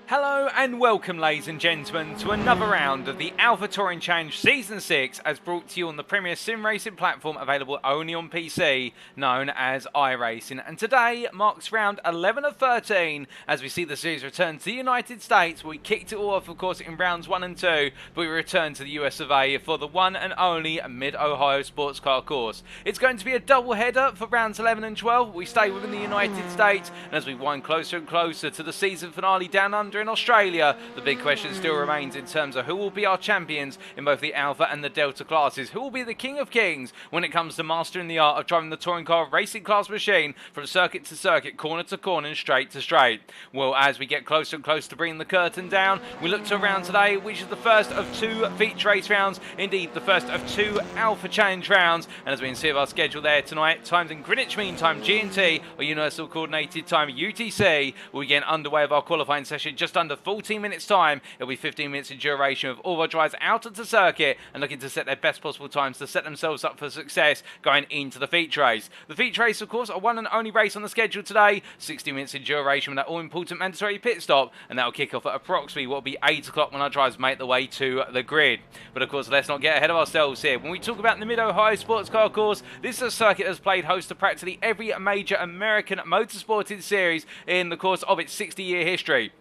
Hello and welcome, ladies and gentlemen, to another round of the Alpha Touring Challenge Season 6 as brought to you on the premier sim racing platform available only on PC, known as iRacing. And today marks round 11 of 13 as we see the series return to the United States. We kicked it all off, of course, in rounds 1 and 2, but we return to the US of A for the one and only Mid-Ohio Sports Car course. It's going to be a double header for rounds 11 and 12. We stay within the United States, and as we wind closer and closer to the season finale down under in Australia, the big question still remains in terms of who will be our champions in both the Alpha and the Delta classes. Who will be the King of Kings when it comes to mastering the art of driving the touring car racing class machine from circuit to circuit, corner to corner and straight to straight? Well, as we get closer and closer to bringing the curtain down, we look to a round today which is the first of 2 feature race rounds, indeed the first of 2 Alpha Challenge rounds. And as we can see of our schedule there tonight, times in Greenwich Mean Time GMT or Universal Coordinated Time UTC, we'll get underway of our qualifying session just under 14 minutes time. It'll be 15 minutes in duration with all our drivers out of the circuit and looking to set their best possible times to set themselves up for success going into the feature race. The feature race, of course, a one and only race on the schedule today, 60 minutes in duration with that all-important mandatory pit stop, and that'll kick off at approximately what will be 8 o'clock when our drivers make their way to the grid. But of course, let's not get ahead of ourselves here. When we talk about the Mid-Ohio Sports Car course, this is a circuit that's played host to practically every major American motorsporting series in the course of its 60-year history.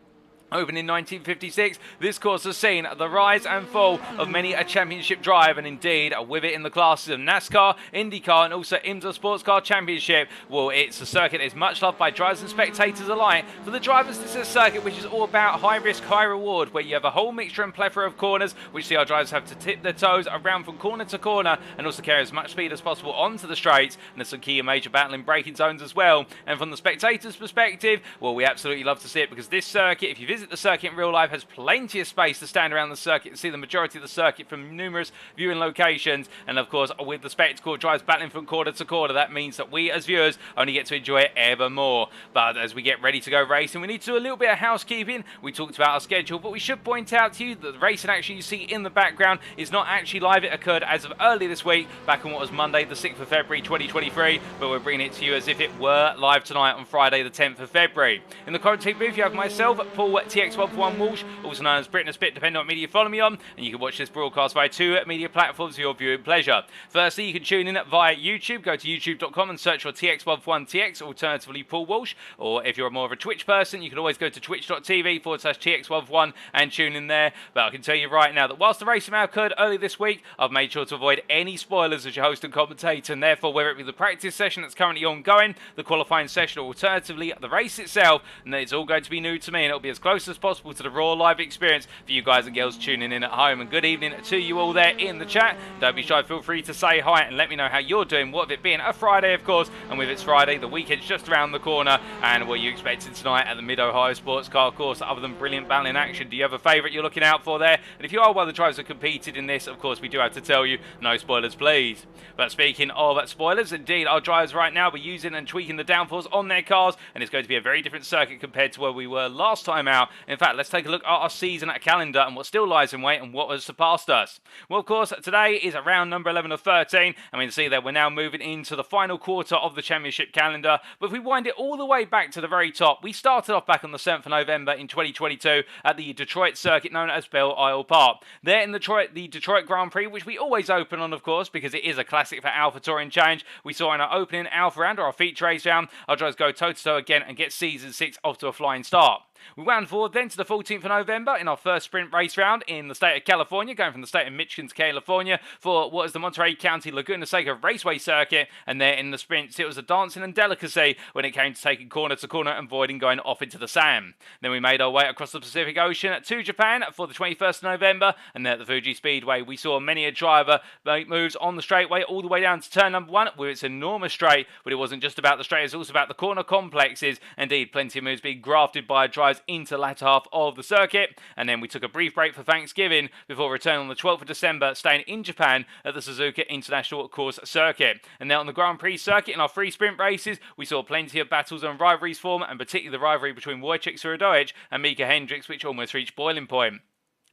Opened in 1956, this course has seen the rise and fall of many a championship drive, and indeed with it in the classes of NASCAR, IndyCar and also IMSA Sportscar Championship. Well, it's a circuit that is much loved by drivers and spectators alike. For the drivers, this is a circuit which is all about high risk, high reward, where you have a whole mixture and plethora of corners which see our drivers have to tip their toes around from corner to corner and also carry as much speed as possible onto the straights. And there's some key and major battling braking zones as well. And from the spectators' perspective, well, we absolutely love to see it because this circuit, if you visit the circuit in real life, has plenty of space to stand around the circuit and see the majority of the circuit from numerous viewing locations. And of course, with the spectacle drives battling from corner to corner, that means that we as viewers only get to enjoy it ever more. But as we get ready to go racing, we need to do a little bit of housekeeping. We talked about our schedule, but we should point out to you that the racing action you see in the background is not actually live. It occurred as of early this week, back on what was Monday the 6th of February 2023, but we're bringing it to you as if it were live tonight on Friday the 10th of February. In the commentating booth, you have myself, Paul TX141 Walsh, also known as Britain Spit, depending on what media you follow me on, and you can watch this broadcast via 2 media platforms for your viewing pleasure. Firstly, you can tune in via YouTube. Go to youtube.com and search for TX141TX, alternatively Paul Walsh, or if you're more of a Twitch person, you can always go to twitch.tv/TX141 and tune in there. But I can tell you right now that whilst the racing may have occurred early this week, I've made sure to avoid any spoilers as your host and commentator, and therefore whether it be the practice session that's currently ongoing, the qualifying session, or alternatively the race itself, and it's all going to be new to me, and it'll be as close as possible to the raw live experience for you guys and girls tuning in at home. And good evening to you all there in the chat. Don't be shy, feel free to say hi and let me know how you're doing, what of it being a Friday, of course, and with it's Friday, the weekend's just around the corner. And what are you expecting tonight at the Mid-Ohio Sports Car course other than brilliant battling action? Do you have a favourite you're looking out for there? And if you are one of the drivers that competed in this, of course we do have to tell you, no spoilers please. But speaking of spoilers, indeed our drivers right now are using and tweaking the downforce on their cars, and it's going to be a very different circuit compared to where we were last time out. In fact, let's take a look at our season calendar and what still lies in wait and what has surpassed us. Well, of course, today is round number 11 of 13, and we can see that we're now moving into the final quarter of the championship calendar. But if we wind it all the way back to the very top, we started off back on the 7th of November in 2022 at the Detroit circuit known as Belle Isle Park. There in Detroit, the Detroit Grand Prix, which we always open on, of course, because it is a classic for Alpha Touring Challenge. We saw in our opening Alpha round, or our feature race round, our drivers go toe-to-toe again and get Season 6 off to a flying start. We wound forward then to the 14th of November in our first sprint race round in the state of California, going from the state of Michigan to California for what is the Monterey County Laguna Seca Raceway Circuit. And there in the sprints, it was a dancing and delicacy when it came to taking corner to corner and avoiding going off into the sand. Then we made our way across the Pacific Ocean to Japan for the 21st of November, and there at the Fuji Speedway, we saw many a driver make moves on the straightway all the way down to turn number 1 with its enormous straight. But it wasn't just about the straight, it's also about the corner complexes. Indeed, plenty of moves being grafted by drivers into the latter half of the circuit. And then we took a brief break for Thanksgiving before returning on the 12th of December, staying in Japan at the Suzuka International Course Circuit. And now on the Grand Prix circuit in our free sprint races, we saw plenty of battles and rivalries form, and particularly the rivalry between Wojciech Suradovic and Mika Hendricks, which almost reached boiling point.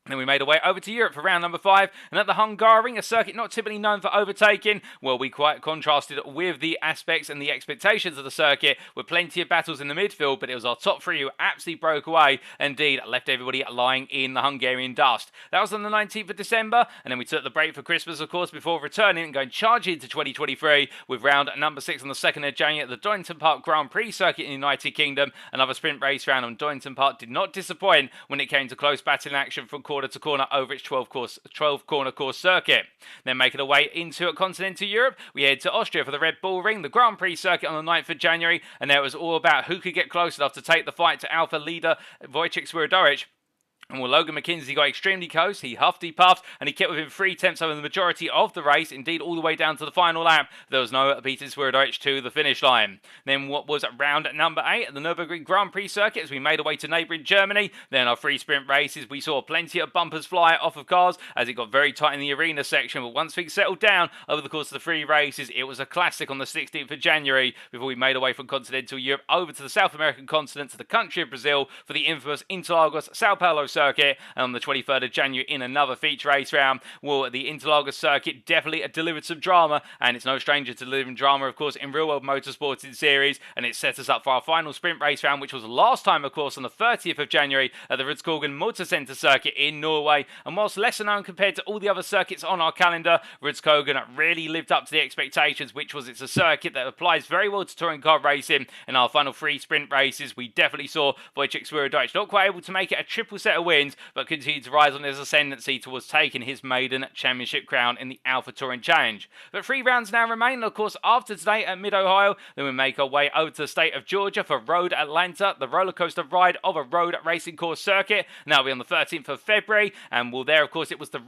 Then we made our way over to Europe for round number 5, and at the Hungaroring, a circuit not typically known for overtaking, well, we quite contrasted with the aspects and the expectations of the circuit, with plenty of battles in the midfield, but it was our top 3 who absolutely broke away, and indeed left everybody lying in the Hungarian dust. That was on the 19th of December, and then we took the break for Christmas, of course, before returning and going charging into 2023 with round number 6 on the 2nd of January at the Donington Park Grand Prix circuit in the United Kingdom. Another sprint race round on Donington Park did not disappoint when it came to close battling action from corner to corner over its 12 corner course circuit. Then making our way into continental Europe, we head to Austria for the Red Bull Ring, the Grand Prix circuit on the 9th of January, and there it was all about who could get close enough to take the fight to Alpha leader Wojciech Swierdowicz. And well, Logan McKenzie got extremely close. He huffed, he puffed, and he kept within 3 tenths over the majority of the race. Indeed, all the way down to the final lap. There was no beating Swierdowicz to the finish line. Then what was round number 8 at the Nürburgring Grand Prix circuit as we made our way to neighbouring Germany. Then our 3 sprint races, we saw plenty of bumpers fly off of cars as it got very tight in the arena section. But once things settled down over the course of the 3 races, it was a classic on the 16th of January before we made our way from continental Europe over to the South American continent to the country of Brazil for the infamous Interlagos Sao Paulo circuit. And on the 23rd of January in another feature race round, well, the Interlagos circuit definitely delivered some drama, and it's no stranger to delivering drama, of course, in real-world motorsporting series, and it set us up for our final sprint race round, which was last time, of course, on the 30th of January at the Rudskogen Motor Centre circuit in Norway. And whilst lesser known compared to all the other circuits on our calendar, Rudskogen really lived up to the expectations, which was it's a circuit that applies very well to touring car racing. In our final 3 sprint races, we definitely saw Wojciech Swierdowicz not quite able to make it a triple set of wins, but continued to rise on his ascendancy towards taking his maiden championship crown in the Alpha Touring Challenge. But 3 rounds now remain, and of course, after today at Mid-Ohio, then we make our way over to the state of Georgia for Road Atlanta, the roller coaster ride of a road racing course circuit. Now we're on the 13th of February, and well, there, of course, it was the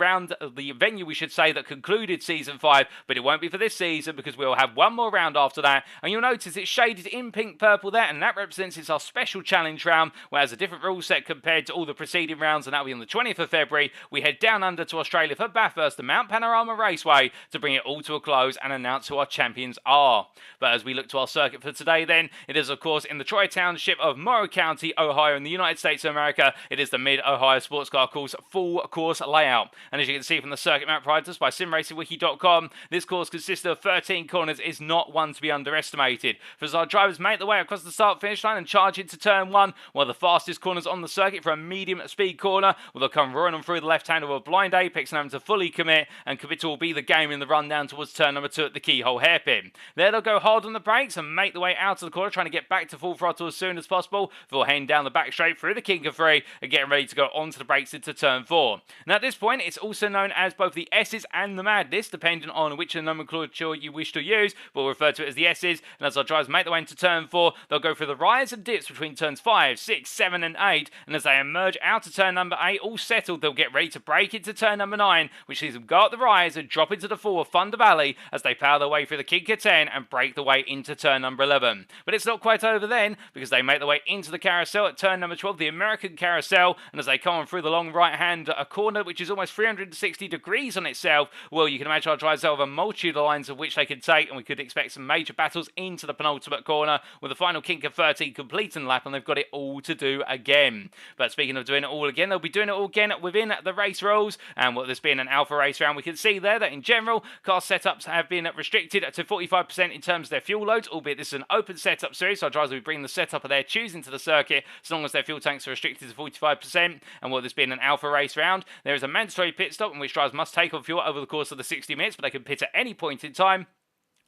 venue, we should say, that concluded Season 5, but it won't be for this season because we'll have one more round after that, and you'll notice it's shaded in pink-purple there, and that represents it's our special challenge round, where it has a different rule set compared to all the preceding rounds, and that'll be on the 20th of February. We head down under to Australia for Bathurst, the Mount Panorama Raceway, to bring it all to a close and announce who our champions are. But as we look to our circuit for today then, it is of course in the Troy Township of Morrow County, Ohio in the United States of America. It is the Mid-Ohio Sports Car Course full course layout. And as you can see from the circuit map provided to us by simracingwiki.com, this course consists of 13 corners, is not one to be underestimated. For as our drivers make their way across the start finish line and charge into turn 1, one of the fastest corners on the circuit for a medium speed corner, well, they'll come roaring on through the left hand with a blind apex and having to fully commit, and commit will be the game in the run down towards turn number 2 at the keyhole hairpin. There they'll go hard on the brakes and make their way out of the corner, trying to get back to full throttle as soon as possible before heading down the back straight through the kink of 3 and getting ready to go onto the brakes into turn 4. Now at this point, it's also known as both the S's and the Madness, depending on which nomenclature you wish to use. We'll refer to it as the S's, and as our drivers make their way into turn 4, they'll go through the rise and dips between turns 5, 6, 7 and 8, and as they emerge out of turn number 8, all settled, they'll get ready to brake into turn number 9, which sees them go up the rise and drop into the 4 Thunder Valley as they power their way through the kink of 10 and break the way into turn number 11. But it's not quite over then, because they make their way into the carousel at turn number 12, the American Carousel, and as they come on through the long right hand a corner which is almost 360 degrees on itself, well, you can imagine our drivers have a multitude of lines of which they can take, and we could expect some major battles into the penultimate corner with the final kink of 13 completing the lap, and they've got it all to do again. But speaking of doing it all again, they'll be doing it all again within the race rules, and what this being an alpha race round, we can see there that in general, car setups have been restricted to 45% in terms of their fuel loads, albeit this is an open setup series, so our drivers will be bringing the setup of their choosing to the circuit, as long as their fuel tanks are restricted to 45%, and what this being an alpha race round, there is a mandatory pit stop in which drivers must take on fuel over the course of the 60 minutes, but they can pit at any point in time.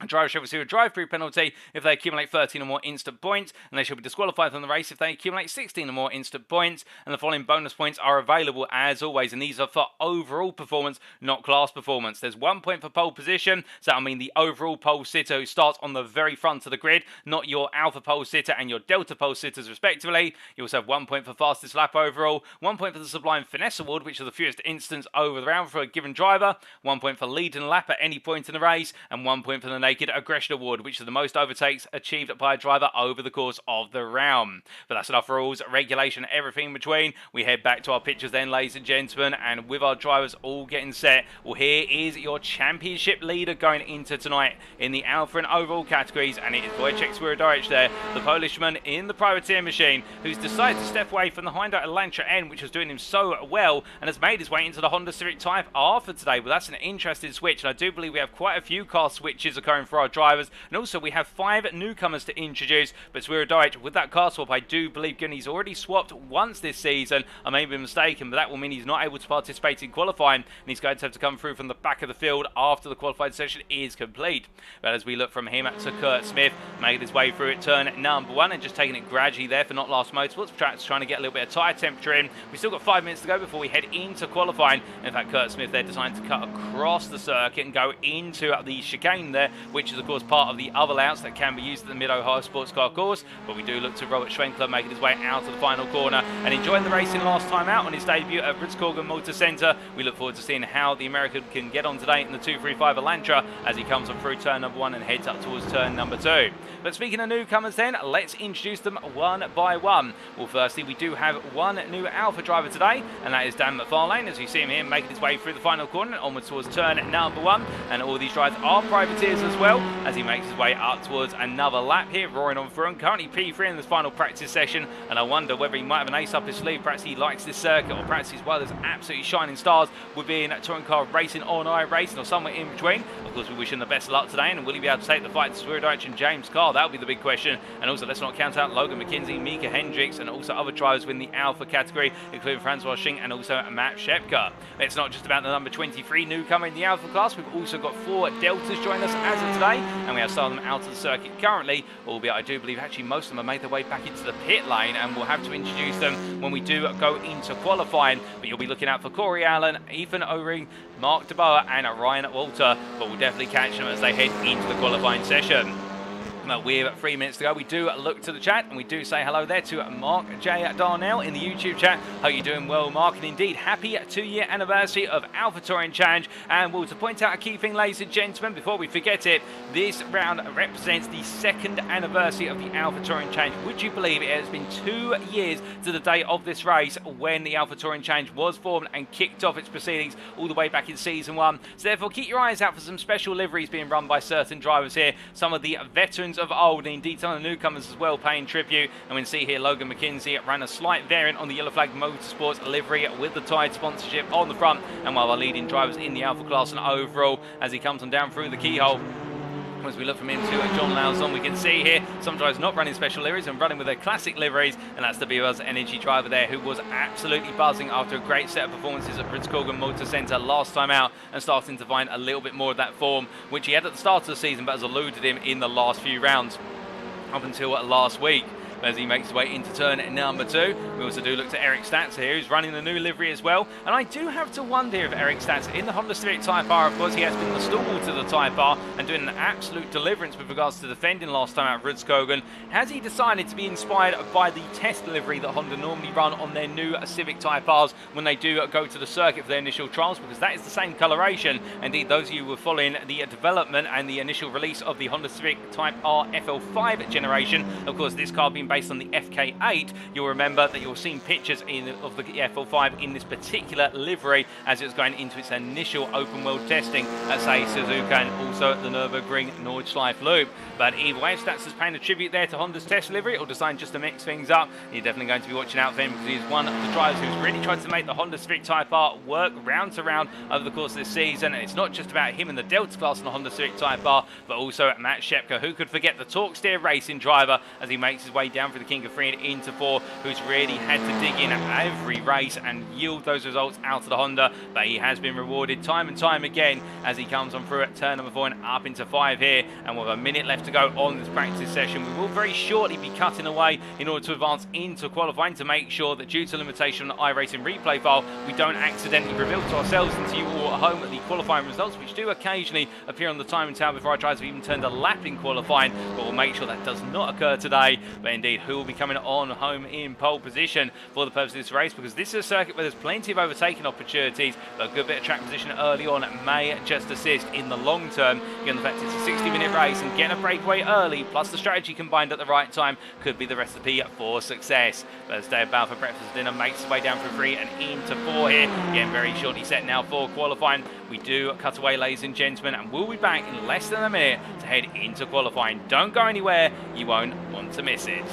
Drivers shall receive a drive-through penalty if they accumulate 13 or more instant points, and they shall be disqualified from the race if they accumulate 16 or more instant points, and the following bonus points are available as always, and these are for overall performance, not class performance. There's 1 point for pole position, so I mean the overall pole sitter who starts on the very front of the grid, not your alpha pole sitter and your delta pole sitters respectively. You also have 1 point for fastest lap overall, 1 point for the Sublime Finesse Award, which is the fewest instance over the round for a given driver, 1 point for leading lap at any point in the race, and 1 point for the Naked Aggression Award, which is the most overtakes achieved by a driver over the course of the round. But that's enough rules, regulation, everything in between. We head back to our pictures then, ladies and gentlemen, and with our drivers all getting set, well, here is your championship leader going into tonight in the Alpha and Overall categories, and it is Wojciech Swierdowicz there, the Polishman in the privateer machine, who's decided to step away from the Hyundai Elantra N, which was doing him so well, and has made his way into the Honda Civic Type R for today. Well, that's an interesting switch, and I do believe we have quite a few car switches occurring for our drivers, and also we have 5 newcomers to introduce. But Swierdowicz, with that car swap, I do believe, given he's already swapped once this season, I may be mistaken, but that will mean he's not able to participate in qualifying, and he's going to have to come through from the back of the field after the qualifying session is complete. But as we look from him to Kurt Smith, made his way through at turn number 1 and just taking it gradually there for Not Last Motorsports. Track's trying to get a little bit of tyre temperature in. We've still got 5 minutes to go before we head into qualifying. In fact, Kurt Smith there decided to cut across the circuit and go into the chicane there, which is of course part of the other layouts that can be used at the Mid-Ohio Sports Car course. But we do look to Robert Schwenkler making his way out of the final corner and enjoying the racing last time out on his debut at Ritzkorgan Motor Centre. We look forward to seeing how the American can get on today in the 235 Elantra as he comes on through turn number 1 and heads up towards turn number 2. But speaking of newcomers then, let's introduce them one by one. Well, firstly, we do have one new Alpha driver today, and that is Dan McFarlane, as you see him here making his way through the final corner and onwards towards turn number 1. And all these drivers are privateers as well, as he makes his way up towards another lap here, roaring on through, and currently P3 in this final practice session. And I wonder whether he might have an ace up his sleeve. Perhaps he likes this circuit, or perhaps he's one of those absolutely shining stars within touring car racing on iRacing, or somewhere in between. Of course, we wish him the best of luck today, and will he be able to take the fight to Swierdowicz and James Carr? That'll be the big question. And also, let's not count out Logan McKenzie, Mika Hendricks, and also other drivers within the Alpha category, including Francois Schink and also Matt Shepka. It's not just about the number 23 newcomer in the Alpha class. We've also got 4 Deltas join us as of today, and we have some of them out of the circuit currently, albeit I do believe actually most of them have made their way back into the pit lane, and we'll have to introduce them when we do go into qualifying. But you'll be looking out for Corey Allen, Ethan O-Ring, Mark DeBoer and Ryan Walter, but we'll definitely catch them as they head into the qualifying session. With 3 minutes to go, we do look to the chat and we do say hello there to Mark J. Darnell in the YouTube chat. Hope you're doing well, Mark, and indeed happy 2-year anniversary of Alpha Touring Challenge. And we'll to point out a key thing, ladies and gentlemen, before we forget it, this round represents the 2nd anniversary of the Alpha Touring Challenge. Would you believe it has been 2 years to the day of this race when the Alpha Touring Challenge was formed and kicked off its proceedings all the way back in season 1. So therefore, keep your eyes out for some special liveries being run by certain drivers here. Some of the veterans of old, and indeed some of the newcomers as well, paying tribute. And we can see here Logan McKenzie ran a slight variant on the Yellow Flag Motorsports livery with the Tide sponsorship on the front, and while our leading drivers in the Alpha class and overall as he comes on down through the keyhole. As we look from him to John Lauzon, we can see here some drivers not running special liveries and running with their classic liveries, and that's the BR's Energy driver there, who was absolutely buzzing after a great set of performances at Ritzkorgan Motor Centre last time out, and starting to find a little bit more of that form which he had at the start of the season but has eluded him in the last few rounds up until last week. As he makes his way into turn number 2. We also do look to Eric Statz here, who's running the new livery as well. And I do have to wonder if Eric Statz, in the Honda Civic Type R, of course, he has been the stalwart of the Type R and doing an absolute deliverance with regards to defending last time out at Ritzkogan. Has he decided to be inspired by the test livery that Honda normally run on their new Civic Type Rs when they do go to the circuit for their initial trials? Because that is the same coloration. Indeed, those of you who were following the development and the initial release of the Honda Civic Type R FL5 generation, of course, this car being based on the FK8, you'll remember that you're seeing pictures of the FL5 in this particular livery as it was going into its initial open world testing at, say, Suzuka and also at the Nürburgring Nordschleife Loop. But either way, if Stats is paying a tribute there to Honda's test livery or deciding just to mix things up, you're definitely going to be watching out for him, because he's one of the drivers who's really tried to make the Honda Civic Type R work round to round over the course of this season. And it's not just about him in the Delta class on the Honda Civic Type R, but also at Matt Shepka, who could forget the Torque Steer racing driver as he makes his way down through the King of 3 and into 4, who's really had to dig in at every race and yield those results out of the Honda. But he has been rewarded time and time again as he comes on through at turn number 4 and up into 5 here. And with a minute left to go on this practice session, we will very shortly be cutting away in order to advance into qualifying, to make sure that due to limitation on the iRacing replay file, we don't accidentally reveal to ourselves and to you all at home the qualifying results, which do occasionally appear on the timing tab before our drivers have even turned a lap in qualifying. But we'll make sure that does not occur today. But indeed, indeed who will be coming on home in pole position for the purpose of this race, because this is a circuit where there's plenty of overtaking opportunities, but a good bit of track position early on may just assist in the long term, given the fact it's a 60-minute race, and getting a breakaway early plus the strategy combined at the right time could be the recipe for success. But as Dave Bauer for breakfast dinner makes his way down from 3 and into 4 here, again very shortly set now for qualifying. We do cut away, ladies and gentlemen, and we'll be back in less than a minute to head into qualifying. Don't go anywhere, you won't want to miss it.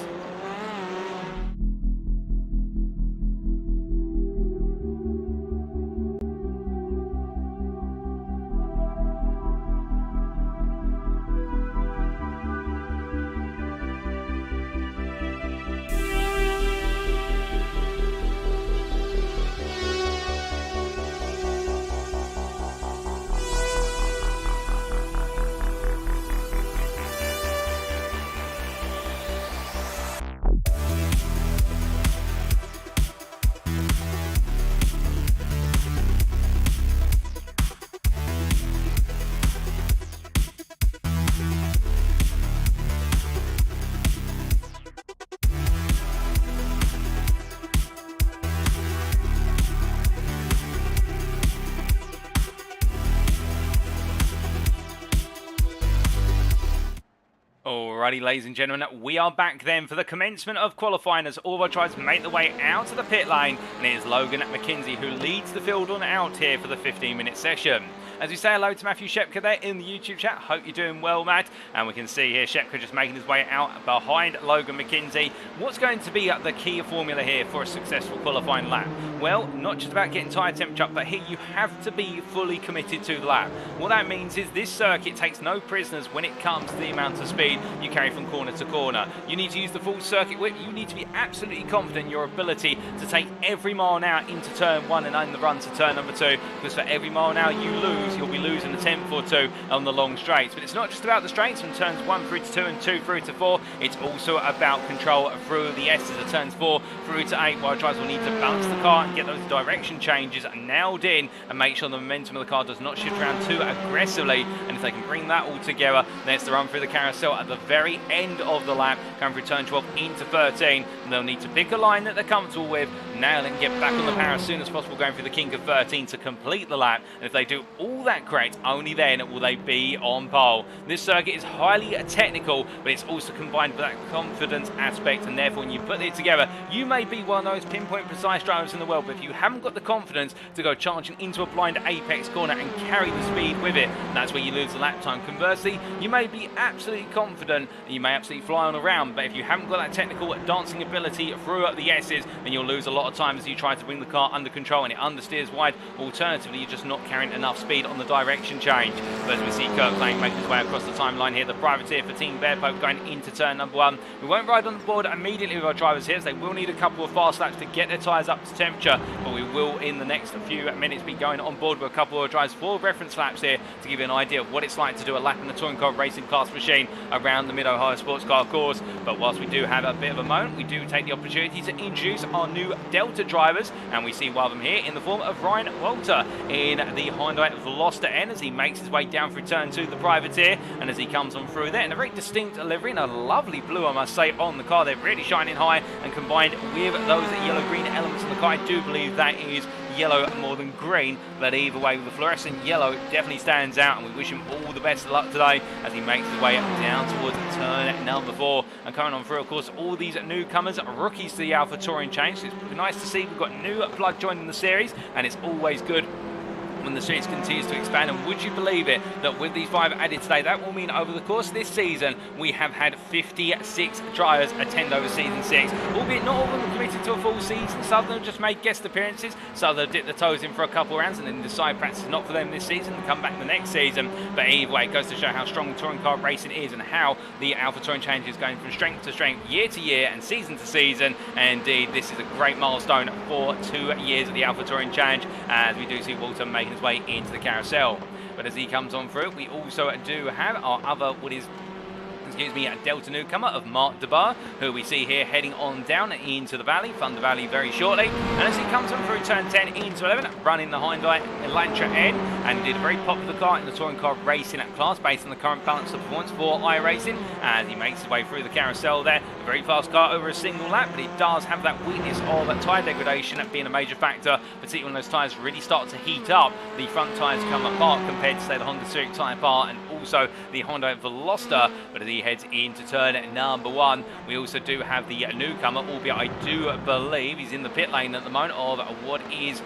Alrighty, ladies and gentlemen, we are back then for the commencement of qualifying as all of our drivers make their way out of the pit lane, and it is Logan McKenzie who leads the field on out here for the 15-minute session. As we say hello to Matthew Shepka there in the YouTube chat. Hope you're doing well, Matt. And we can see here Shepka just making his way out behind Logan McKenzie. What's going to be the key formula here for a successful qualifying lap? Well, not just about getting tyre temperature up, but here you have to be fully committed to the lap. What that means is this circuit takes no prisoners when it comes to the amount of speed you carry from corner to corner. You need to use the full circuit whip. You need to be absolutely confident in your ability to take every mile an hour into turn 1 and on the run to turn number 2, because for every mile an hour you lose, you'll be losing a tenth or two on the long straights. But it's not just about the straights from turns 1 through to 2 and 2 through to 4. It's also about control through the S's of turns 4 through to 8, while drivers will need to balance the car and get those direction changes nailed in and make sure the momentum of the car does not shift around too aggressively. And if they can bring that all together, then it's the run through the carousel at the very end of the lap, coming through turn 12 into 13. And they'll need to pick a line that they're comfortable with, nail it and get back on the power as soon as possible, going through the kink of 13 to complete the lap. And if they do all that correct, only then will they be on pole. This circuit is highly technical, but it's also combined with that confidence aspect, and therefore when you put it together, you may be one of those pinpoint precise drivers in the world, but if you haven't got the confidence to go charging into a blind apex corner and carry the speed with it, that's where you lose the lap time. Conversely, you may be absolutely confident and you may absolutely fly on around, but if you haven't got that technical dancing ability through the S's, then you'll lose a lot of time as you try to bring the car under control and it understeers wide. Alternatively, you're just not carrying enough speed on the direction change. But as we see Kirk Lane making his way across the timeline here, the privateer for Team Bearpoke going into turn number 1. We won't ride on the board immediately with our drivers here, as they will need a couple of fast laps to get their tyres up to temperature, but we will in the next few minutes be going on board with a couple of drivers for reference laps here to give you an idea of what it's like to do a lap in the touring car racing class machine around the Mid-Ohio Sports Car course. But whilst we do have a bit of a moment, we do take the opportunity to introduce our new Delta drivers, and we see one of them here in the form of Ryan Walter in the Hyundai Veloster N as he makes his way down through turn 2, the privateer, and as he comes on through there in a very distinct livery and a lovely blue, I must say, on the car. They're really shining high, and combined with those yellow-green elements in the car, I do believe that is yellow more than green, but either way, with the fluorescent yellow, it definitely stands out, and we wish him all the best of luck today as he makes his way down towards turn number 4. And coming on through, of course, all these newcomers, rookies to the AlphaTauri change. So it's nice to see we've got new blood joining the series, and it's always good when the series continues to expand. And would you believe it, that with these 5 added today, that will mean over the course of this season we have had 56 drivers attend over season 6, albeit not all of them are committed to a full season. Some of them have just made guest appearances, some of them dip their toes in for a couple of rounds and then decide perhaps it's not for them this season and come back the next season. But either way, it goes to show how strong touring car racing is and how the AlphaTauri Challenge is going from strength to strength, year to year and season to season. And indeed, this is a great milestone for 2 years of the AlphaTauri Challenge, as we do see Walter making his way into the carousel. But as he comes on through, we also do have our other, what is Delta newcomer of Mark DeBar, who we see here heading on down into the valley, Thunder Valley very shortly. And as he comes on through turn 10 into 11, running the Hyundai Elantra N, and he did a very popular car in the touring car racing class based on the current balance of performance for iRacing, as he makes his way through the carousel there. A very fast car over a single lap, but it does have that weakness of tyre degradation being a major factor, particularly when those tyres really start to heat up. The front tyres come apart compared to, say, the Honda Civic tyre part and also the Hyundai Veloster. But as he heads into turn number 1, we also do have the newcomer, albeit I do believe he's in the pit lane at the moment of what is,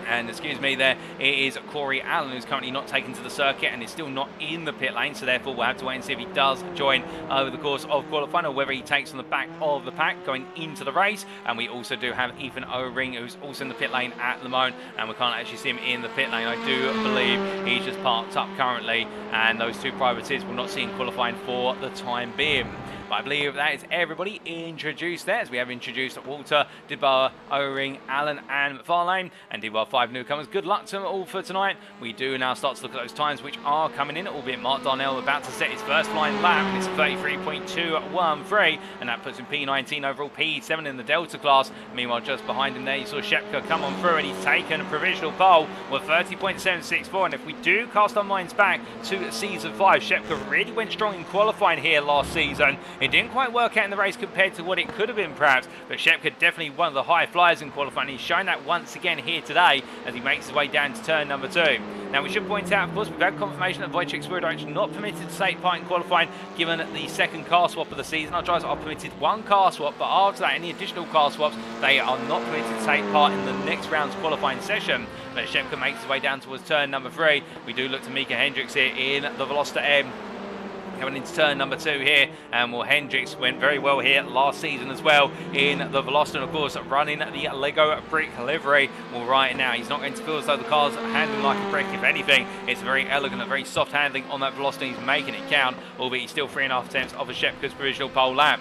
and excuse me there, it is Corey Allen, who's currently not taken to the circuit and is still not in the pit lane, so therefore we'll have to wait and see if he does join over the course of qualifying, or whether he takes on the back of the pack going into the race. And we also do have Ethan O-Ring, who's also in the pit lane at the moment, and we can't actually see him in the pit lane. I do believe he's just parked up currently, and those two privateers will not see him qualifying for the time being. But I believe that is everybody introduced there, as we have introduced Walter, DeBar, O-Ring, Allen and McFarlane, and did well 5 newcomers. Good luck to them all for tonight. We do now start to look at those times which are coming in, albeit Mark Darnell about to set his first flying lap, and it's 33.213, and that puts him P19 overall, P7 in the Delta class. Meanwhile, just behind him there, you saw Shepka come on through, and he's taken a provisional pole with 30.764, and if we do cast our minds back to season 5, Shepka really went strong in qualifying here last season. It didn't quite work out in the race compared to what it could have been perhaps, but Shepka definitely one of the high flyers in qualifying. He's shown that once again here today as he makes his way down to turn number 2. Now we should point out, of course, we've had confirmation that Wojciech Swiderich not permitted to take part in qualifying given the second car swap of the season. Our drivers are permitted 1 car swap, but after that any additional car swaps they are not permitted to take part in the next round's qualifying session. But Shepka makes his way down towards turn number 3. We do look to Mika Hendricks here in the Veloster M, coming into turn number 2 here, and well, Hendricks went very well here last season as well in the Veloster, and of course running the Lego brick livery. Well, right now he's not going to feel as though the car's handling like a brick. If anything, it's very elegant and very soft handling on that Veloster. He's making it count, albeit he's still 3.5 tenths of a Shepka's provisional pole lap.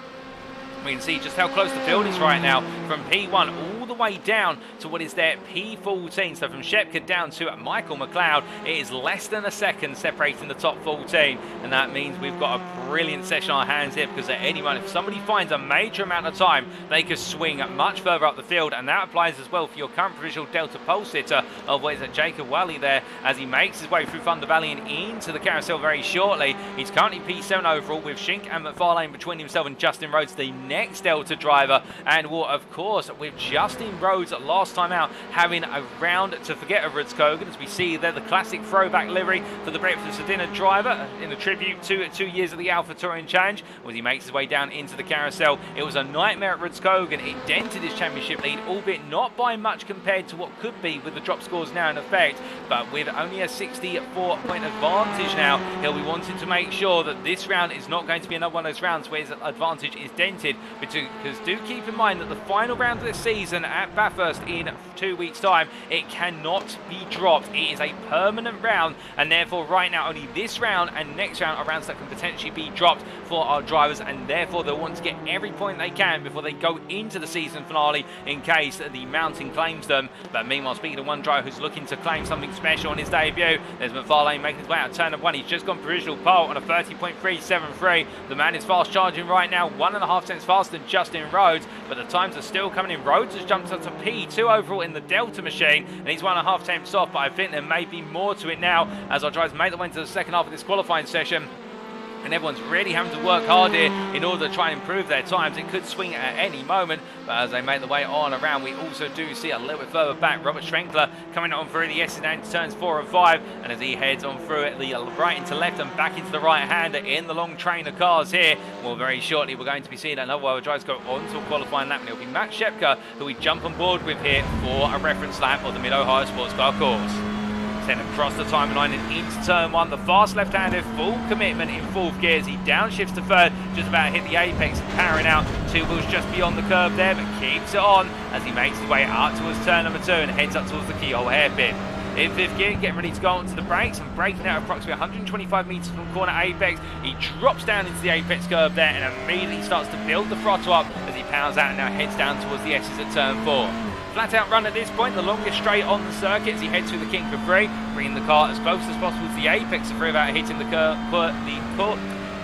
We can see just how close the field is right now, from P1 all the way down to what is their P14. So from Shepka down to Michael McLeod, it is less than a second separating the top 14. And that means we've got a brilliant session on our hands here, because at any moment, if somebody finds a major amount of time, they could swing much further up the field. And that applies as well for your current provisional Delta pole sitter of what is it, Jacob Wally there, as he makes his way through Thunder Valley and into the carousel very shortly. He's currently P7 overall, with Shink and McFarlane between himself and Justin Rhodes, the next Delta driver. And well, of course, with Justin Rhodes last time out having a round to forget of Rudskogen, as we see there the classic throwback livery for the breakfast for dinner driver in a tribute to 2 years of the AlphaTauri Challenge. As he makes his way down into the carousel, it was a nightmare at Rudskogen. It dented his championship lead, albeit not by much compared to what could be with the drop scores now in effect, but with only a 64-point advantage now, he'll be wanting to make sure that this round is not going to be another one of those rounds where his advantage is dented, because do keep in mind that the final round of this season at Bathurst in 2 weeks time, it cannot be dropped. It is a permanent round, and therefore right now only this round and next round are rounds that can potentially be dropped for our drivers, and therefore they'll want to get every point they can before they go into the season finale in case the mountain claims them. But meanwhile, speaking of one driver who's looking to claim something special on his debut, there's McFarlane making his way out of turn of 1. He's just gone provisional pole on a 30.373. The man is fast charging right now, 1.5 tenths faster than Justin Rhodes, but the times are still coming in. Rhodes has jumped up to P2 overall in the Delta machine, and he's 1.5 tenths off, but I think there may be more to it now as our drivers make their way into the second half of this qualifying session. And everyone's really having to work hard here in order to try and improve their times. It could swing at any moment, but as they make their way on around, we also do see a little bit further back Robert Schrenkler coming on through the S's and turns 4 and 5, and as he heads on through it, the right into left and back into the right-hander in the long train of cars here. Well, very shortly we're going to be seeing another while the drivers go on to a qualifying lap, and it'll be Matt Shepka who we jump on board with here for a reference lap of the Mid-Ohio Sports Car course. Then across the timeline and into turn 1, the fast left-hander, full commitment in 4th gear as he downshifts to 3rd, just about hit the apex, powering out 2 wheels just beyond the curve there, but keeps it on as he makes his way out towards turn number 2 and heads up towards the keyhole hairpin. In 5th gear, getting ready to go onto the brakes and braking out approximately 125 metres from corner apex. He drops down into the apex curve there and immediately starts to build the throttle up as he powers out and now heads down towards the S's at turn 4. Flat out run at this point, the longest straight on the circuit as he heads through the kink of 3, bringing the car as close as possible to the apex of 3 without hitting the curve,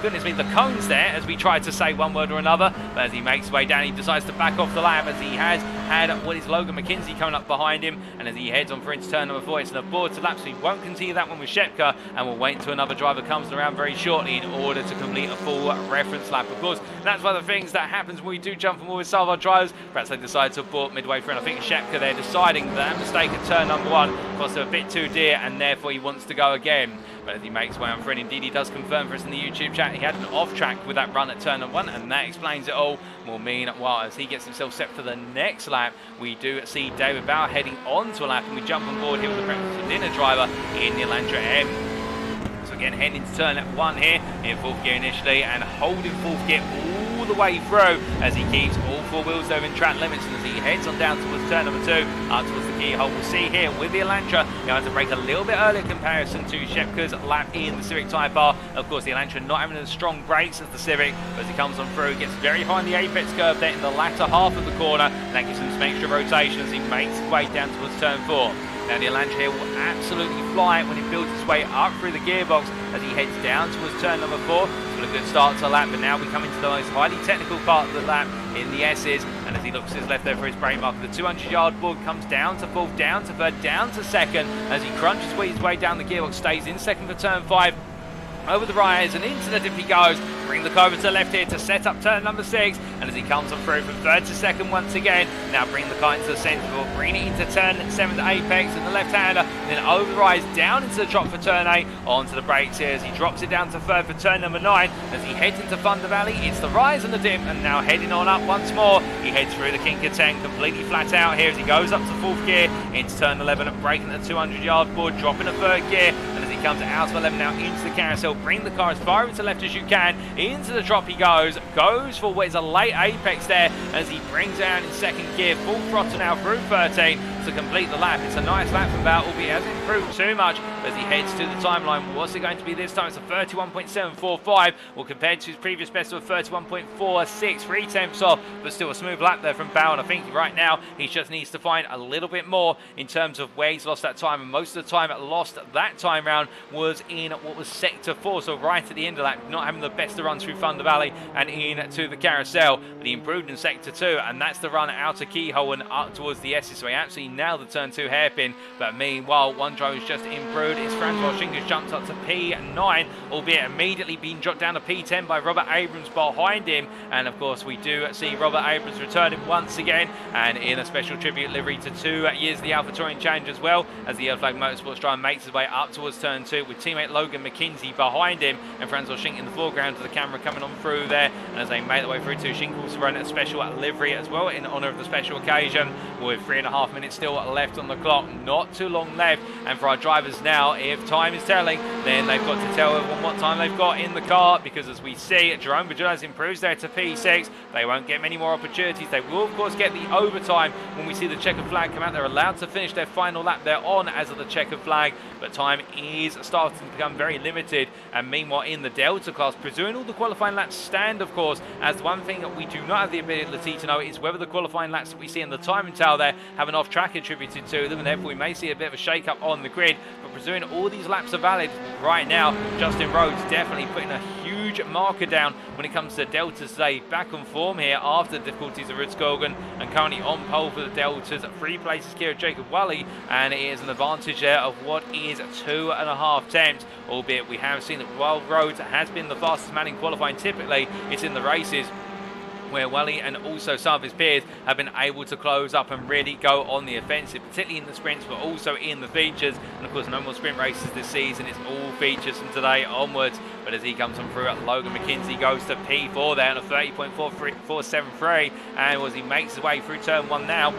goodness me, the cones there, as we tried to say one word or another. But as he makes his way down, he decides to back off the lap, as he has had what is Logan McKenzie coming up behind him. And as he heads on for into turn number 4, it's an aborted lap, so he won't continue that one with Shepka, and we'll wait until another driver comes around very shortly in order to complete a full reference lap. Of course, that's one of the things that happens when we do jump from with some of our drivers. Perhaps they decide to abort midway through, and I think Shepka there deciding that mistake at turn number 1 cost him a bit too dear, and therefore he wants to go again. But as he makes his way on through, and indeed he does confirm for us in the YouTube chat, he had an off track with that run at turn number 1, and that explains it all. Will mean, well, as he gets himself set for the next lap, we do see David Bauer heading on to a lap, and we jump on board here with the breakfast for dinner driver in the Elantra M. So again, heading to turn 1 here in 4th gear initially, and holding 4th gear all the way through as he keeps all 4 wheels there in track limits, and as he heads on down towards turn number 2, up towards the keyhole. We'll see here with the Elantra, he has to break a little bit earlier in comparison to Shepka's lap in the Civic Type R. Of course, the Elantra not having as strong brakes as the Civic, but as he comes on through, gets very high on the apex curve there in the latter half of the corner, and that gives him some extra rotation as he makes his way down towards turn 4. Now the Elantra here will absolutely fly when he builds his way up through the gearbox as he heads down towards turn number 4. It's got a good start to the lap, but now we come into the most highly technical part of the lap in the S's, and as he looks to his left there for his brake marker, the 200-yard board comes down to 4th, down to 3rd, down to 2nd, as he crunches his way down the gearbox, stays in 2nd for turn 5. Over the rise and into the dip he goes. Bring the car over to the left here to set up turn number 6. And as he comes on through from 3rd to 2nd once again. Now bring the car into the centre. We'll bring it into turn 7 apex and the left-hander. Then over the rise down into the drop for turn 8. Onto the brakes here as he drops it down to 3rd for turn number 9. As he heads into Thunder Valley, it's the rise and the dip. And now heading on up once more. He heads through the Kinker 10, completely flat out here as he goes up to 4th gear. Into turn 11 and breaking the 200-yard board, dropping a 3rd gear. And as he comes out of 11 now into the carousel, bring the car as far into the left as you can. Into the drop he goes for what is a late apex there as he brings down in 2nd gear, full throttle now through 13 to complete the lap. It's a nice lap from Bauer, albeit it hasn't improved too much as he heads to the timeline. What's it going to be this time? It's a 31.745, well, compared to his previous best of 31.46, 3 tenths off, but still a smooth lap there from Bauer. And I think right now he just needs to find a little bit more in terms of where he's lost that time, and most of the time lost that time round was in what was sector 4, so right at the end of that, not having the best of runs through Thunder Valley and into the carousel. But he improved in sector 2, and that's the run out of keyhole and up towards the S's, so he absolutely nailed the turn 2 hairpin. But meanwhile, one driver's just improved. It's Francois Schinker's jumped up to P9, albeit immediately being dropped down to P10 by Robert Abrams behind him. And of course we do see Robert Abrams returning once again, and in a special tribute livery to 2 years of the AlphaTauri Challenge as well, as the Yellow Flag Motorsports driver makes his way up towards turn 2 with teammate Logan McKenzie behind him, and Francois Schinker in the foreground to the camera coming on through there. And as they make their way through to Schinker will run a special livery as well in honour of the special occasion, with 3.5 minutes still left on the clock, not too long left. And for our drivers now, if time is telling, then they've got to tell everyone what time they've got in the car, because as we see, Jerome Bajonas improves there to P6. They won't get many more opportunities. They will of course get the overtime when we see the checkered flag come out. They're allowed to finish their final lap there on as of the checkered flag, but time is starting to become very limited. And meanwhile in the Delta class, presuming all the qualifying laps stand, of course, as one thing that we do not have the ability to know is whether the qualifying laps that we see in the timing tower there have an off track attributed to them, and therefore we may see a bit of a shake up on the grid. But presuming all these laps are valid right now, Justin Rhodes definitely putting a huge marker down when it comes to Deltas today. Back on form here after the difficulties of Rudskogen, and currently on pole for the Deltas. 3 places here of Jacob Wally, and it is an advantage there of what is 2.5 tenths, albeit we have seen that while Rhodes has been the fastest man in qualifying, typically it's in the races where Wally and also some of his peers have been able to close up and really go on the offensive, particularly in the sprints, but also in the features. And of course, no more sprint races this season, it's all features from today onwards. But as he comes on through, Logan McKenzie goes to P4 there on a 30.473, and as he makes his way through turn 1 now,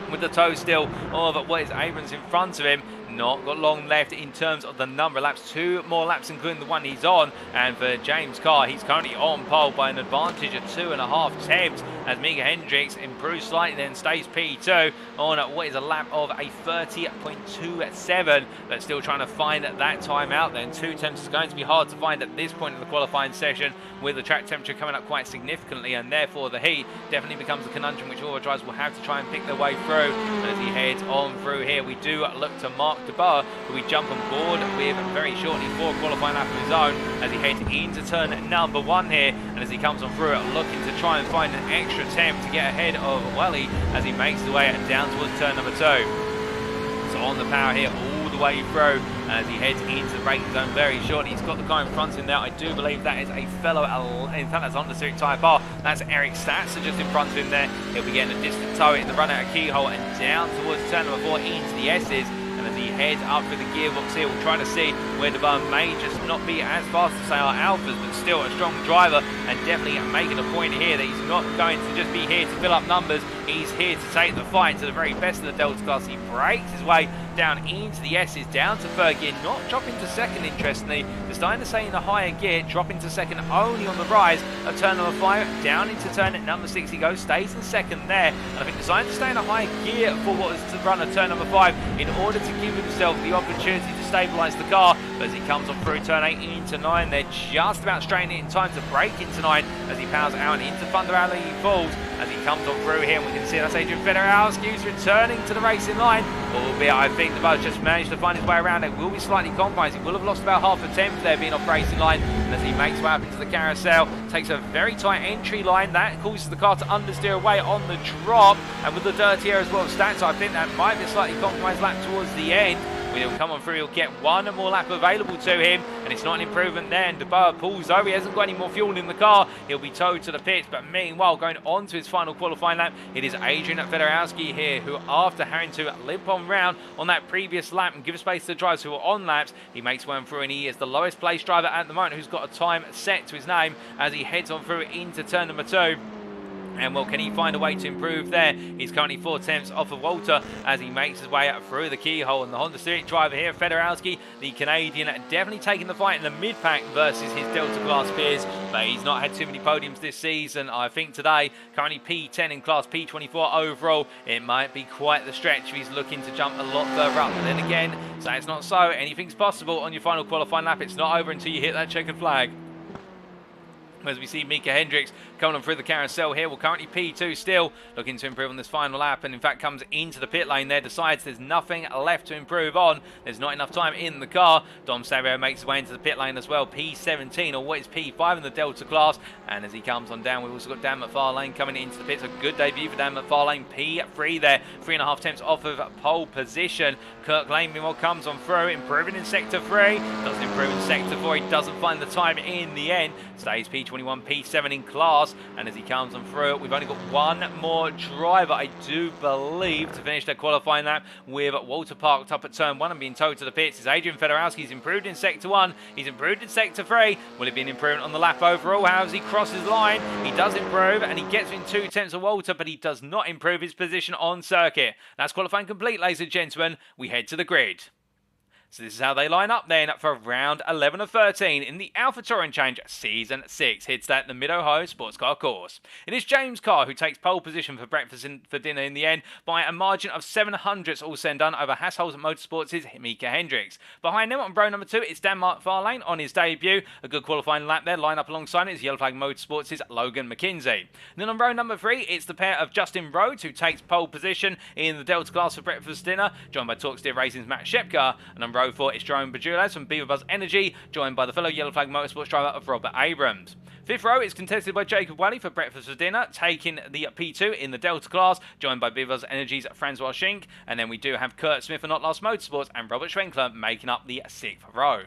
with the toe still of what is Abrams in front of him. Not got long left in terms of the number of laps, 2 more laps including the one he's on. And for James Carr, he's currently on pole by an advantage of 2.5 tenths, as Mika Hendricks improves slightly then stays P2 on what is a lap of a 30.27, but still trying to find that time out then. 2 tenths is going to be hard to find at this point in the qualifying session, with the track temperature coming up quite significantly, and therefore the heat definitely becomes a conundrum which all the drivers will have to try and pick their way through. As he heads on through here, we do look to mark Mark DeBoer, who we jump on board with very shortly for a qualifying lap of his own as he heads into turn number 1 here, and as he comes on through it, looking to try and find an extra attempt to get ahead of Welly as he makes his way down towards turn number 2. So on the power here all the way through as he heads into the braking zone very shortly. He's got the guy in front of him there. I do believe that is a fellow, in fact that's Honda Civic Type R. That's Eric Statzer just in front of him there. He'll be getting a distant tow in the run out of Keyhole and down towards turn number 4 into the S's. And as he heads up through the gearbox here, we'll try to see where DeBoer may just not be as fast as say our Alphas, but still a strong driver, and definitely making a point here that he's not going to just be here to fill up numbers. He's here to take the fight to the very best of the Delta class. He breaks his way down into the S's, down to 3rd gear, not dropping to 2nd interestingly. They're starting to stay in a higher gear, dropping to 2nd only on the rise of turn number 5, down into turn at number 6 he goes, stays in 2nd there, and I think deciding to stay in a higher gear for what is to run at turn number 5 in order to give himself the opportunity to stabilise the car. But as he comes on through turn 8 into 9, they're just about straightening it in time to break into 9 as he powers out and into Thunder Alley he falls as he comes on through here, and we can see that's Adrian Federowski's returning to the racing line, albeit I think DeBoer's just managed to find his way around. It will be slightly compromised. He will have lost about half a tenth there being off racing line, and as he makes way up into the carousel, takes a very tight entry line. That causes the car to understeer away on the drop, and with the dirty air as well of stats, I think that might be a slightly compromised lap towards the end. He'll come on through, he'll get one more lap available to him, and it's not an improvement there, and DeBoer pulls over. He hasn't got any more fuel in the car. He'll be towed to the pits, but meanwhile, going on to his final qualifying lap, it is Adrian Federowski here, who after having to limp on round on that previous lap and give space to the drivers who are on laps, he makes one through, and he is the lowest placed driver at the moment who's got a time set to his name as he heads on through into turn number 2. And well, can he find a way to improve there? He's currently 4 tenths off of Walter as he makes his way up through the keyhole. And the Honda Civic driver here, Federowski, the Canadian, definitely taking the fight in the mid-pack versus his Delta class peers. But he's not had too many podiums this season. I think today, currently P10 in class, P24 overall. It might be quite the stretch if he's looking to jump a lot further up. But then again, say it's not so. Anything's possible on your final qualifying lap. It's not over until you hit that checkered flag. As we see Mika Hendricks coming on through the carousel here, well, currently P2 still looking to improve on this final lap, and in fact comes into the pit lane there, decides there's nothing left to improve on. There's not enough time in the car. Dom Savio makes his way into the pit lane as well, P17, or what is P5 in the Delta class, and as he comes on down, we've also got Dan McFarlane coming into the pits. A good debut for Dan McFarlane, P3 there, 3.5 tenths off of pole position. Kirk Lane meanwhile comes on through, improving in sector 3, doesn't improve in sector 4, he doesn't find the time in the end, stays P21, P7 in class, and as he comes on through, we've only got one more driver, I do believe, to finish their qualifying lap, with Walter parked up at turn 1 and being towed to the pits. Is Adrian Federowski. He's improved in sector 1, he's improved in sector 3. Will it be an improvement on the lap overall? How does he cross his line? He does improve, and he gets in 2 tenths of Walter, but he does not improve his position on circuit. That's qualifying complete, ladies and gentlemen. We head to the grid. So this is how they line up then for round 11 of 13 in the Alpha Touring Challenge Season 6. Hits that the Mid-Ohio Sports Car course. It is James Carr who takes pole position for breakfast for dinner in the end by a margin of 700ths all said and done over Hassholes Motorsports' Mika Hendricks. Behind him on row number 2, it's Dan McFarlane on his debut. A good qualifying lap there. Line up alongside it is Yellow Flag Motorsports' Logan McKinsey. And then on row number 3, it's the pair of Justin Rhodes who takes pole position in the Delta class for breakfast dinner, joined by Torque Steer Racing's Matt Shepka. And on row 4, it's Jerome Bajulas from Beaver Buzz Energy, joined by the fellow Yellow Flag Motorsports driver of Robert Abrams. 5th row is contested by Jacob Wally for breakfast for dinner, taking the P2 in the Delta class, joined by Beaver Buzz Energy's Francois Schink. And then we do have Kurt Smith for Not Last Motorsports and Robert Schwenkler making up the 6th row.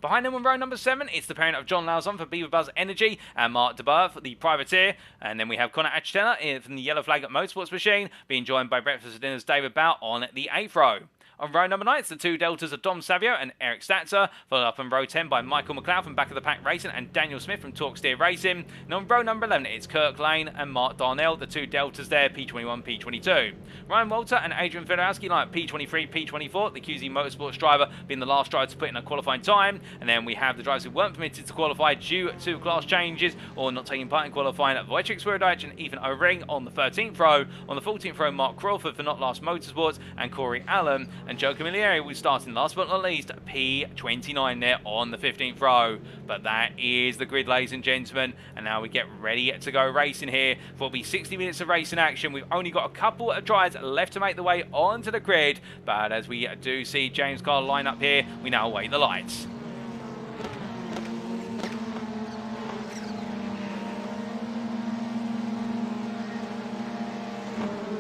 Behind him on row number 7, it's the parent of John Lauzon for Beaver Buzz Energy and Mark DeBoer for the Privateer. And then we have Connor Achtenner from the Yellow Flag Motorsports Machine, being joined by breakfast for dinner's David Bout on the 8th row. On row number 9, it's the 2 Deltas of Dom Savio and Eric Statzer, followed up on row 10 by Michael McLeod from Back of the Pack Racing and Daniel Smith from Torque Steer Racing. And on row number 11, it's Kirk Lane and Mark Darnell, the 2 Deltas there, P21, P22. Ryan Walter and Adrian Federowski line P23, P24, the QZ Motorsports driver being the last driver to put in a qualifying time. And then we have the drivers who weren't permitted to qualify due to class changes or not taking part in qualifying, Wojciech Swierdijk and Ethan O'Ring on the 13th row. On the 14th row, Mark Crawford for Not Last Motorsports and Corey Allen. And Joe Camilleri will start in last but not least, P29 there on the 15th row. But that is the grid, ladies and gentlemen. And now we get ready to go racing here. For will be 60 minutes of racing action. We've only got a couple of drivers left to make the way onto the grid. But as we do see James Carr line up here, we now await the lights.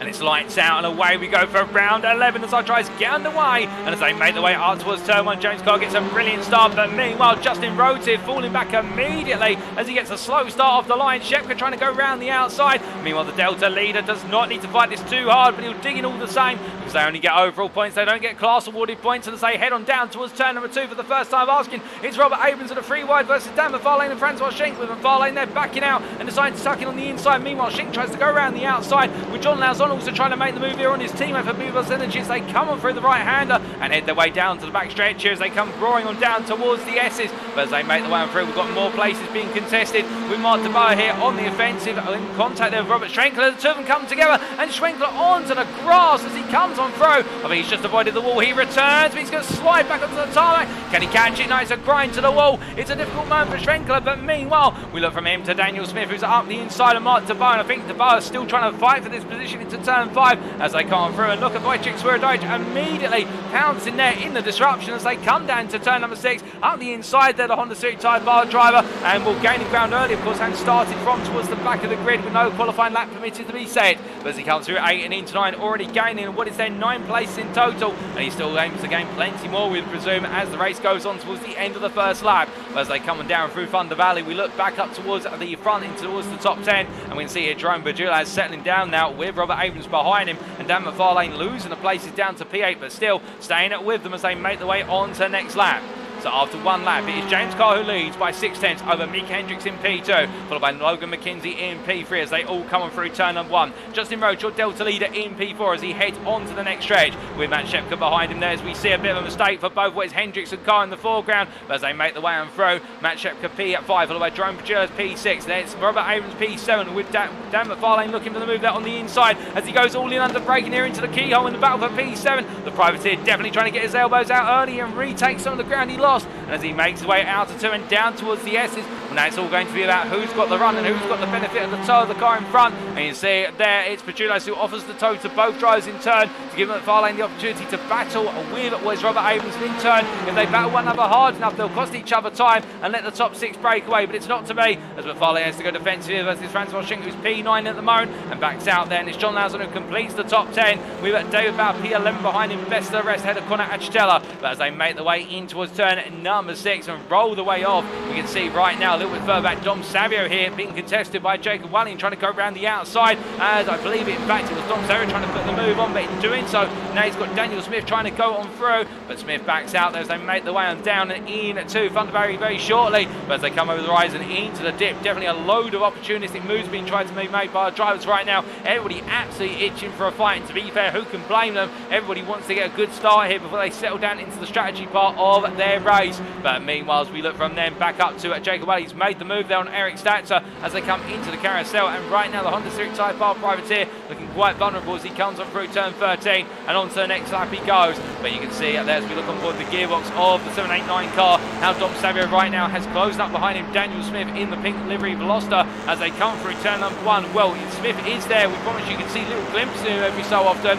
And it's lights out and away we go for round 11 as our drivers get underway. And as they make their way up towards turn 1, James Carr gets a brilliant start. But meanwhile, Justin Rhodes here falling back immediately as he gets a slow start off the line. Shepka trying to go round the outside. Meanwhile, the Delta leader does not need to fight this too hard, but he'll dig in all the same because they only get overall points. They don't get class awarded points. And as they head on down towards turn number 2 for the first time asking, it's Robert Abrams at a free wide versus Dan McFarlane and Francois Schenk. With McFarlane there backing out and deciding to tuck in on the inside. Meanwhile, Schenk tries to go around the outside with John Lauzon also trying to make the move here on his teammate for Bubos Energy as they come on through the right-hander and head their way down to the back stretch here as they come roaring on down towards the S's. But as they make the way on through, we've got more places being contested with Mark de Boer here on the offensive in contact there with Robert Schwenkler. The two of them come together and Schwenkler onto the grass as he comes on through. I think he's just avoided the wall. He returns, but he's going to slide back onto the tarmac. Can he catch it? No, it's a grind to the wall. It's a difficult moment for Schwenkler, but meanwhile, we look from him to Daniel Smith, who's up the inside of Mark de Boer. And I think de Boer is still trying to fight for this position into turn 5 as they come on through. And look at Wojciech Swierdowicz immediately pouncing there in the disruption as they come down to turn number 6. Up the inside there, the Honda Civic Type R driver, and will gain ground early, of course, and started from towards the back of the grid with no qualifying lap permitted to be set. But as he comes through 8 and into 9, already gaining what is there 9 places in total, and he still aims to gain plenty more, we presume, as the race goes on towards the end of the first lap. But as they come on down through Thunder Valley, we look back up towards the front into towards the top 10, and we can see here Jerome Bergula settling down now with Robert Abrams behind him, and Dan McFarlane losing the places down to P8, but still staying with them as they make their way on to the next lap. So after one lap, it is James Carr who leads by 6/10 over Mick Hendricks in P2, followed by Logan McKenzie in P3 as they all come on through turn number 1. Justin Rhodes, your Delta leader, in P4 as he heads on to the next stretch with Matt Shepka behind him there as we see a bit of a mistake for both ways. Hendricks and Carr in the foreground, but as they make the way on through, Matt Shepka P5, followed by Jerome Bergula's P6. Then it's Robert Abrams P7 with Dan McFarlane looking for the move there on the inside as he goes all in under braking here into the keyhole in the battle for P7. The privateer definitely trying to get his elbows out early and retake some of the ground he lost. And as he makes his way out of 2 and down towards the S's, well, now it's all going to be about who's got the run and who's got the benefit of the toe of the car in front. And you see there, it's Bergula's who offers the toe to both drivers in turn to give McFarlane the opportunity to battle with was Robert Abrams. And in turn, if they battle one another hard enough, they'll cost each other time and let the top 6 break away. But it's not to be, as McFarlane has to go defensive versus Francois Schenk, who's P9 at the moment and backs out there. And it's John Lauzon who completes the top 10. We've got David Bauer P11 behind him, best of the rest, ahead of Connor Achitella. But as they make their way in towards turn number 6 and roll the way off, we can see right now a little bit further back Dom Savio here being contested by Jacob Walling trying to go around the outside, as I believe in fact it was Dom Savio trying to put the move on, but in doing so now he's got Daniel Smith trying to go on through, but Smith backs out there as they make the way on down and into Thunder Valley very shortly. But as they come over the rise and into the dip, definitely a load of opportunistic moves being tried to be made by our drivers right now. Everybody absolutely itching for a fight, and to be fair, who can blame them? Everybody wants to get a good start here before they settle down into the strategy part of their race. But meanwhile, as we look from them back up to Jacob Walling, he's made the move there on Eric Statzer as they come into the carousel, and right now the Honda Civic Type R privateer looking quite vulnerable as he comes on through turn 13 and on to the next lap he goes. But you can see there as we look on board the gearbox of the 789 car how Dom Savio right now has closed up behind him Daniel Smith in the pink livery Veloster as they come through turn number 1. Well, Smith is there, we promise you can see little glimpses of him every so often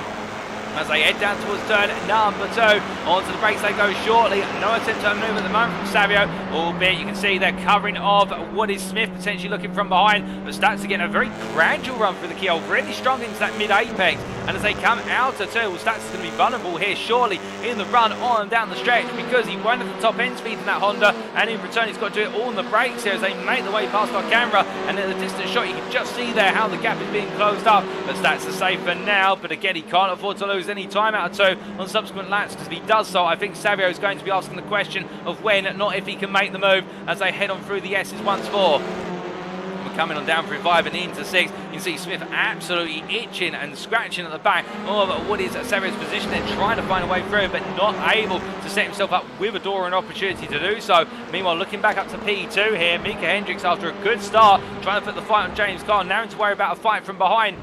as they head down towards turn number 2. Onto the brakes they go shortly. No attempt to move at the moment from Savio, albeit you can see they're covering of what is Smith potentially looking from behind, but starts to get a very gradual run through the keyhole, really strong into that mid-apex. And as they come out of 2, well, Stats is going to be vulnerable here surely in the run on and down the stretch because he won't have the top end speed in that Honda, and in return he's got to do it all on the brakes here as they make their way past our camera, and in the distant shot you can just see there how the gap is being closed up. But Stats is safe for now, but again he can't afford to lose any time out of 2 on subsequent laps, because if he does so I think Savio is going to be asking the question of when, not if he can make the move, as they head on through the S's once more. We're coming on down through 5 and into 6. You can see Smith absolutely itching and scratching at the back of what is Savio's position and trying to find a way through, but not able to set himself up with a door and opportunity to do so. Meanwhile, looking back up to P2 here, Mika Hendricks after a good start trying to put the fight on James Carr, now to worry about a fight from behind.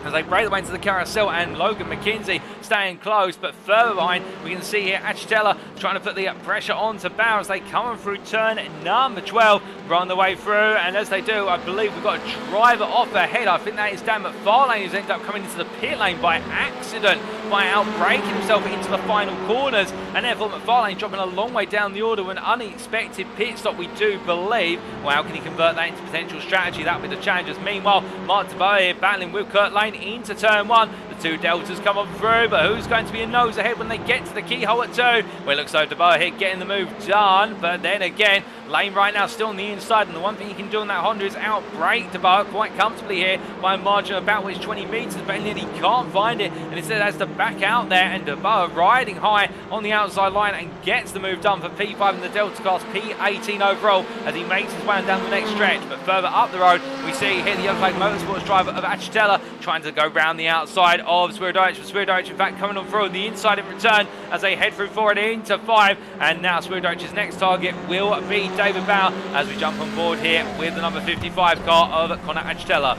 as they break the way into the carousel, and Logan McKenzie staying close, but further behind we can see here Achetella trying to put the pressure onto Bauer as they come through turn number 12, run the way through, and as they do, I believe we've got a driver off ahead. I think that is Dan McFarlane, who's ended up coming into the pit lane by accident, by outbraking himself into the final corners, and therefore McFarlane dropping a long way down the order with an unexpected pit stop, we do believe. Well, how can he convert that into potential strategy? That would be the challengers. Meanwhile, Mark DeBoer here battling with Kurt Lane into turn 1. The two Deltas come on through, but who's going to be a nose ahead when they get to the keyhole at 2? Well, it looks like DeBoer here getting the move done, but then again, Lane right now still on the inside, and the one thing he can do on that Honda is outbrake DeBoer quite comfortably here by a margin of about 20 metres, but he can't find it, and instead has to back out there, and DeBoer riding high on the outside line and gets the move done for P5 in the Delta class, P18 overall, as he makes his way down the next stretch. But further up the road, we see here the Yellow Flag Motorsports driver of Achetella trying to go round the outside of Swierdowicz. Swierdowicz, in fact, coming on through the inside in return as they head through forward into 5. And now Swierdowicz's next target will be David Bauer as we jump on board here with the number 55 car of Connor Achetella.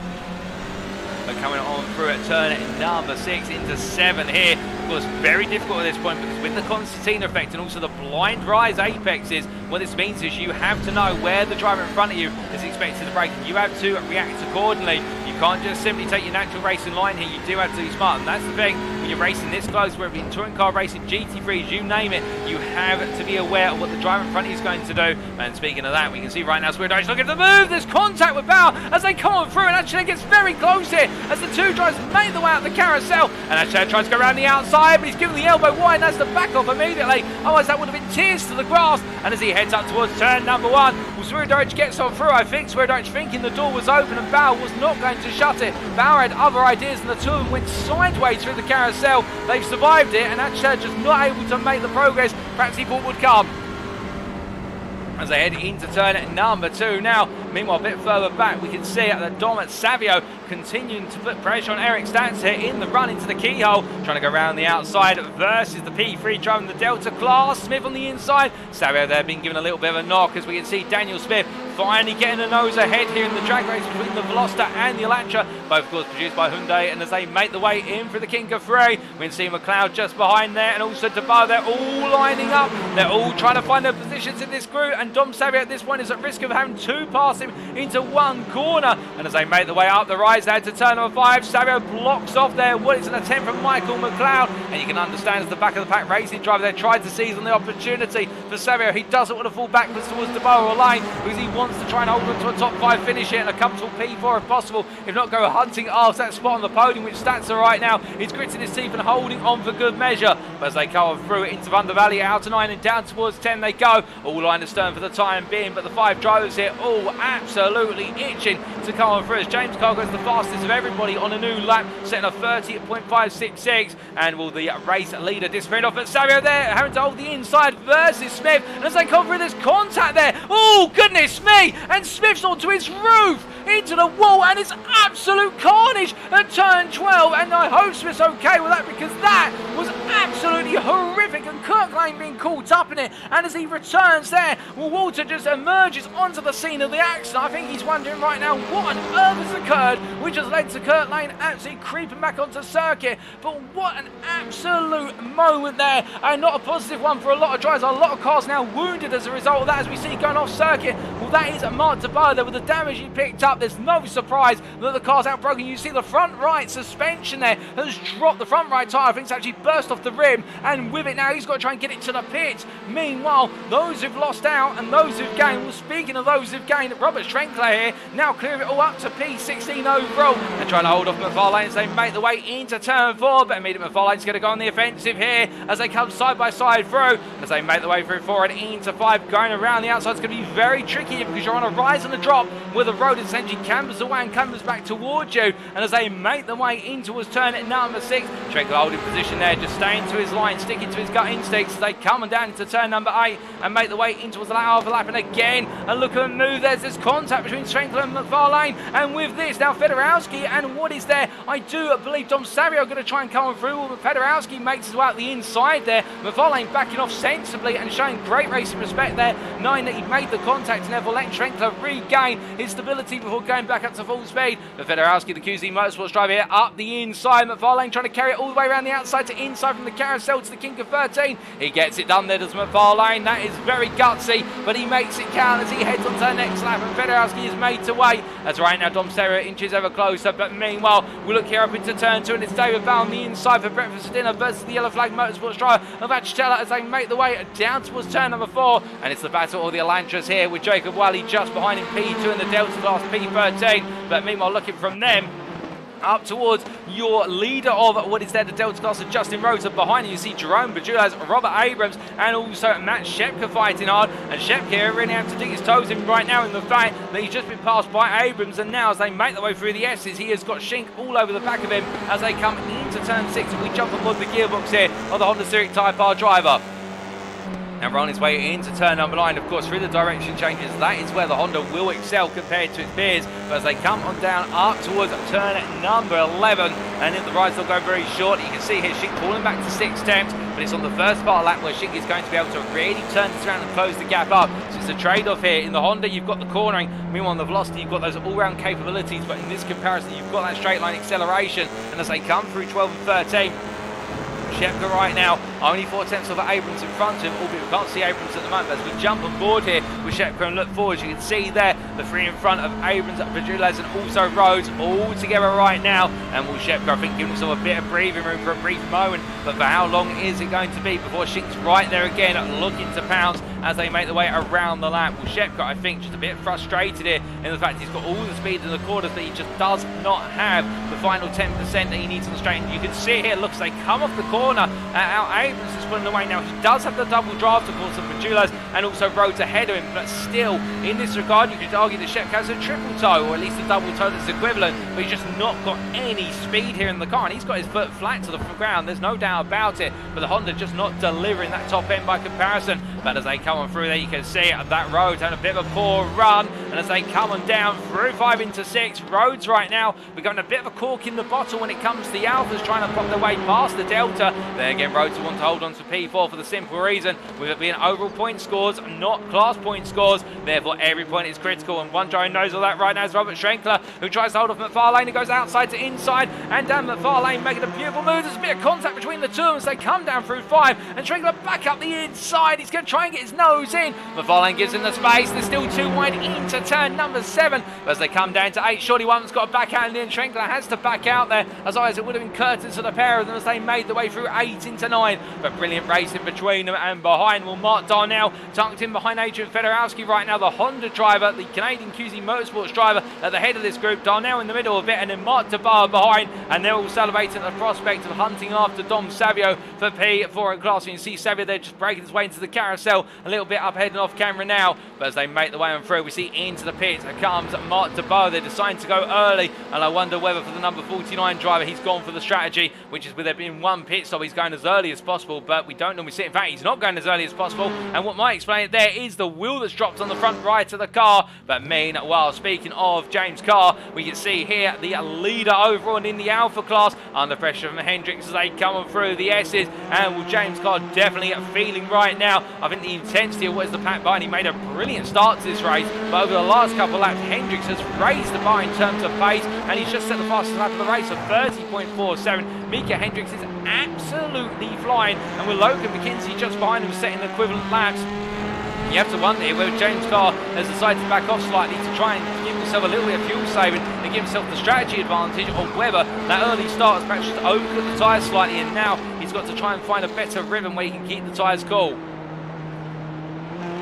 But coming on through at turn number 6 into 7 here. Of course, very difficult at this point because with the Constantina effect and also the blind rise apexes, what this means is you have to know where the driver in front of you is expected to brake, and you have to react accordingly. You can't just simply take your natural racing line here. You do have to be smart, and that's the thing when you're racing this close, whether it be touring car racing, GT3s, you name it, you have to be aware of what the driver in front of you is going to do. And speaking of that, we can see right now Swierdowicz looking at the move. There's contact with Bauer as they come on through, and actually gets very close here as the two drivers make the way out the carousel, and actually tries to go around the outside, but he's given the elbow wide, and that's the back off immediately. Otherwise that would have been tears to the grass. And as he heads up towards turn number 1, well, Swierdowicz gets on through. I think Swierdowicz thinking the door was open and Bauer was not going to shut it. Bauer had other ideas, and the two of them went sideways through the carousel. They've survived it, and actually just not able to make the progress perhaps he thought would come. As they head into turn number 2 now. Meanwhile, a bit further back, we can see at the Dom at Savio continuing to put pressure on Eric Stantz here in the run into the keyhole, trying to go around the outside versus the P3 driving the Delta class. Smith on the inside. Savio there being given a little bit of a knock as we can see Daniel Smith finally getting a nose ahead here in the drag race between the Veloster and the Elantra, both of course produced by Hyundai. And as they make the way in for the King of Free, we can see McLeod just behind there, and also DeBoer. They're all lining up. They're all trying to find their positions in this group, and Dom Savio at this point is at risk of having to pass him into one corner. And as they make the way up the rise there to turn number 5, Savio blocks off there what is an attempt from Michael McLeod, and you can understand as the back of the pack racing driver there tried to seize on the opportunity for Savio. He doesn't want to fall backwards towards DeBoer or Lane because he wants to try and hold on to a top 5 finish here and a comfortable P4 if possible, if not go hunting after that spot on the podium, which Stantz are right now. He's gritting his teeth and holding on for good measure. But as they come through into Thunder Valley, out to 9 and down towards 10 they go, all line astern for the time being. But the 5 drivers here all absolutely itching to come on through as James Cargo is the fastest of everybody on a new lap, setting a 30.566. And will the race leader disappear off at Savio there, having to hold the inside versus Smith. And as they come through, there's contact there. Oh, goodness me! And Smith's onto his roof, into the wall, and it's absolute carnage at turn 12. And I hope Smith's okay with that because that was absolutely horrific, and Kirk Lane being caught up in it. And as he returns there, well, Walter just emerges onto the scene of the accident. I think he's wondering right now what on earth has occurred, which has led to Kurt Lane absolutely creeping back onto circuit. But what an absolute moment there, and not a positive one for a lot of drivers. A lot of cars now wounded as a result of that, as we see going off circuit. Well, that is Mark DeBoer there with the damage he picked up. There's no surprise that the car's outbroken. You see the front right suspension there has dropped. The front right tyre, I think, it's actually burst off the rim, and with it now he's got to try and get it to the pits. Meanwhile, those who've lost out and those who've gained, well, speaking of those who've gained, Robert Strenkler here now clearing it all up to P16 overall and trying to hold off McFarlane as they make the way into turn 4. But immediately McFarlane's going to go on the offensive here as they come side by side through, as they make the way through 4 and into 5. Going around the outside is going to be very tricky because you're on a rise and a drop where the road essentially cambers away and cambers back towards you. And as they make their way into his turn at number 6, Strenkler holding position there, just staying to his line, sticking to his gut instincts as they come down into turn number 8 and make the way into his lap overlap. And again, and look at the move, there's this contact between Strenkler and McFarlane, and with this now Fedorowski, and what is there? I do believe Dom Savio are going to try and come on through, but Fedorowski makes his way out the inside there. McFarlane backing off sensibly and showing great racing respect there, knowing that he made the contact and therefore letting Strenkler regain his stability before going back up to full speed. But Fedorowski, the QZ IMSA Motorsports driver here up the inside. McFarlane trying to carry it all the way around the outside to inside from the carousel to the King of 13. He gets it done there, does McFarlane. That is very gutsy, but he makes it count as he heads on to the next lap, and Federowski is made to wait. As right now Dom Serra inches ever closer, but meanwhile we look here up into turn 2, and it's David Bell on the inside for breakfast for dinner versus the yellow flag Motorsports driver of Achitella as they make the way down towards turn number 4, and it's the battle of the Elantras here with Jacob Wally just behind him, P2 in the Delta class, P13, but meanwhile looking from them up towards your leader of what is there, the Delta class of Justin Rhodes. Behind you see Jerome Bajulas, Robert Abrams, and also Matt Shepka fighting hard. And Shepka really has to dig his toes in right now in the fact that he's just been passed by Abrams, and now as they make their way through the S's, he has got Shink all over the back of him as they come into turn 6, and we jump aboard the gearbox here of the Honda Civic Type R driver. Now we're on his way into turn number 9, of course, through the direction changes. That is where the Honda will excel compared to its peers. But as they come on down up towards turn number 11, and if the ride's not going very short, you can see here Shink falling back to 6 tenths, but it's on the first part of lap where Shink is going to be able to really turn this around and close the gap up. So it's a trade-off here. In the Honda, you've got the cornering. Meanwhile, on the Velocity, you've got those all-round capabilities, but in this comparison, you've got that straight-line acceleration. And as they come through 12 and 13, Shepka right now only 4 tenths of Abrams in front of him, albeit we can't see Abrams at the moment. As we jump on board here with Shepka and look forward, you can see there the 3 in front of Abrams, Bajulas, and also Rhodes all together right now. And will Shepka, I think, give himself a bit of breathing room for a brief moment, but for how long is it going to be before Shink's right there again looking to pounce as they make their way around the lap? Well, Shepka, I think, just a bit frustrated here in the fact he's got all the speed in the corners, but he just does not have the final 10% that he needs on the straight. And you can see here, looks like they come off the corner. Abrams is pulling away now. He does have the double draft, of course, of Bajulas and also Rhodes ahead of him, but still, in this regard, you could argue that Shepka has a triple toe, or at least a double toe that's equivalent, but he's just not got any speed here in the car, and he's got his foot flat to the ground, there's no doubt about it, but the Honda just not delivering that top end by comparison. But as they come on through there, you can see that Rhodes having a bit of a poor run, and as they come on down through 5 into 6, Rhodes right now becoming a bit of a cork in the bottle when it comes to the Alphas, trying to pop their way past the Delta. There again, Rhodes will want to hold on to P4 for the simple reason, with it being overall point scores, not class point scores, therefore every point is critical, and one driver knows all that right now is Robert Schrenkler, who tries to hold off McFarlane. He goes outside to inside, and Dan McFarlane making a beautiful move. There's a bit of contact between the two as they come down through 5, and Schrenkler back up the inside. He's going to try and get his nose in. McFarlane gives him the space. They're still too wide into turn number 7, but as they come down to 8, Shorty One's got to back out, and then Schrenkler has to back out there, as otherwise it would have been curtains to the pair of them as they made their way through 8 into 9. But brilliant racing between them, and behind will Mark Darnell, tucked in behind Adrian Federowski right now, the Honda driver, the Canadian QZ Motorsports driver at the head of this group. Darnell in the middle of it, and then Mark DeBar behind, and they're all celebrating the prospect of hunting after Dom Savio for P4 in class. You can see Savio there just breaking his way into the carousel, a little bit up ahead and off camera now, but as they make the way on through, we see into the pits comes Mark DeBar. They're deciding to go early, and I wonder whether for the number 49 driver, he's gone for the strategy, which is with there being one pit stop, he's going as early as possible, but we don't normally see it. In fact, he's not going as early as possible, and what might explain it there is the wheel that's dropped on the front right of the car. But meanwhile, speaking of James Carr, we can see here the leader overall and in the Alpha class under pressure from Hendricks as they come on through the S's, and will James Carr definitely feeling right now, I think, the intensity of what is the pack behind. He made a brilliant start to this race, but over the last couple of laps, Hendricks has raised the bar in terms of pace, and he's just set the fastest lap of the race of 30.47. Mika Hendricks is absolutely flying, and with Logan McKenzie just behind him setting equivalent laps. You have to wonder here whether James Carr has decided to back off slightly to try and give himself a little bit of fuel saving and give himself the strategy advantage, or whether that early start has perhaps just overcut the tyres slightly, and now he's got to try and find a better rhythm where he can keep the tyres cool.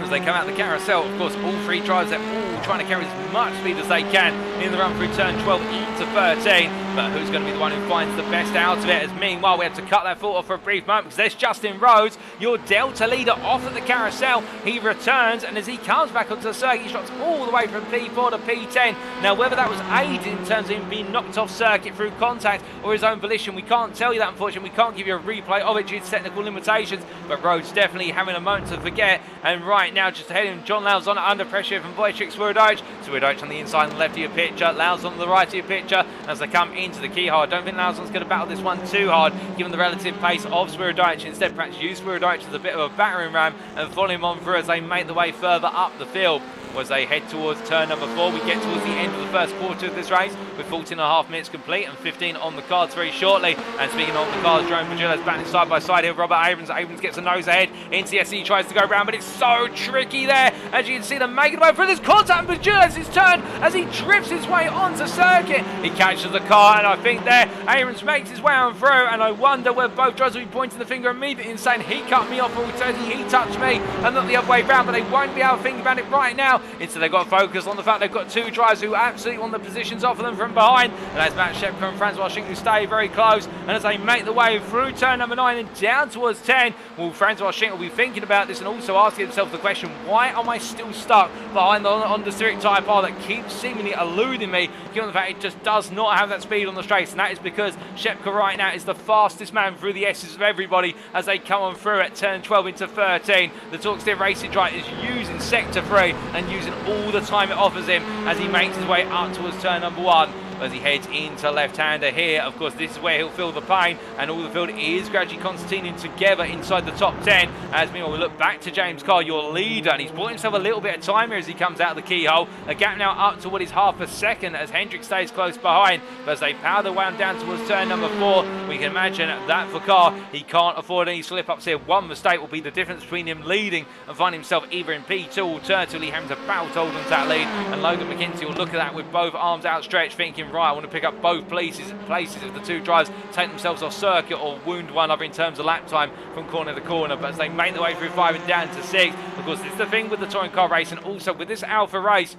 As they come out the carousel, of course, all 3 drivers are all trying to carry as much speed as they can in the run through turn 12 into 13, but who's going to be the one who finds the best out of it? As meanwhile, we have to cut that thought off for a brief moment, because there's Justin Rhodes, your Delta leader, off at the carousel. He returns, and as he comes back onto the circuit, he drops all the way from P4 to P10. Now, whether that was aided in terms of him being knocked off circuit through contact or his own volition, we can't tell you that, unfortunately. We can't give you a replay of it due to technical limitations, but Rhodes definitely having a moment to forget. And right now, just ahead of him, John Lauzon under pressure from Wojciech Swierdowicz. Swierdowicz on the inside and the left of your picture, Lauzon on the right of your picture as they come into the keyhole. I don't think Lauzon's going to battle this one too hard, given the relative pace of Swierdowicz. Instead, perhaps use Swierdowicz as a bit of a battering ram and follow him on through as they make the way further up the field. as they head towards turn number 4. We get towards the end of the first quarter of this race with 14.5 minutes complete and 15 on the cards very shortly. And speaking on the cards, Jerome Virgilio's battling side by side here. Robert Abrams. Abrams gets a nose ahead into the SE, tries to go around, but it's so tricky there. As you can see, them making away through this contact, and Virgilio's his turn as he drifts his way onto circuit. He catches the car, and I think there Abrams makes his way on through, and I wonder where both drivers will be pointing the finger immediately and saying he cut me off, or he touched me, and not the other way around. But they won't be able to think about it right now. Instead, they've got to focus on the fact they've got two drivers who absolutely want the positions off of them from behind, and that's Matt Shepka and Francois Schink who stay very close. And as they make the way through turn number 9 and down towards 10, well, Francois Schink will be thinking about this and also asking himself the question, why am I still stuck behind the Honda Civic Type R that keeps seemingly eluding me, given the fact it just does not have that speed on the straights? And that is because Shepka right now is the fastest man through the S's of everybody as they come on through at turn 12 into 13. The Talkstick Racing driver is using sector 3 and using all the time it offers him as he makes his way up towards turn number 1. As he heads into left-hander here, of course, this is where he'll feel the pain, and all the field is gradually concertining together inside the top 10. As meanwhile, we look back to James Carr, your leader, and he's bought himself a little bit of time here as he comes out of the keyhole. A gap now up to what is half a second as Hendrick stays close behind. But as they power their way down towards turn number 4, we can imagine that for Carr, he can't afford any slip-ups here. One mistake will be the difference between him leading and finding himself either in P2 or alternatively having to battle to hold on to that lead. And Logan McKenzie will look at that with both arms outstretched, thinking, right, I want to pick up both places if the two drivers take themselves off circuit or wound one another in terms of lap time from corner to corner. But as they make their way through 5 and down to 6, of course, this is the thing with the touring car race, and also with this Alpha race,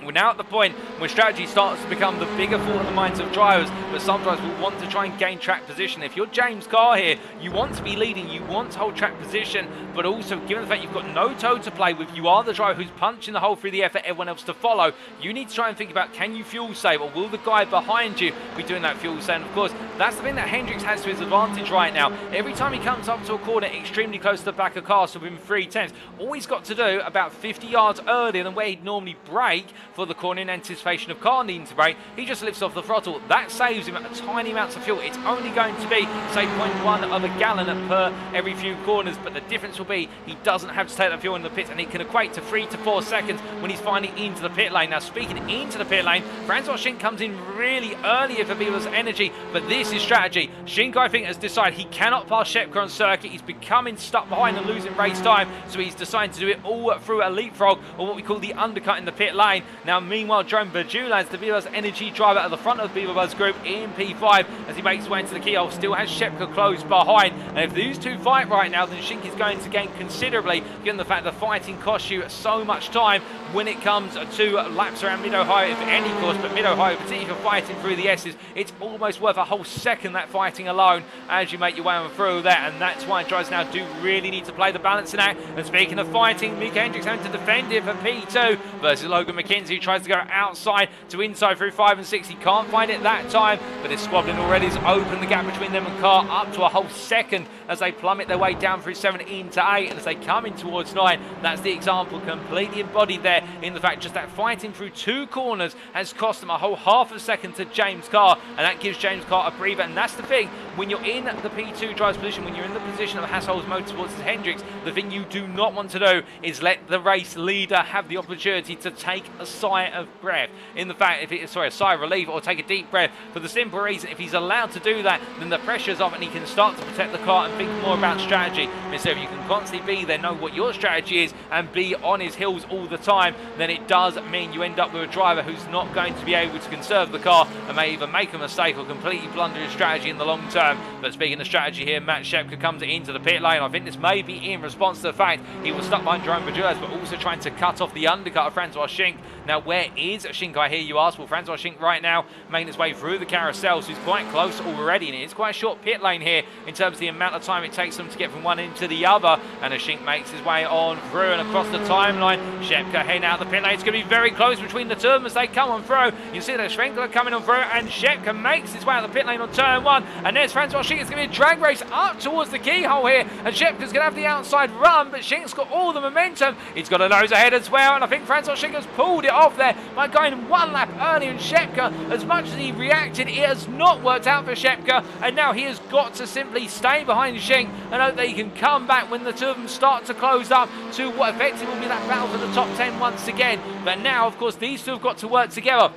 we're now at the point where strategy starts to become the bigger thought in the minds of drivers, but some drivers will want to try and gain track position. If you're James Carr here, you want to be leading, you want to hold track position, but also given the fact you've got no toe to play with, you are the driver who's punching the hole through the air for everyone else to follow. You need to try and think about, can you fuel save, or will the guy behind you be doing that fuel save? And of course, that's the thing that Hendricks has to his advantage right now. Every time he comes up to a corner extremely close to the back of cars, so within 3/10, all he's got to do about 50 yards earlier than where he'd normally brake for the corner in anticipation of Carr needing to brake, he just lifts off the throttle. That saves him a tiny amount of fuel. It's only going to be, say, 0.1 of a gallon per every few corners, but the difference will be he doesn't have to take that fuel in the pits, and it can equate to 3 to 4 seconds when he's finally into the pit lane. Now, speaking into the pit lane, Francois Schink comes in really early for Beaver's energy, but this is strategy. Schink, I think, has decided he cannot pass Shepka on circuit. He's becoming stuck behind and losing race time, so he's decided to do it all through a leapfrog, or what we call the undercut in the pit lane. Now, meanwhile, Jerome Virgilio, the Beaver's energy driver at the front of the Beaver Buzz group in P5, as he makes his way into the keyhole, still has Shepka close behind. And if these two fight right now, then Schink is going to gain considerably, given the fact that fighting costs you so much time when it comes to laps around Mid-Ohio, for any course, but Mid-Ohio, particularly for fighting through the S's, it's almost worth a whole second, that fighting alone, as you make your way on through that. And that's why drivers now do really need to play the balancing act. And speaking of fighting, Mick Hendricks having to defend it for P2 versus Logan McKenzie, who tries to go outside to inside through 5 and 6. He can't find it that time, but his squabbling already has opened the gap between them and Carr up to a whole second as they plummet their way down through 7 into 8, and as they come in towards 9, that's the example completely embodied there in the fact just that fighting through 2 corners has cost them a whole half a second to James Carr, and that gives James Carr a breather. And that's the thing, when you're in the P2 driver's position, when you're in the position of Hassel's Motorsports and Hendricks, the thing you do not want to do is let the race leader have the opportunity to take a sigh of breath. In the fact, a sigh of relief, or take a deep breath, for the simple reason, if he's allowed to do that, then the pressure's off and he can start to protect the car and think more about strategy. Instead, if you can constantly be there, know what your strategy is, and be on his heels all the time, then it does mean you end up with a driver who's not going to be able to conserve the car and may either make a mistake or completely blunder his strategy in the long term. But speaking of strategy here, Matt Shepka comes into the pit lane. I think this may be in response to the fact he was stuck behind Jerome Virgilio, but also trying to cut off the undercut of Francois Schink. Now, where is Schink, I hear you ask? Well, Francois Schink right now making his way through the carousel, so he's quite close already, and it's quite a short pit lane here in terms of the amount of time it takes them to get from one end to the other. And as Schink makes his way on through and across the timeline, Shepka heading out the pit lane. It's going to be very close between the two of them as they come on through. You see that Schwenkler coming on through, and Shepka makes his way out the pit lane on turn 1, and there's as Francois Schinck is going to be a drag race up towards the keyhole here, and Shepka's going to have the outside run, but Schink's got all the momentum. He's got a nose ahead as well, and I think Francois Schinck has pulled it off there by going one lap earlier, and Shepka, as much as he reacted, it has not worked out for Shepka, and now he has got to simply stay behind Schinck and hope that he can come back when the two of them start to close up to what effectively will be that battle for the top 10 once again. But now, of course, these two have got to work together.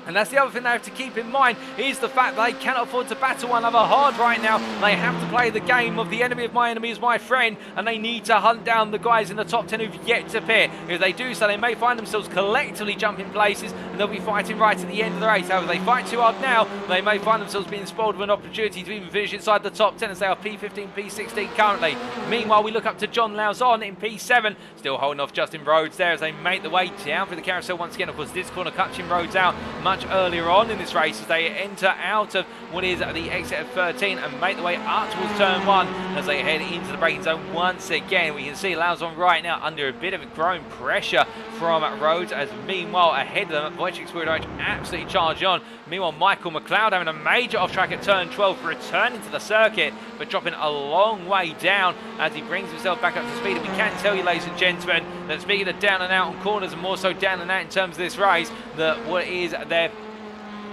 And that's the other thing they have to keep in mind, is the fact that they cannot afford to battle one another hard right now. They have to play the game of the enemy of my enemy is my friend, and they need to hunt down the guys in the top 10 who've yet to pit. If they do so, they may find themselves collectively jumping places, and they'll be fighting right at the end of the race. However, if they fight too hard now, they may find themselves being spoiled with an opportunity to even finish inside the top 10, as they are P15, P16 currently. Meanwhile, we look up to John Lauzon in P7, still holding off Justin Rhodes there as they make the way down for the carousel once again. Of course, this corner catching Rhodes out much earlier on in this race as they enter out of what is the exit of 13 and make the way up towards turn 1 as they head into the braking zone once again. We can see Lauzon right now under a bit of growing pressure from Rhodes, as meanwhile ahead of them Wojciech Swiatek absolutely charged on. Meanwhile, Michael McLeod having a major off track at turn 12, returning to the circuit but dropping a long way down as he brings himself back up to speed. And we can tell you, ladies and gentlemen, that speaking of down and out on corners, and more so down and out in terms of this race, that what is there,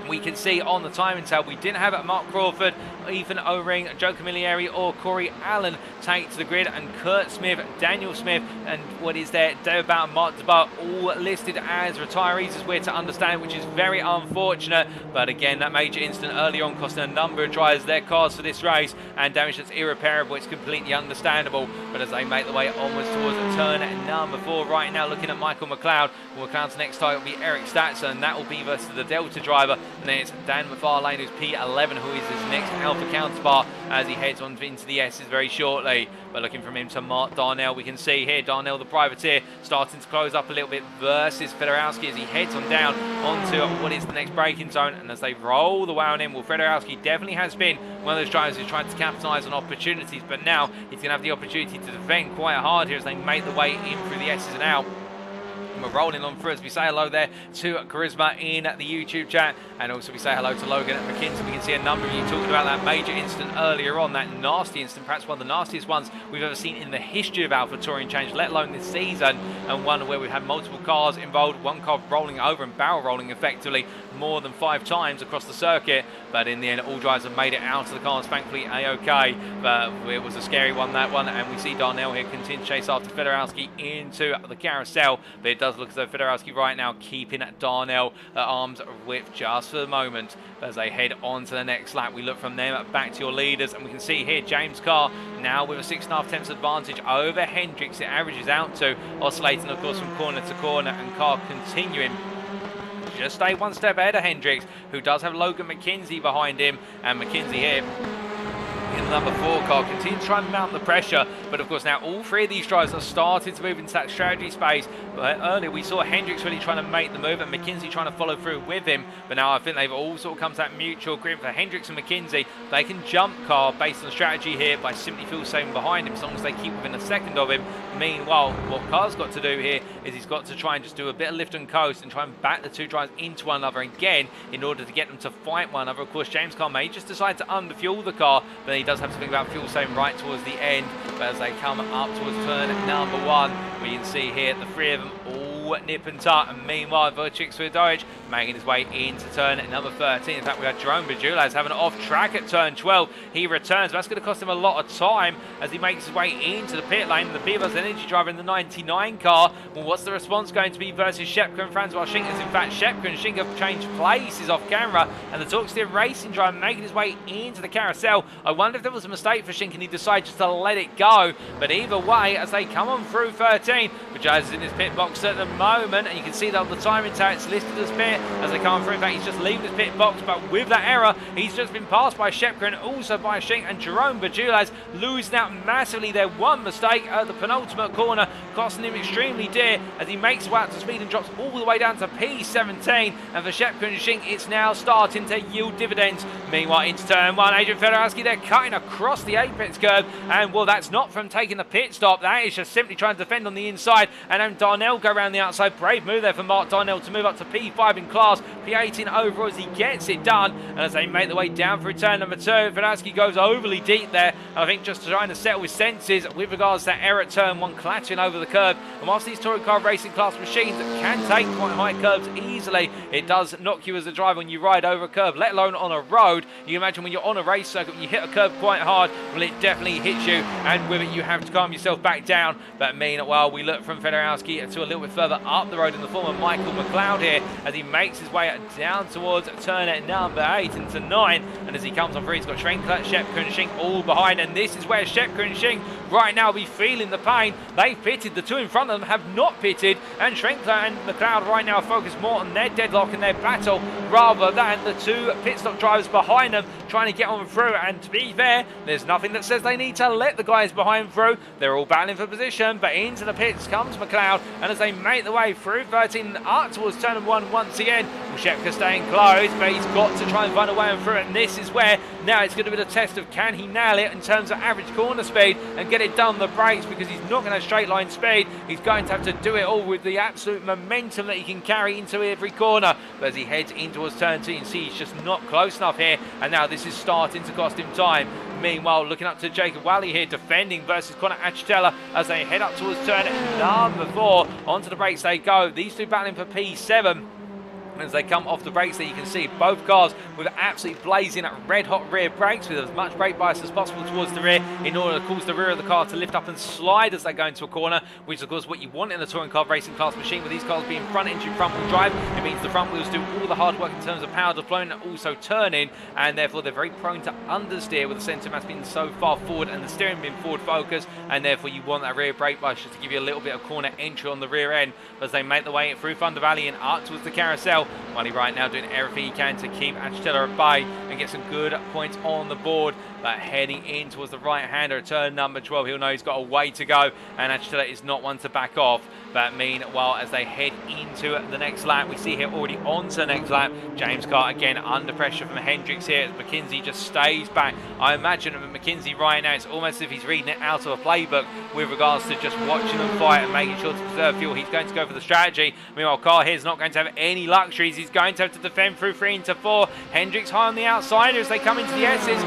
we can see on the timing tab, we didn't have Mark Crawford, Ethan O-Ring, Joe Camilleri or Corey Allen take to the grid, and Kurt Smith, Daniel Smith, and what is there, David Bowden, Mark DeBar, all listed as retirees, as we're to understand, which is very unfortunate. But again, that major incident early on costing a number of drivers their cars for this race, and damage that's irreparable. It's completely understandable. But as they make the way onwards towards turn number 4 right now, looking at Michael McLeod, McLeod's next target will be Eric Statson, and that will be versus the Delta driver. And then it's Dan McFarlane, who's P11, who is his next Alpha counterpart as he heads on into the S's very shortly. But looking from him to Mark Darnell, we can see here Darnell the privateer starting to close up a little bit versus Fedorowski as he heads on down onto what is the next braking zone. And as they roll the way on in, well, Fedorowski definitely has been one of those drivers who's trying to capitalise on opportunities, but now he's going to have the opportunity to defend quite hard here as they make the way in through the S's and out. We're rolling on through as we say hello there to Charisma in the YouTube chat, and also we say hello to Logan at McKinsey. We can see a number of you talking about that major incident earlier on, that nasty incident, perhaps one of the nastiest ones we've ever seen in the history of Alpha Touring Change, let alone this season, and one where we've had multiple cars involved, one car rolling over and barrel rolling effectively more than 5 times across the circuit. But in the end, all drivers have made it out of the cars, thankfully A-OK. But it was a scary one, that one, and we see Darnell here continue to chase after Fedorowski into the carousel, but it does look as though Fedorowski right now keeping Darnell at arm's width just for the moment. As they head on to the next lap, we look from them back to your leaders, and we can see here James Carr now with a 6.5 tenths advantage over Hendricks. It averages out to, oscillating of course from corner to corner, and Carr continuing just stay one step ahead of Hendricks, who does have Logan McKenzie behind him, and McKenzie here in the number 4 car continue to try and mount the pressure. But of course now all 3 of these drivers are starting to move into that strategy space. But earlier we saw Hendricks really trying to make the move and McKenzie trying to follow through with him, but now I think they've all sort of come to that mutual agreement for Hendricks and McKenzie. They can jump Carr based on strategy here by simply fuel saving behind him, as long as they keep within a second of him. Meanwhile, what Carr's got to do here is he's got to try and just do a bit of lift and coast and try and back the 2 drivers into one another again in order to get them to fight one another. Of course, James Carr may just decide to underfuel the car, but he does have to think about fuel saving right towards the end. But as they come up towards turn number 1, we can see here the 3 of them all nip and tuck, and meanwhile Wojciech Swiatek making his way into turn number 13. In fact, we had Jerome Bajulaz having an off track at turn 12. He returns, but that's going to cost him a lot of time as he makes his way into the pit lane. The Beavers Energy driver in the 99 car. Well, what's the response going to be versus Shepka and Francois Schinck? As in fact Shepka and Schinck have changed places off camera, and the Talksteer Racing driver making his way into the carousel. I wonder if there was a mistake for Schinck and he decided just to let it go, but either way, as they come on through 13, Bajulaz is in his pit box at the moment, and you can see that on the timing tag it's listed as pit as they come through. In fact, he's just leaving his pit box, but with that error he's just been passed by Shepka and also by Schinck, and Jerome Bajulaz losing out massively there. One mistake at the penultimate corner costing him extremely dear as he makes his way out to speed and drops all the way down to P17, and for Shepka and Schinck it's now starting to yield dividends. Meanwhile, into turn 1, Adrian Fedorowski there cutting across the apex curve, and well, that's not from taking the pit stop, that is just simply trying to defend on the inside, and then Darnell go around the outside. Brave move there for Mark Darnell to move up to P5 in class. P18 overall as he gets it done. And as they make their way down through turn number 2, Fedowski goes overly deep there. And I think just trying to settle his senses with regards to that error at turn 1, clattering over the curb. And whilst these touring car racing class machines can take quite high curves easily, it does knock you as a driver when you ride over a curb, let alone on a road. You can imagine when you're on a race circuit, when you hit a curb quite hard, well, it definitely hits you, and with it you have to calm yourself back down. But meanwhile, we look from Fedorowski to a little bit further up the road in the form of Michael McLeod here as he makes his way down towards turn at number 8 into 9, and as he comes on through, he's got Schrenkler, Shepka and Schink all behind, and this is where Shepka and Schink right now be feeling the pain. They've pitted, the two in front of them have not pitted, and Schrenkler and McLeod right now focus more on their deadlock and their battle rather than the two pit stop drivers behind them trying to get on through. And to be fair, there's nothing that says they need to let the guys behind through. They're all battling for position, but into the pits comes McLeod, and as they make their way through 13 up towards turn 1 once again, Shepka staying close, but he's got to try and find a way on through, and this is where now it's going to be the test of can he nail it in terms of average corner speed and get it done on the brakes, because he's not going to have straight line speed. He's going to have to do it all with the absolute momentum that he can carry into every corner. But as he heads in towards turn 2, you can see he's just not close enough here, and now this is starting to cost him time. Meanwhile, looking up to Jacob Wally here, defending versus Connor Achitella as they head up towards turn number 4. Onto the brakes they go. These two battling for P7. As they come off the brakes there, you can see both cars with absolutely blazing red hot rear brakes with as much brake bias as possible towards the rear in order to cause the rear of the car to lift up and slide as they go into a corner, which is of course what you want in a touring car racing class machine. With these cars being front engine front wheel drive, it means the front wheels do all the hard work in terms of power deployment and also turning, and therefore they're very prone to understeer with the centre mass being so far forward and the steering being forward focused, and therefore you want that rear brake bias just to give you a little bit of corner entry on the rear end as they make their way through Thunder Valley and up towards the carousel. Wally right now doing everything he can to keep Achitella at bay and get some good points on the board. But heading in towards the right-hander at turn number 12, he'll know he's got a way to go, and Achitella is not one to back off. But meanwhile, as they head into the next lap, we see here already on to the next lap, James Carr again under pressure from Hendricks here as McKenzie just stays back. I imagine with McKenzie right now, it's almost as if he's reading it out of a playbook with regards to just watching them fight and making sure to preserve fuel. He's going to go for the strategy. Meanwhile, Carr here is not going to have any luxuries. He's going to have to defend through 3 into 4. Hendricks high on the outside as they come into the S's.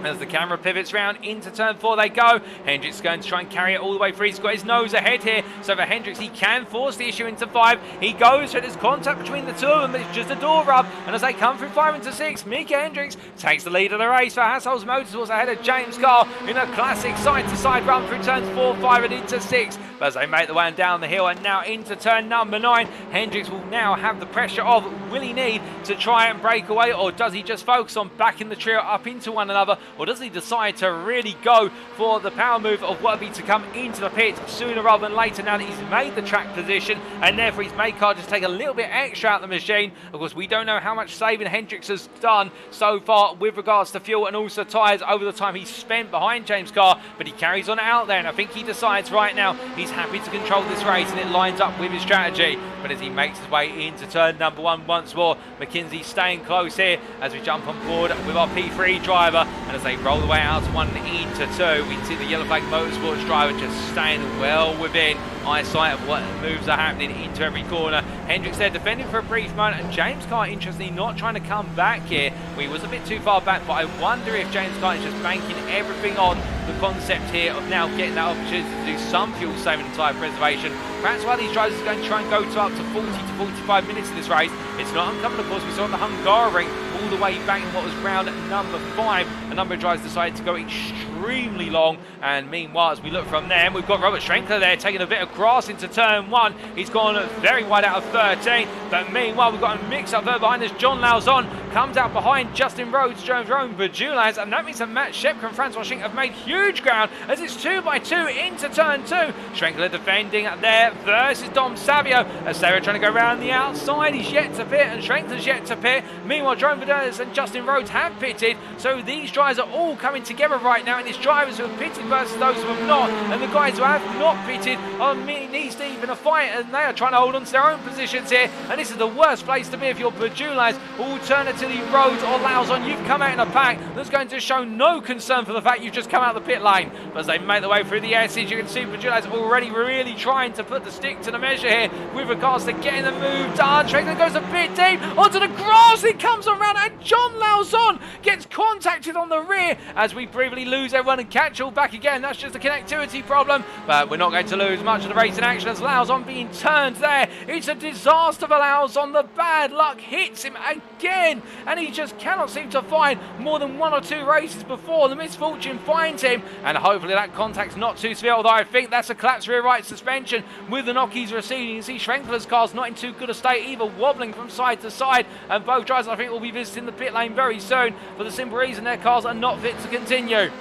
As the camera pivots round into turn 4 they go. Hendricks is going to try and carry it all the way through. He's got his nose ahead here. So for Hendricks, he can force the issue into 5. He goes, so there's contact between the two of them. It's just a door rub. And as they come through 5 into 6, Mick Hendricks takes the lead of the race for Hassel's Motorsports ahead of James Carr in a classic side-to-side run through turns 4, 5 and into 6. But as they make the way down the hill and now into turn number 9, Hendricks will now have the pressure of will he need to try and break away, or does he just focus on backing the trio up into one another, or does he decide to really go for the power move of what would be to come into the pit sooner rather than later now that he's made the track position, and therefore he's made Carr just take a little bit extra out of the machine. Of course, we don't know how much saving Hendricks has done so far with regards to fuel and also tyres over the time he's spent behind James Carr, but he carries on out there, and I think he decides right now he's happy to control this race, and it lines up with his strategy. But as he makes his way into turn number 1 once more, McKenzie staying close here as we jump on board with our P3 driver, and as they roll the way out to 1 into 2, we can see the Yellow Flag Motorsports driver just staying well within eyesight of what moves are happening into every corner. Hendricks there defending for a brief moment, and James Carr interestingly not trying to come back here. He was a bit too far back, but I wonder if James Carr is just banking everything on the concept here of now getting that opportunity to do some fuel saving and tyre preservation. Perhaps while these drivers are going to try and go to up to 40 to 45 minutes in this race, it's not uncommon, of course. We saw the Hungaroring all the way back in what was round number 5. A number of drivers decided to go extremely long, and meanwhile, as we look from them, we've got Robert Schrenkler there taking a bit of grass into turn 1. He's gone very wide out of 13, but meanwhile, we've got a mix-up there behind us. John Lauzon comes out behind Justin Rhodes, Jerome Berjulaz, and that means that Matt Shepka and Francois Schink have made huge ground as it's 2 by 2 into turn 2. Schrenkler defending there versus Dom Savio as Savio trying to go around the outside. He's yet to pit, and Schrenkler's yet to pit. Meanwhile, Jerome Berjulaz and Justin Rhodes have pitted, so these drivers are all coming together right now in this it's drivers who have pitted versus those who have not, and the guys who have not pitted are knees deep in a fight, and they are trying to hold on to their own positions here, and this is the worst place to be if you're Berjulas. Alternatively, Rhodes or Lauzon, you've come out in a pack that's going to show no concern for the fact you've just come out of the pit lane. But as they make their way through the S's, you can see Berjulas already really trying to put the stick to the measure here with regards to getting the move done. Schwenkler goes a bit deep onto the grass, it comes around, and John Lauzon gets contacted on the rear as we briefly lose everyone and catch all back again. That's just a connectivity problem, but we're not going to lose much of the race in action as Lauzon being turned there. It's a disaster for Lauzon. The bad luck hits him again, and he just cannot seem to find more than 1 or 2 races before the misfortune finds him, and hopefully that contact's not too severe, although I think that's a collapsed rear right suspension with the knockies receding. You can see Schwenkler's car's not in too good a state either, wobbling from side to side, and both drivers I think will be visiting the pit lane very soon for the simple reason their cars are not fit to continue.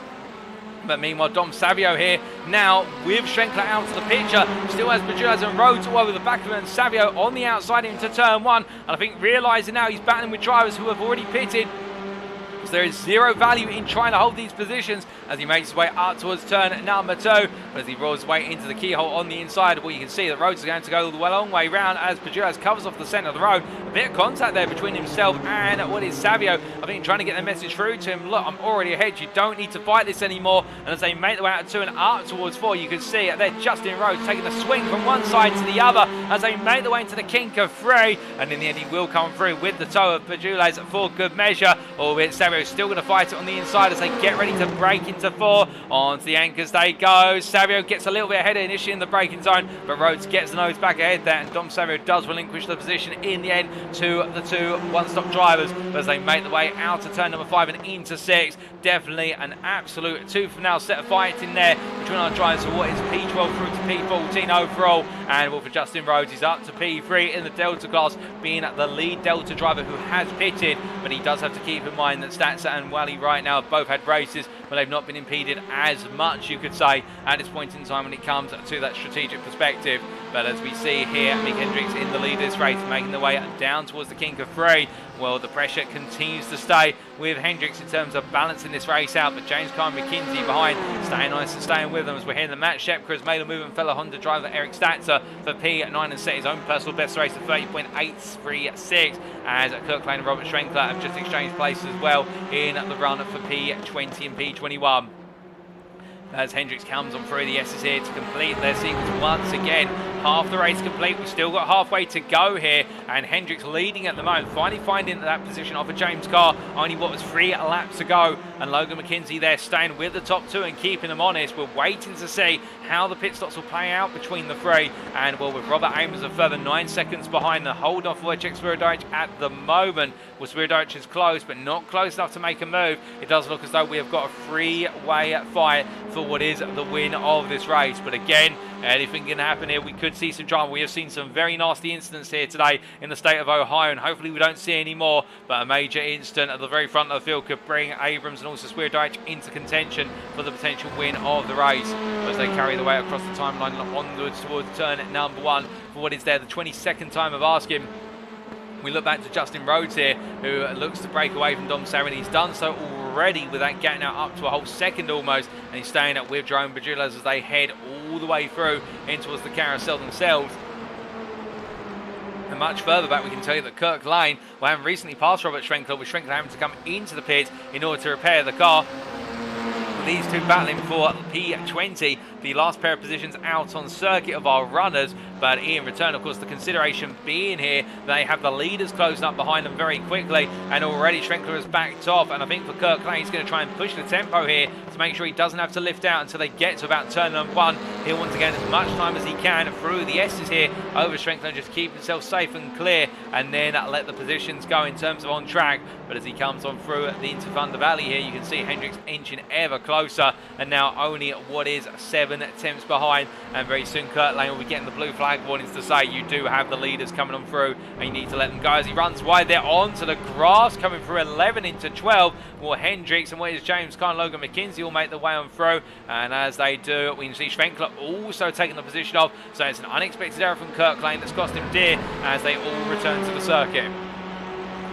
But meanwhile, Dom Savio here now with Schwenkler out of the picture. Still has Berjulas and Rhodes all over the back of him, and Savio on the outside into turn 1. And I think realising now he's battling with drivers who have already pitted. So there is zero value in trying to hold these positions as he makes his way up towards turn number 2. But as he rolls his way into the keyhole on the inside, well, you can see that Rhodes is going to go the long way round as Berjulas covers off the centre of the road. A bit of contact there between himself and what is Savio. I think trying to get the message through to him, look, I'm already ahead, you don't need to fight this anymore. And as they make their way out of 2 and up towards 4, you can see there Justin Rhodes taking a swing from one side to the other as they make their way into the kink of 3. And in the end, he will come through with the toe of Berjulas for good measure. Albeit Savio still going to fight it on the inside as they get ready to break into 4. Onto the anchors they go. Savio gets a little bit ahead initially in the braking zone, but Rhodes gets the nose back ahead there, and Dom Savio does relinquish the position in the end to the 2 one-stop drivers as they make the way out of turn number 5 and into 6. Definitely an absolute tooth and nail set of fighting there between our drivers for what is P12 through to P14 overall. And well, for Justin Rhodes, he's up to P3 in the Delta class, being the lead Delta driver who has pitted, but he does have to keep in mind that Statzer and Wally right now have both had races but they've not been impeded as much, you could say, at this point in time when it comes to that strategic perspective. But as we see here, Mick Hendricks in the lead of this race, making their way down towards the kink of 3. Well, the pressure continues to stay with Hendricks in terms of balancing this race out, but James Carr and McKinsey behind, staying nice and staying with them as we're hearing that Matt Shepker has made a move, and fellow Honda driver Eric Statzer for P9 and set his own personal best race of 30.836, as Kirk Lane and Robert Schwenkler have just exchanged places as well in the run for P20 and P21. As Hendricks comes on through the S's here to complete their sequence once again. Half the race complete, we've still got halfway to go here, and Hendricks leading at the moment, finally finding that position off of James Carr. Only what was 3 laps to go, and Logan McKenzie there staying with the top 2 and keeping them honest. We're waiting to see how the pit stops will play out between the 3, and well, with Robert Amos a further 9 seconds behind the hold off Wojciech Swierdowicz at the moment. Well, Swierdowicz is close, but not close enough to make a move. It does look as though we have got a 3-way fight for what is the win of this race. But again, anything can happen here. We could see some drama. We have seen some very nasty incidents here today in the state of Ohio, and hopefully we don't see any more. But a major incident at the very front of the field could bring Abrams and also Swierdowicz into contention for the potential win of the race as they carry the way across the timeline onwards towards turn number 1 for what is there the 22nd time of asking. We look back to Justin Rhodes here, who looks to break away from Dom Savio. He's done so already with that gap now up to a whole second almost, and he's staying up with Jerome Berjulas as they head all the way through in towards the carousel themselves. And much further back, we can tell you that Kirk Lane will have recently passed Robert Schwenkler, with Schwenkler having to come into the pit in order to repair the car. These two battling for P20, the last pair of positions out on circuit of our runners. But in return, of course, the consideration being here, they have the leaders closing up behind them very quickly, and already Schwenkler has backed off. And I think for Kirk Lane, he's going to try and push the tempo here to make sure he doesn't have to lift out until they get to about turn number 1. He'll want to gain as much time as he can through the S's here over Schwenkler and just keep himself safe and clear, and then let the positions go in terms of on track. But as he comes on through the Interfunder Valley here, you can see Hendricks inching ever closer, and now only what is 7 tenths behind. And very soon Kirk Lane will be getting the blue flag warnings to say you do have the leaders coming on through and you need to let them go. As he runs wide there onto the grass, coming through 11 into 12. Well, Hendricks and where is James Carr and Logan McKenzie will make the way on through, and as they do, we can see Schwenkler also taking the position off. So it's an unexpected error from Kirk Lane that's cost him dear as they all return to the circuit.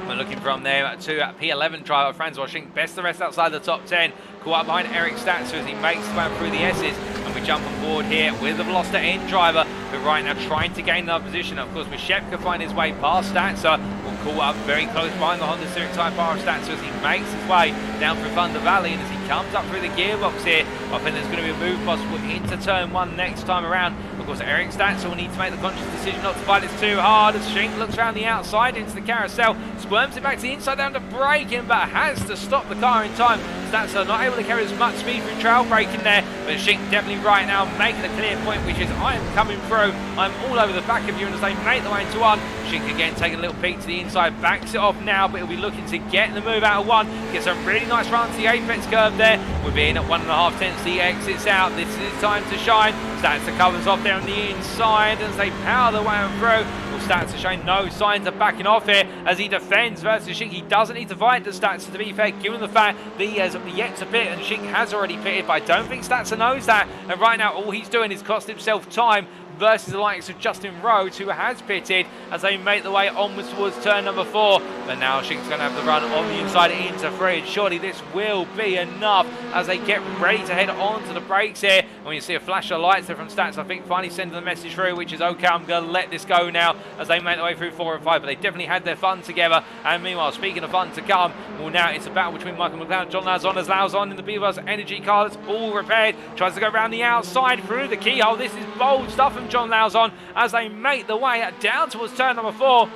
We're looking from there to P11 driver Francois Schinck, best of the rest outside the top 10. Caught up behind Eric Statzer as he makes his way through the S's. And we jump on board here with the Veloster N driver, who right now trying to gain another position. Of course, with Shepka find his way past Statzer. Will caught up very close behind the Honda Civic Type R of Statzer as he makes his way down through Thunder Valley. And as he comes up through the gearbox here, I think there's going to be a move possible into turn 1 next time around. Of course, Eric Statzer will need to make the conscious decision not to fight this too hard as Schinck looks around the outside into the carousel, squirms it back to the inside down to braking, but has to stop the car in time. Statzer not able to carry as much speed through trail braking there, but Schinck definitely right now making a clear point, which is I am coming through, I'm all over the back of you, and as they make the way into 1, Schinck again taking a little peek to the inside, backs it off now, but he'll be looking to get the move out of 1, gets a really nice run to the apex curve there, we're being at 1.5 tenths, he exits out, this is his time to shine. Statzer covers off there on the inside as they power their way on through. Well, Statzer showing no signs of backing off here as he defends versus Schinck. He doesn't need to fight to Statzer, to be fair, given the fact that he has yet to pit and Schinck has already pitted, but I don't think Statzer knows that. And right now, all he's doing is cost himself time versus the likes of Justin Rhodes, who has pitted as they make the way onwards towards turn number 4. But now Schinck's going to have the run on the inside into 3. And surely this will be enough as they get ready to head on to the brakes here. And when you see a flash of lights there from Statzer, I think finally sending the message through, which is okay, I'm going to let this go now as they make their way through 4 and 5. But they definitely had their fun together. And meanwhile, speaking of fun to come, well, now it's a battle between Michael McLeod and John Lauzon as Lauzon in the Beavers Energy car that's all repaired. Tries to go around the outside through the keyhole. This is bold stuff from John Lauzon as they make the way down towards turn number 4.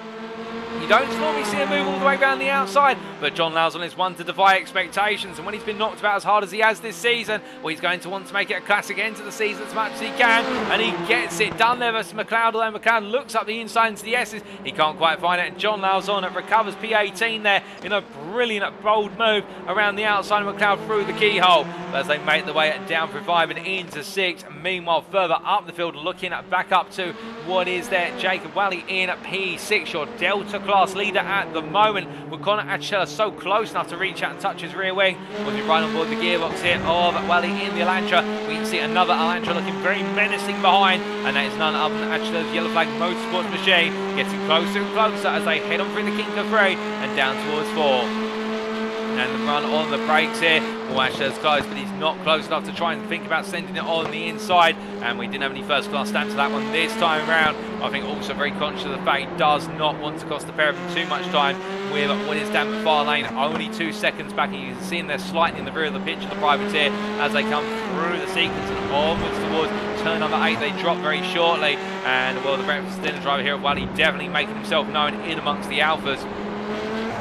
You don't normally see a move all the way around the outside, but John Lauzon is one to defy expectations, and when he's been knocked about as hard as he has this season, well, he's going to want to make it a classic end to the season as much as he can, and he gets it done there versus McLeod, although McLeod looks up the inside into the S's. He can't quite find it, and John Lauzon recovers P18 there in a brilliant, bold move around the outside of McLeod through the keyhole. But as they make the way down through 5 and into 6, meanwhile, further up the field, looking back up to what is there, Jacob Wally in at P6, your Delta class leader at the moment, with Connor Atchella so close enough to reach out and touch his rear wing. We'll be right on board the gearbox here of Wally in the Elantra. We can see another Elantra looking very menacing behind, and that is none other than Atchella's yellow flag motorsports machine, getting closer and closer as they head on through the King of 3 and down towards 4. And the run on the brakes here. Well, Ashley's close, but he's not close enough to try and think about sending it on the inside. And we didn't have any first class stamps to that one this time around. I think also very conscious of the fact he does not want to cost the pair of them too much time with what is down the far lane, only 2 seconds back. And you can see him there slightly in the rear of the pitch of the privateer as they come through the sequence and onwards towards turn number 8. They drop very shortly. And well, the breakfast dinner driver here at Wally definitely making himself known in amongst the Alphas,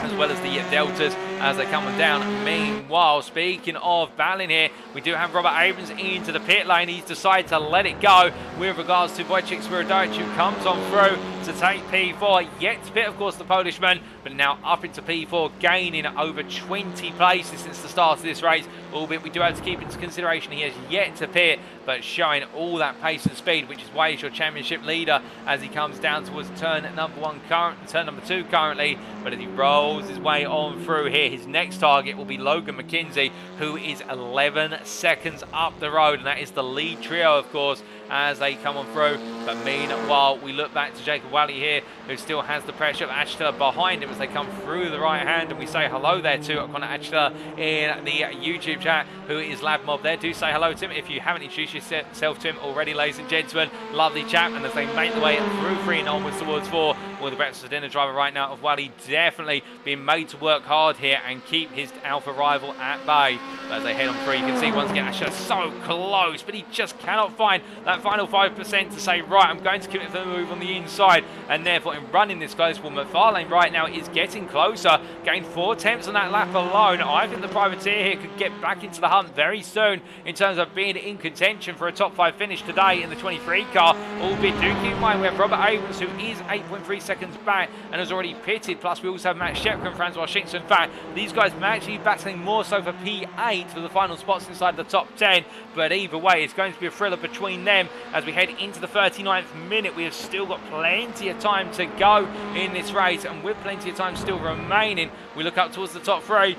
as well as the Deltas as they come down. Meanwhile, speaking of battling here, we do have Robert Abrams into the pit lane. He's decided to let it go with regards to Wojciech Spiridowicz, who comes on through to take P4. Yet to pit, of course, the Polishman, but now up into P4, gaining over 20 places since the start of this race. Albeit we do have to keep into consideration he has yet to pit, but showing all that pace and speed, which is why he's your championship leader as he comes down towards turn number 2 currently. But as he rolls his way on through here, his next target will be Logan McKenzie, who is 11 seconds up the road, and that is the lead trio, of course, as they come on through. But meanwhile, we look back to Jacob Wally here, who still has the pressure of Ashton behind him as they come through the right hand, and we say hello there to Connor Ashton in the YouTube chat, who is Lab Mob there. Do say hello to him if you haven't introduced yourself to him already, ladies and gentlemen. Lovely chap. And as they make the way through 3 and onwards towards 4, well, the breakfast dinner driver right now of Wally definitely being made to work hard here and keep his alpha rival at bay. But as they head on through, you can see once again Ashton so close, but he just cannot find that final 5% to say, right, I'm going to commit for the move on the inside. And therefore, in running this close, well, McFarlane right now is getting closer, gained 4 attempts on that lap alone. I think the privateer here could get back into the hunt very soon in terms of being in contention for a top 5 finish today in the 23 car. Albeit, do keep in mind we have Robert Abrams, who is 8.3 seconds back and has already pitted. Plus, we also have Matt Shepka and Francois Schinck. So in fact, these guys may actually be battling more so for P8 for the final spots inside the top 10. But either way, it's going to be a thriller between them as we head into the 39th minute. We have still got plenty of time to go in this race, and with plenty of time still remaining, we look up towards the top 3.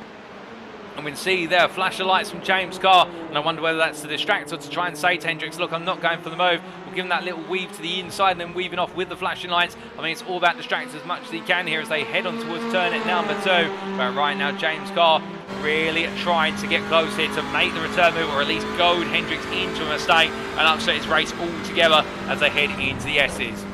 And we can see there a flash of lights from James Carr, and I wonder whether that's to distract or to try and say to Hendricks, look, I'm not going for the move. We'll give him that little weave to the inside and then weaving off with the flashing lights. I mean, it's all about distracting as much as he can here as they head on towards turn at number 2. But right now, James Carr really trying to get close here to make the return move, or at least goad Hendricks into a mistake and upset his race altogether as they head into the S's.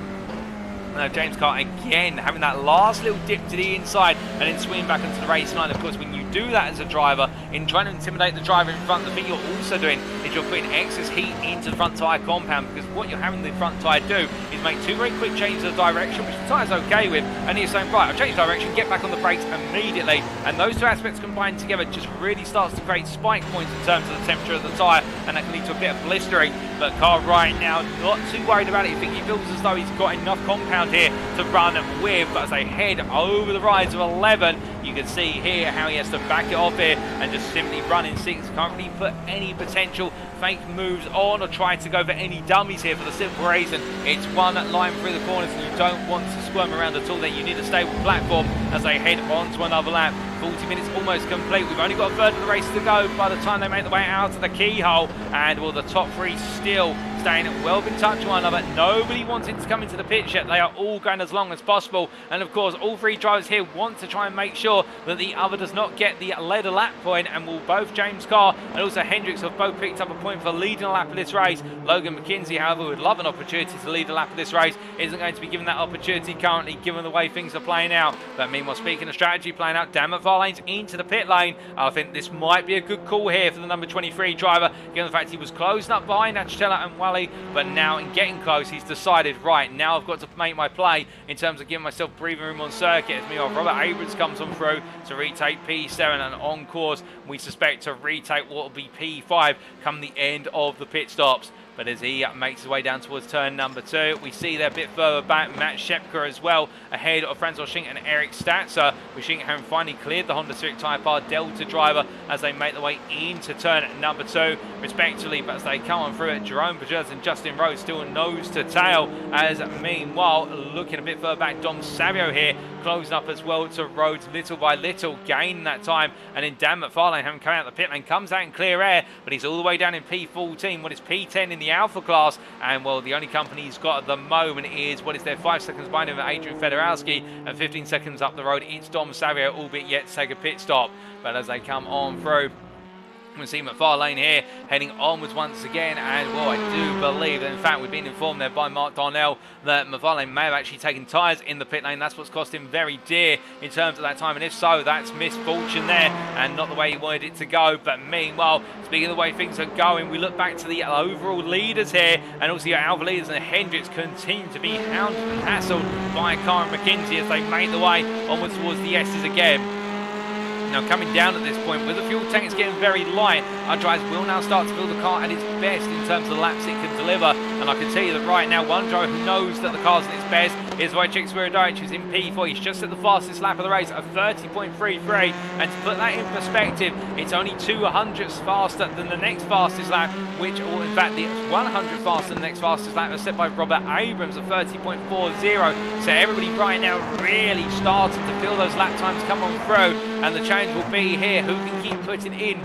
Now James Carr again having that last little dip to the inside and then swing back into the race line. Of course, when you do that as a driver, in trying to intimidate the driver in front, the thing you're also doing is you're putting excess heat into the front tyre compound, because what you're having the front tyre do is make 2 very quick changes of direction, which the tyre's okay with, and he's saying, right, I've changed direction, get back on the brakes immediately, and those 2 aspects combined together just really starts to create spike points in terms of the temperature of the tyre, and that can lead to a bit of blistering. But Carr right now not too worried about it. I think he feels as though he's got enough compound here to run with, but as they head over the rides of 11, you can see here how he has to back it off here and just simply run in 6. Can't really put any potential fake moves on or try to go for any dummies here, for the simple reason it's one line through the corners and you don't want to squirm around at all. There you need a stable platform as they head on to another lap. 40 minutes almost complete. We've only got a third of the race to go by the time they make their way out of the keyhole, and the top 3 still staying well in touch with one another. Nobody wanting to come into the pit yet. They are all going as long as possible, and of course all 3 drivers here want to try and make sure that the other does not get the lead a lap point, and will both James Carr and also Hendricks have both picked up a point for leading a lap of this race. Logan McKenzie, however, would love an opportunity to lead a lap of this race, isn't going to be given that opportunity currently, given the way things are playing out. But meanwhile, speaking of strategy playing out, Damon Varlane's into the pit lane. I think this might be a good call here for the number 23 driver, given the fact he was closing up behind Achitella and Wally, but now in getting close, he's decided, right, now I've got to make my play in terms of giving myself breathing room on circuit. As meanwhile, Robert Abrams comes on through to retake P7, and on course, we suspect to retake what will be P5 come the end of the pit stops. But as he makes his way down towards turn number 2, we see there a bit further back Matt Shepka as well, ahead of Francois Schink and Eric Statzer, with Schink having finally cleared the Honda Civic Type R Delta driver as they make their way into turn number 2, respectively. But as they come on through it, Jerome Pagels and Justin Rose still nose to tail, as meanwhile, looking a bit further back, Dom Savio here closing up as well to Rhodes little by little, gaining that time. And then Dan McFarlane having come out the pit lane, comes out in clear air, but he's all the way down in P14, what is P10 in the Alpha class. And well, the only company he's got at the moment is what is there 5 seconds behind him, Adrian Fedorowski, and 15 seconds up the road it's Dom Savio, albeit yet to take a pit stop. But as they come on through, we see McFarlane here heading onwards once again, and well, I do believe that, in fact, we've been informed there by Mark Darnell that McFarlane may have actually taken tyres in the pit lane. That's what's cost him very dear in terms of that time, and if so, that's misfortune there and not the way he wanted it to go. But meanwhile, speaking of the way things are going, we look back to the overall leaders here, and also your Alpha leaders, and Hendricks continue to be hounded and hassled by Carr and McKenzie as they make the way onwards towards the S's again. Now coming down at this point, with the fuel tanks getting very light, our drivers will now start to feel the car at its best in terms of the laps it can deliver. And I can tell you that right now, one driver who knows that the car's at its best is Wojciech Swierdowicz, who's in P4. He's just at the fastest lap of the race, at 30.33. And to put that in perspective, it's only 200ths faster than the next fastest lap, which, or in fact, the 100th faster than the next fastest lap was set by Robert Abrams at 30.40. So everybody right now really starting to feel those lap times come on through, and the challenge will be here who can keep putting in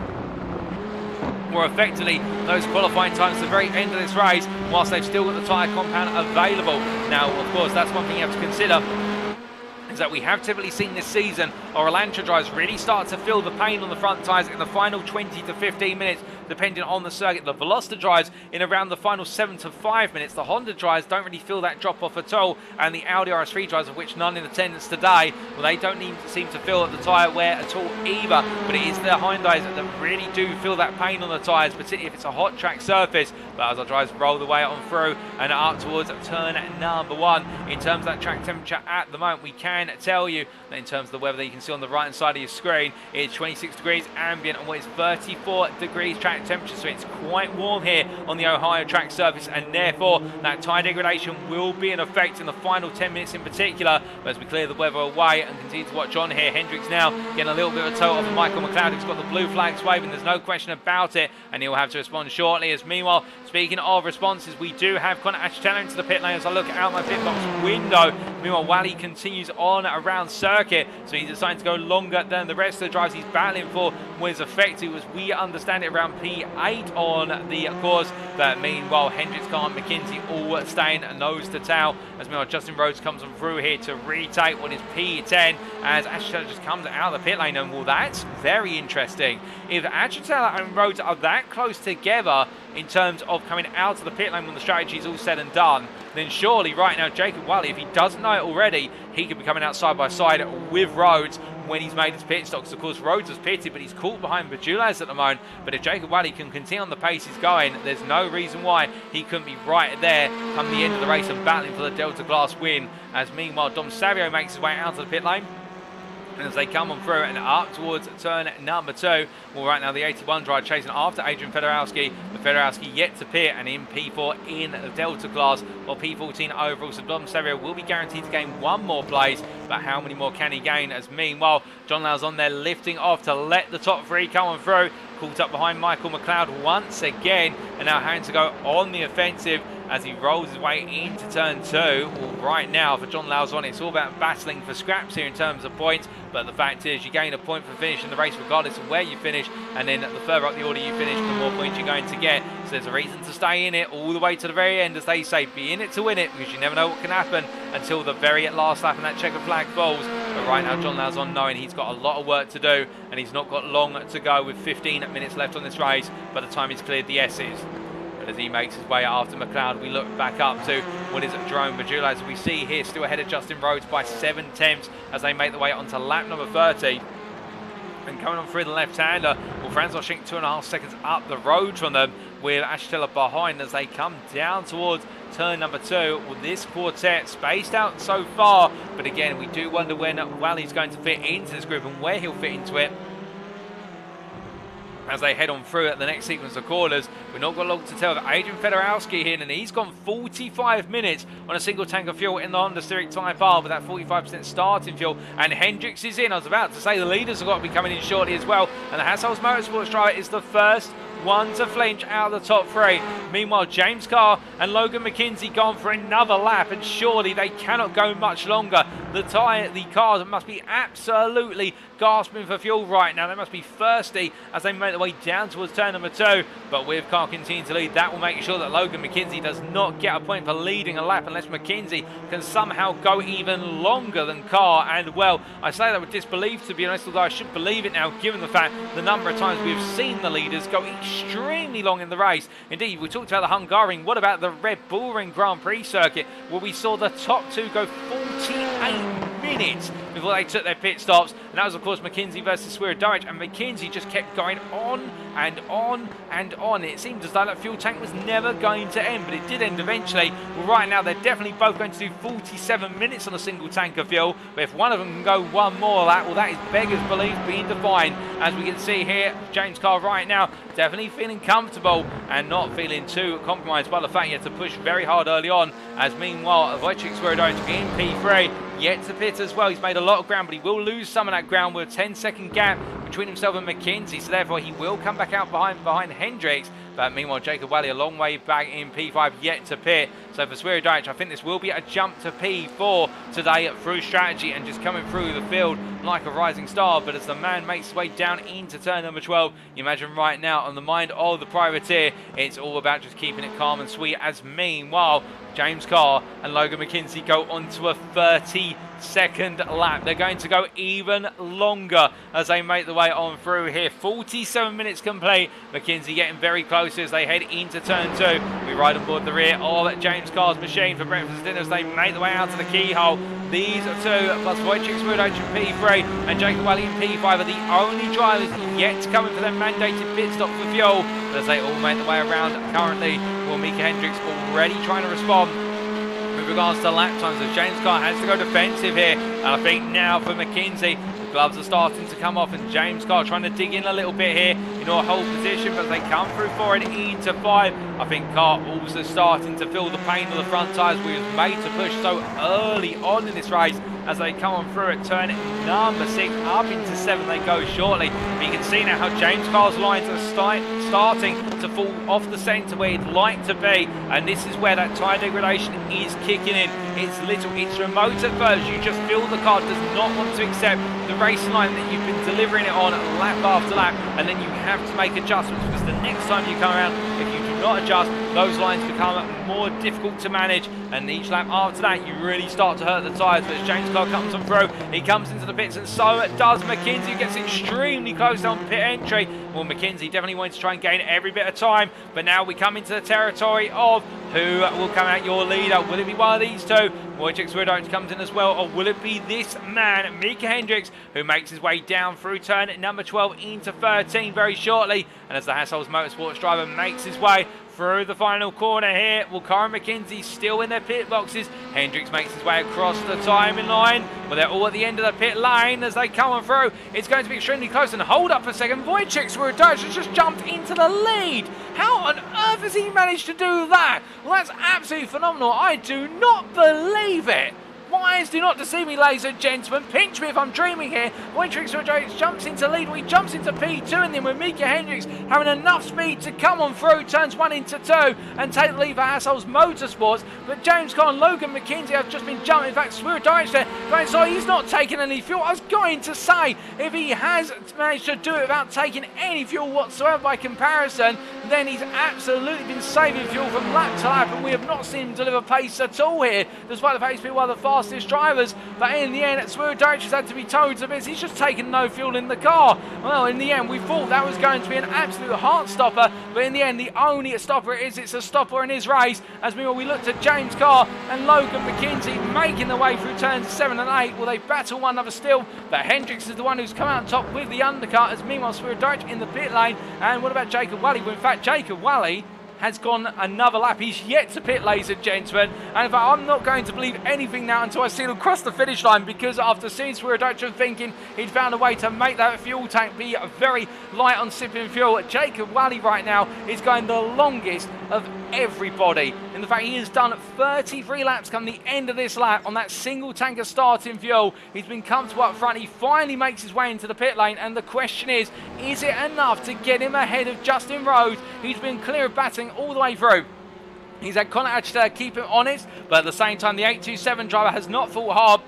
more effectively those qualifying times to the very end of this race, whilst they've still got the tyre compound available. Now, of course, that's one thing you have to consider, is that we have typically seen this season our Elantra drivers really start to feel the pain on the front tyres in the final 20 to 15 minutes, depending on the circuit. The Veloster drives in around the final 7 to 5 minutes. The Honda drives don't really feel that drop off at all, and the Audi RS3 drives, of which none in attendance today, well, they don't even seem to feel the tyre wear at all either. But it is their Hyundais that really do feel that pain on the tyres, particularly if it's a hot track surface. But as our drivers roll the way on through and up towards turn number 1, in terms of that track temperature at the moment, we can tell you that in terms of the weather that you can see on the right hand side of your screen, it's 26 degrees ambient and what is 34 degrees track temperature, so it's quite warm here on the Ohio track surface, and therefore that tyre degradation will be in effect in the final 10 minutes in particular. But as we clear the weather away and continue to watch on here, Hendricks now getting a little bit of a tow off of Michael McLeod, who's got the blue flags waving, there's no question about it, and he'll have to respond shortly. As meanwhile, speaking of responses, we do have Connor Achitella into the pit lane as I look out my pit box window. Meanwhile, Wally continues on on around circuit, so he's deciding to go longer than the rest of the drives he's battling for. Was effective, as we understand it, around P8 on the course. But meanwhile, Hendricks, Khan, McKenzie all staying nose to tail. As meanwhile, Justin Rhodes comes on through here to retake what is P10 as Ashton just comes out of the pit lane. And well, that's very interesting. If Achitella and Rhodes are that close together in terms of coming out of the pit lane when the strategy is all said and done, then surely right now Jacob Wally, if he doesn't know it already, he could be coming out side by side with Rhodes when he's made his pit stops. Of course, Rhodes has pitted, but he's caught behind Bajulaz at the moment. But if Jacob Wally can continue on the pace he's going, there's no reason why he couldn't be right there come the end of the race and battling for the Delta Class win. As meanwhile, Dom Savio makes his way out of the pit lane. And as they come on through and up towards turn number 2, well, right now the 81 driver chasing after Adrian Fedorowski. But Fedorowski yet to pit and in P4 in the Delta class, or P14 overall. So Dom Serio will be guaranteed to gain one more place, but how many more can he gain? As meanwhile, John Lau's on there lifting off to let the top 3 come on through. Caught up behind Michael McLeod once again, and now having to go on the offensive as he rolls his way into turn 2. Well, right now for John Lauzon, it's all about battling for scraps here in terms of points, but the fact is you gain a point for finishing the race regardless of where you finish, and then the further up the order you finish, the more points you're going to get. So there's a reason to stay in it all the way to the very end, as they say, be in it to win it, because you never know what can happen until the very last lap and that checkered flag falls. But right now John Lauzon, knowing he's got a lot of work to do and he's not got long to go with 15 minutes left on this race by the time he's cleared the S's. As he makes his way after McLeod, we look back up to what is Jerome Bajula, as we see here still ahead of Justin Rhodes by 7 tenths as they make their way onto lap number 30. And coming on through the left-hander, well, Francois Schenk 2.5 seconds up the road from them, with Ashtela behind as they come down towards turn number 2. Well, this quartet spaced out so far, but again, we do wonder when Wally's going to fit into this group and where he'll fit into it as they head on through at the next sequence of corners. We've not got long to tell of Adrian Fedorowski here, and he's gone 45 minutes on a single tank of fuel in the Honda Civic Type R with that 45% starting fuel, and Hendricks is in. I was about to say the leaders have got to be coming in shortly as well, and the Hassels Motorsports driver is the first one to flinch out of the top 3. Meanwhile, James Carr and Logan McKenzie gone for another lap, and surely they cannot go much longer. The cars must be absolutely gasping for fuel right now. They must be thirsty as they make their way down towards turn number 2. But with Carr continuing to lead, that will make sure that Logan McKenzie does not get a point for leading a lap unless McKenzie can somehow go even longer than Carr. And well, I say that with disbelief, to be honest, although I should believe it now given the fact the number of times we've seen the leaders go extremely long in the race. Indeed, we talked about the Hungarian. What about the Red Bull Ring Grand Prix circuit, where we saw the top 2 go 48 minutes before they took their pit stops? And that was, of course, McKenzie versus Swierdowicz, and McKenzie just kept going on and on and on. It seemed as though that fuel tank was never going to end, but it did end eventually. Well, right now they're definitely both going to do 47 minutes on a single tank of fuel, but if one of them can go one more lap, well, that is beggars belief being defined. As we can see here, James Carr right now definitely feeling comfortable and not feeling too compromised by the fact he had to push very hard early on. As meanwhile, Wojciech Swierdowicz in P3 yet to pit as well. He's made a lot of ground, but he will lose some of that ground with a 10-second gap between himself and McKenzie, so therefore he will come back out behind Hendricks. But meanwhile, Jacob Wally a long way back in P5 yet to pit. So for Swierdowicz, I think this will be a jump to P4 today through strategy and just coming through the field like a rising star. But as the man makes his way down into turn number 12, you imagine right now on the mind of the privateer, it's all about just keeping it calm and sweet. As meanwhile, James Carr and Logan McKenzie go onto a 30-second lap. They're going to go even longer as they make the way on through here. 47 minutes complete. McKenzie getting very close as they head into turn 2. We ride on board the rear of James Carr's machine for breakfast dinner as they make the way out to the keyhole. These 2 plus Wojciech Swierdowicz in P3 and Jacob Wally in P5 are the only drivers yet to come in for their mandated pit stop for fuel. But as they all make the way around currently, well, Mika Hendricks already trying to respond with regards to lap times, as James Carr has to go defensive here. And I think now for McKenzie, the gloves are starting to come off, and James Carr trying to dig in a little bit here in a hold position, but they come through for it into 5. I think Carr also starting to feel the pain of the front tyres. We was made to push so early on in this race as they come on through at turn number 6. Up into 7 they go shortly. But you can see now how James Carr's lines are starting to fall off the centre where he'd like to be. And this is where that tyre degradation is kicking in. It's remote at first. You just feel the car does not want to accept the racing line that you've been delivering it on lap after lap, and then you have to make adjustments, because the next time you come around, if you do not adjust, those lines become more difficult to manage, and each lap after that you really start to hurt the tyres. But as James Carr comes on through, he comes into the pits, and so does McKenzie, who gets extremely close down pit entry. Well, McKenzie definitely wanted to try and gain every bit of time, but now we come into the territory of who will come out your leader. Will it be one of these two? Wojciech Swierdowski comes in as well, or will it be this man, Mika Hendricks, who makes his way down through turn number 12 into 13 very shortly? And as the Hassel's Motorsports driver makes his way through the final corner here, well, Cara McKenzie still in their pit boxes. Hendricks makes his way across the timing line. Well, they're all at the end of the pit lane as they come on through. It's going to be extremely close, and hold up a second. Wojciech Swierdowski has just jumped into the lead. How on earth has he managed to do that? Well, that's absolutely phenomenal. I do not believe it. Wise, do not deceive me, ladies and gentlemen. Pinch me if I'm dreaming here. Wojciech Swierdowski jumps into lead. He jumps into P2, and then with Mika Hendricks having enough speed to come on through turns 1 into 2 and take the lead for Hassel's Motorsports. But James Carr and Logan McKenzie have just been jumping. In fact, Swierdowski there going, so he's not taking any fuel. I was going to say, if he has managed to do it without taking any fuel whatsoever by comparison, then he's absolutely been saving fuel from lap to lap, and we have not seen him deliver pace at all here, despite the fact he's been one of the fastest drivers. But in the end, Swierdowski has had to be told to bits. He's just taken no fuel in the car. Well, in the end, we thought that was going to be an absolute heart stopper, but in the end, the only stopper it is, it's a stopper in his race. As meanwhile, we looked at James Carr and Logan McKenzie making their way through turns 7 and 8. Well, they battle one another still, but Hendricks is the one who's come out on top with the undercut, as meanwhile Swierdowski in the pit lane. And what about Jacob Wally? Well, in fact, Jacob Wally has gone another lap. He's yet to pit, ladies and gentlemen. And in fact, I'm not going to believe anything now until I see him across the finish line, because after seeing Swierdowski thinking he'd found a way to make that fuel tank be very light on sipping fuel, Jacob Wally right now is going the longest of everybody. In fact, he has done 33 laps come the end of this lap on that single tank of starting fuel. He's been comfortable up front. He finally makes his way into the pit lane, and the question is it enough to get him ahead of Justin Rhodes, who's been clear of batting all the way through? He's had Connor Hatch to keep him honest, but at the same time, the 827 driver has not fought hard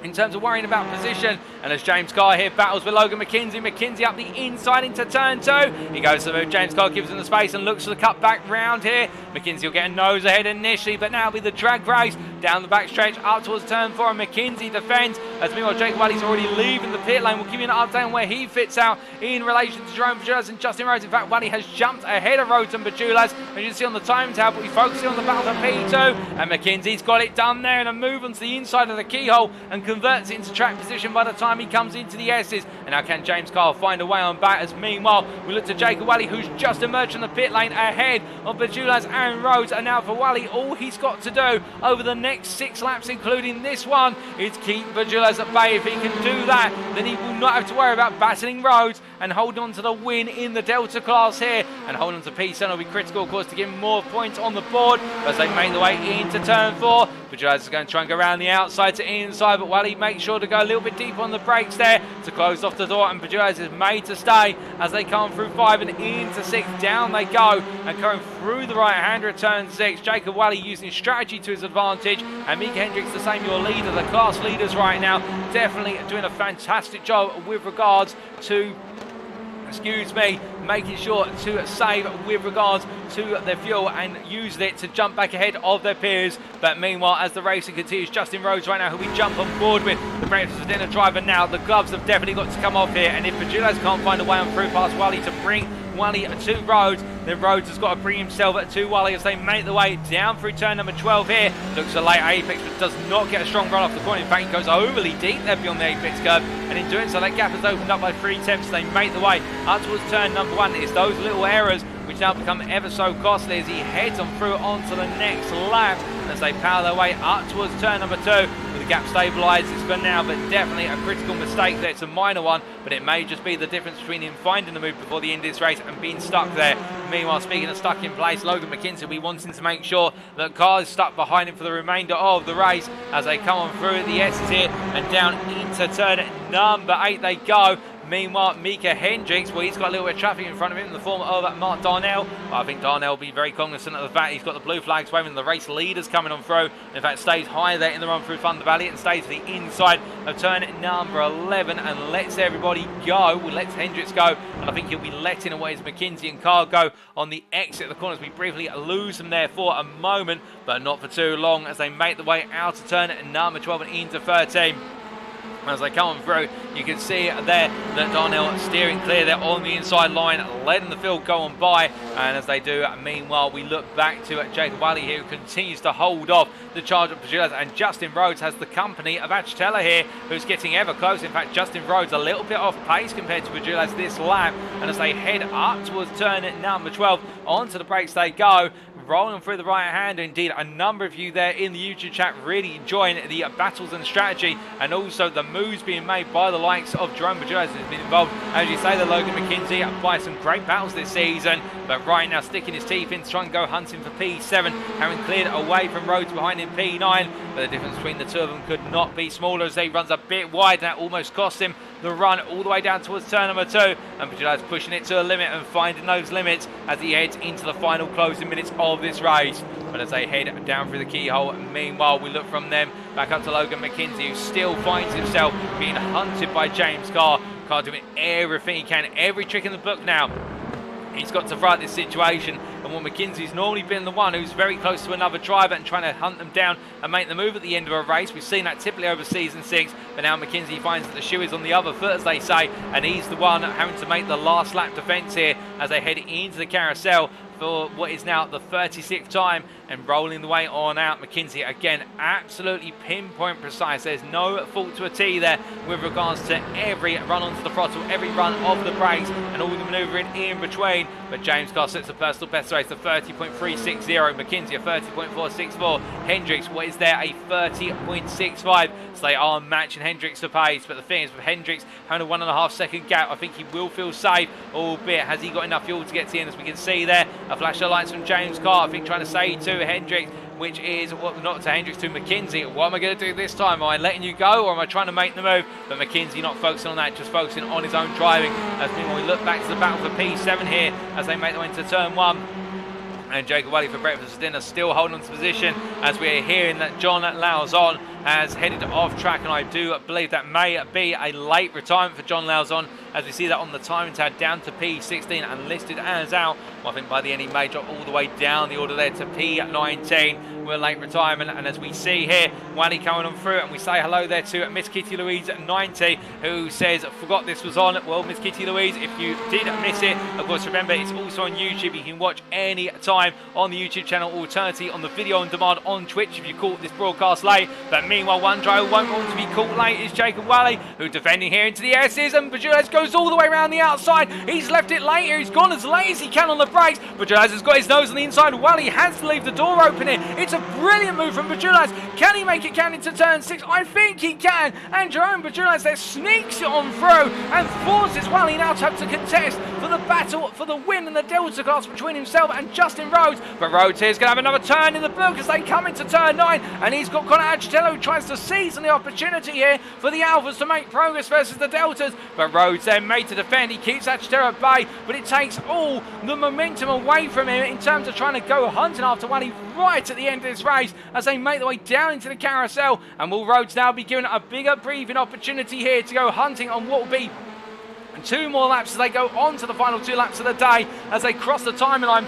in terms of worrying about position. And as James Carr here battles with Logan McKenzie, McKenzie up the inside into turn 2. He goes to the move. James Carr gives him the space and looks for the cut back round here. McKenzie will get a nose ahead initially, but now will be the drag race down the back stretch up towards turn 4, and McKenzie defends. As meanwhile, Jacob Wally's already leaving the pit lane. We'll give you an update on where he fits out in relation to Jerome Bajulas and Justin Rhodes. In fact, Wally has jumped ahead of Rhodes and Bajulas, as you can see on the time tab, but he's focusing on the battle for P2, and McKenzie's got it done there, and a move onto the inside of the keyhole and converts it into track position by the time he comes into the S's. And now can James Carr find a way on back? As meanwhile, we look to Jacob Wally, who's just emerged from the pit lane ahead of Bajulas and Rhodes. And now for Wally, all he's got to do over the next 6 laps, including this one, is keep Bajulas at bay. If he can do that, then he will not have to worry about battling Rhodes and holding on to the win in the Delta class here. And holding on to P7 will be critical, of course, to give him more points on the board as they make their way into turn 4. Bajulas is going to try and go around the outside to inside, but Wally makes sure to go a little bit deep on the brakes there to close off the door, and Bajulas is made to stay as they come through 5 and into 6. Down they go, and going through the right-hander at turn 6. Jacob Wally using strategy to his advantage, and Mika Hendricks, the same, your leader, the class leaders right now, definitely doing a fantastic job with regards to making sure to save with regards to their fuel and use it to jump back ahead of their peers. But meanwhile, as the racing continues, Justin Rhodes right now, who we jump on board with, the breakfast for dinner driver now. The gloves have definitely got to come off here, and if Bajulas can't find a way on through past Wally to bring Wally to Rhodes, then Rhodes has got to bring himself to Wally as they make the way down through turn number 12 here. Looks a late apex, but does not get a strong run off the corner. In fact, he goes overly deep there beyond the apex curve, and in doing so, that gap has opened up by 3 tenths. They make the way up towards turn number 1. It's those little errors which now become ever so costly as he heads on through onto the next lap as they power their way up towards turn number 2. With the gap stabilises for now, but definitely a critical mistake there. It's a minor one, but it may just be the difference between him finding the move before the end of this race and being stuck there. Meanwhile, speaking of stuck in place, Logan McKenzie will be wanting to make sure that cars stuck behind him for the remainder of the race as they come on through the S's here and down into turn number 8 they go. Meanwhile, Mika Hendricks, well, he's got a little bit of traffic in front of him in the form of Mark Darnell. But I think Darnell will be very cognizant of the fact he's got the blue flags waving, the race leaders coming on through. In fact, stays high there in the run through Thunder Valley and stays to the inside of turn number 11 and lets everybody go. Well, lets Hendricks go, and I think he'll be letting away his McKenzie and Carr go on the exit of the corners. We briefly lose them there for a moment, but not for too long as they make the way out of turn number 12 and into 13. As they come on through, you can see there that Darnell steering clear there on the inside line, letting the field go on by. And as they do, meanwhile, we look back to Jacob Wally here, who continues to hold off the charge of Pajulas. And Justin Rhodes has the company of Achitella here, who's getting ever closer. In fact, Justin Rhodes a little bit off pace compared to Pajulas this lap. And as they head up towards turn number 12, onto the brakes they go. Rolling through the right hand. Indeed, a number of you there in the YouTube chat really enjoying the battles and strategy, and also the moves being made by the likes of Jerome Pajulas, who's been involved, as you say, the Logan McKenzie by some great battles this season, but right now sticking his teeth in to try and go hunting for P7, having cleared away from Rhodes behind him P9, but the difference between the two of them could not be smaller as he runs a bit wide, and that almost cost him the run all the way down towards turn number 2, and Pajulas pushing it to a limit and finding those limits as he heads into the final closing minutes of this race. But as they head down through the keyhole, meanwhile we look from them back up to Logan McKenzie, who still finds himself being hunted by James Carr. Carr doing everything he can, every trick in the book now. He's got to fight this situation, and while McKenzie's normally been the one who's very close to another driver and trying to hunt them down and make the move at the end of a race. We've seen that typically over season 6, but now McKenzie finds that the shoe is on the other foot, as they say, and he's the one having to make the last lap defence here as they head into the carousel for what is now the 36th time, and rolling the way on out. McKenzie again absolutely pinpoint precise. There's no fault to a T there with regards to every run onto the throttle, every run of the brakes, and all the manoeuvring in between. But James Carr sets a personal best race to 30.360, McKenzie a 30.464, Hendricks, what is there, a 30.65, so they are matching Hendricks for pace. But the thing is, with Hendricks having a 1.5 second gap, I think he will feel safe, albeit has he got enough fuel to get to the end, as we can see there. A flash of lights from James Carr, I think trying to say to Hendricks, which is, well, not to Hendricks, to McKenzie, what am I going to do this time? Am I letting you go, or am I trying to make the move? But McKenzie not focusing on that, just focusing on his own driving. As meanwhile we look back to the battle for P7 here as they make their way into turn 1. And Jacob Wally for breakfast dinner still holding on to position, as we're hearing that John Lauzon has headed off track, and I do believe that may be a late retirement for John Lauzon, as we see that on the timing tab down to P16 and listed as out. Well, I think by the end he may drop all the way down the order there to P19 with a late retirement. And as we see here, Wally coming on through, and we say hello there to Miss Kitty Louise 90, who says, forgot this was on. Well, Miss Kitty Louise, if you did miss it, of course remember it's also on YouTube. You can watch any time on the YouTube channel, alternatively on the video on demand on Twitch if you caught this broadcast late. But meanwhile, one driver won't want to be caught late is Jacob Wally, who's defending here into the S's, and Pajulas goes all the way around the outside. He's left it late here. He's gone as late as he can on the brakes. Pajulas has got his nose on the inside. Wally has to leave the door open here. It's a brilliant move from Pajulas. Can he make it count into turn 6? I think he can. And Jerome Pajulas there sneaks it on through and forces Wally now to have to contest for the battle for the win in the Delta class between himself and Justin Rhodes. But Rhodes here is going to have another turn in the book as they come into turn 9, and he's got Connor Achitello who tries to seize on the opportunity here for the Alphas to make progress versus the Deltas. But Rhodes then made to defend. He keeps Achitello at bay, but it takes all the momentum away from him in terms of trying to go hunting after Wally right at the end of this race as they make their way down into the carousel. And will Rhodes now be given a bigger breathing opportunity here to go hunting on what will be 2 more laps as they go on to the final 2 laps of the day as they cross the timeline.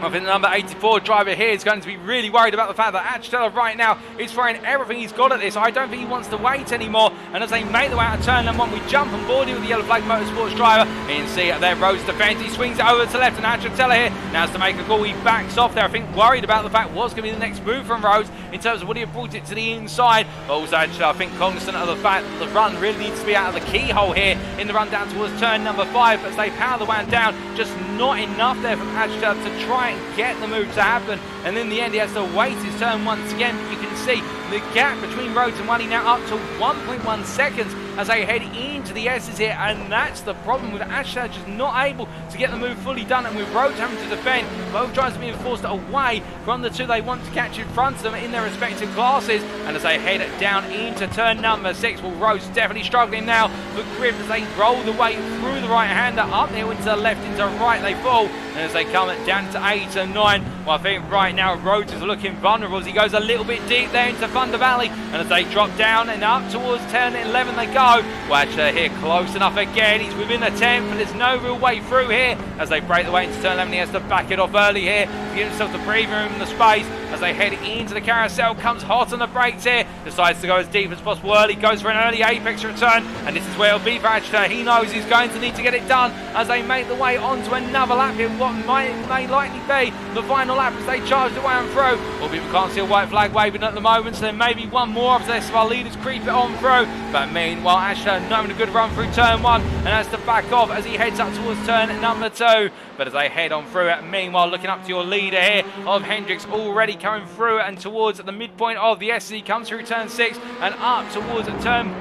I think the number 84 driver here is going to be really worried about the fact that Achitello right now is throwing everything he's got at this. I don't think he wants to wait anymore, And as they make the way out of turn number 1, we jump on board here with the yellow flag motorsports driver. And you can see there Rhodes defends. He swings it over to left, and Achatella here now has to make a call. He backs off there, I think worried about the fact what's going to be the next move from Rhodes in terms of would he have brought it to the inside. But also actually, I think cognizant of the fact that the run really needs to be out of the keyhole here in the run down towards turn number 5. But as they power the one down, just not enough there from Achatella to try and get the move to happen. And in the end, he has to wait his turn once again. But you can see the gap between Rhodes and Wally now up to 1.1 seconds as they head into the S's here, and that's the problem with Achatella just not able to get the move fully done, and with Rhodes having to defend. Both drivers being forced away from the two they want to catch in front of them in their respective classes. And as they head down into turn number 6, well, Rhodes definitely struggling now for grip as they roll the way through the right-hander, up there into the left, into right they fall. And as they come down to 8 and 9, well, I think right now Rhodes is looking vulnerable as he goes a little bit deep there into Thunder Valley. And as they drop down and up towards turn 11 they go. Watcher here close enough again. He's within a 10th, but there's no real way through here. As they break the way into turn 11, he has to back it off early here to give himself the breathing room and the space. As they head into the carousel, comes hot on the brakes here. Decides to go as deep as possible early. Goes for an early apex return. And this is where it'll be for Achatella. He knows he's going to need to get it done as they make the way onto another lap here. What may likely be the final lap as they charge the way on through. Albeit we can't see a white flag waving at the moment, so there may be one more of this of our leaders creep it on through. But meanwhile, Achatella not having a good run through turn 1 and has to back off as he heads up towards turn number 2. But as they head on through it, meanwhile looking up to your leader here of Hendricks already coming through and towards the midpoint of the SC, comes through turn 6 and up towards turn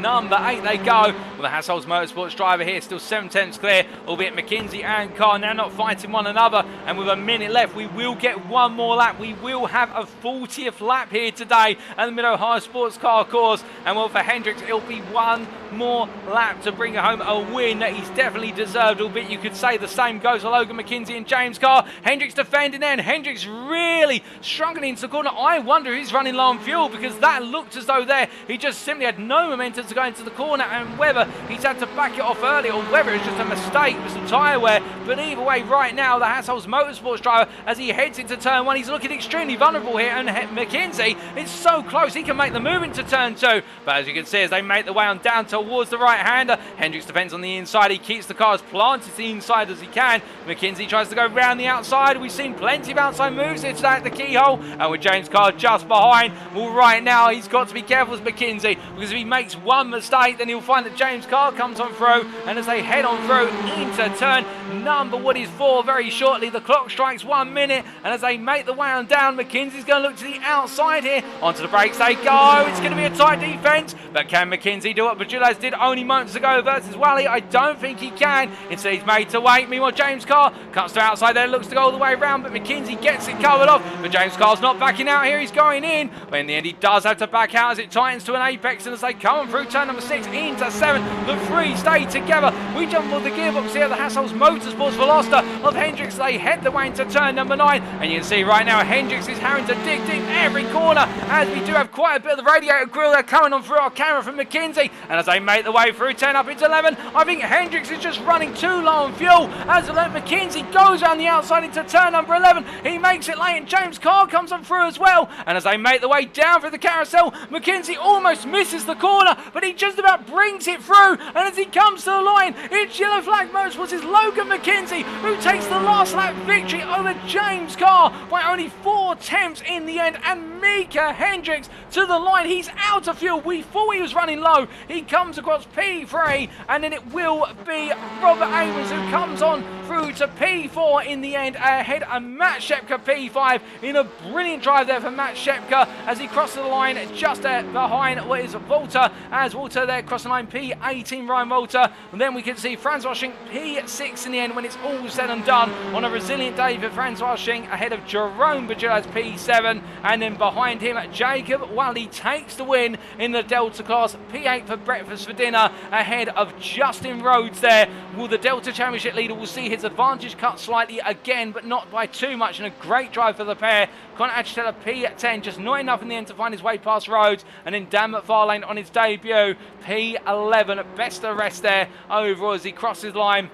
number 8 they go. Well, the Hassel's Motorsports driver here still 7 tenths clear, albeit McKinsey and Carr now not fighting one another. And with a minute left, we will get one more lap. We will have a 40th lap here today at the Mid-Ohio Sports Car course. And well, for Hendricks, it'll be one more lap to bring home a win that he's definitely deserved, albeit you could say the same goes for Logan McKinsey and James Carr. Hendricks defending there, and Hendricks really struggling into the corner. I wonder if he's running low on fuel, because that looked as though there he just simply had no momentum to go into the corner, and whether he's had to back it off early or whether it's just a mistake with some tyre wear. But either way, right now, the Hassel's Motorsports driver, as he heads into turn 1, he's looking extremely vulnerable here, and McKinsey is so close, he can make the move into turn 2. But as you can see, as they make the way on down towards the right-hander, Hendricks defends on the inside. He keeps the car as planted to the inside as he can. McKinsey tries to go round the outside. We've seen plenty of outside moves here today at the keyhole, and with James Carr just behind, well, right now he's got to be careful as McKinsey, because if he makes one mistake, then he'll find that James Carr comes on through. And as they head on through into turn number 4 very shortly, the clock strikes 1 minute, and as they make the way on down, McKinsey's going to look to the outside here. Onto the brakes they go. It's going to be a tight defense, but can McKinsey do what Bajulas did only moments ago versus Wally? I don't think he can. Instead, he's made to wait. Meanwhile, James Carr cuts to outside there, looks to go all the way around, but McKinsey gets it covered off. But James Carr's not backing out here. He's going in, but in the end, he does have to back out as it tightens to an apex. And as they come on through turn number 6 into 7, the 3 stay together. We jump on the gearbox here, the Hassel's Motorsports Veloster of Hendricks. They head the way into turn number 9, and you can see right now Hendricks is having to dig deep every corner, as we do have quite a bit of the radiator grill there coming on through our camera from McKinsey. And as they make the way through 10 up into 11, I think Hendricks is just running too low on fuel as McKinsey goes around the outside into turn number 11. He makes it late, and James Carr comes on through as well. And as they make the way down through the carousel, McKinsey almost misses the corner, but he just about brings it through. And as he comes to the line, it's Yellow Flag Motorsports' is Logan McKinsey who takes the last lap victory over James Carr by only 4 tenths in the end. And Mika Hendricks to the line. He's out of fuel. We thought he was running low. He comes across P3, and then it will be Robert Abrams who comes on through to P4 in the end, ahead of Matt Shepka P5 in a brilliant drive there for Matt Shepka as he crosses the line just behind what is Walter, as Walter there crossing the line P18, Ryan Walter. And then we can see Francois Schink P6 in the end when it's all said and done on a resilient day for Francois Schink, ahead of Jerome Bajulas P7, and then behind him Jacob Wally takes the win in the Delta class, P8 for breakfast for dinner, ahead of Justin Rhodes there. Will the Delta Championship leader will see his advantage cut slightly again, but not by too much, and a great drive for the pair. Connor Achatella P10, just not enough in the end to find his way past Rhodes, and then Dan McFarlane on his debut, P11, best of rest there overall as he crosses the line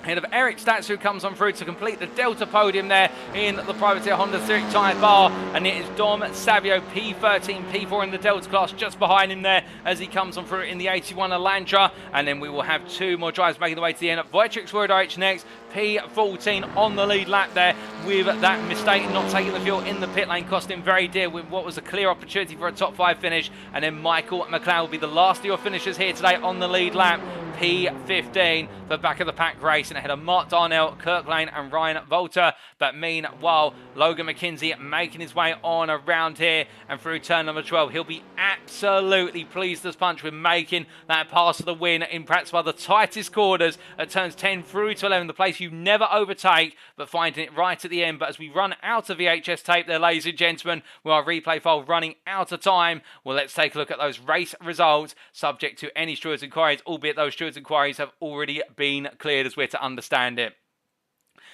ahead of Eric Statz, who comes on through to complete the Delta podium there in the privateer Honda Civic Type R. And it is Dom Savio, P13, P4 in the Delta class, just behind him there as he comes on through in the 81 Elantra. And then we will have two more drivers making the way to the end. Wojciech Swierdowicz next, P14 on the lead lap there, with that mistake not taking the fuel in the pit lane cost him very dear with what was a clear opportunity for a top 5 finish. And then Michael McLeod will be the last of your finishers here today on the lead lap, P15 for back of the pack race, and ahead of Mark Darnell, Kirk Lane and Ryan Volter. But meanwhile, Logan McKenzie making his way on around here and through turn number 12. He'll be absolutely pleased as punch with making that pass to the win in perhaps one of the tightest corners at turns 10 through to 11, the place you never overtake, but finding it right at the end. But as we run out of VHS tape there, ladies and gentlemen, with our replay file running out of time, well, let's take a look at those race results, subject to any stewards' inquiries, albeit those stewards' inquiries have already been cleared as we're to understand it.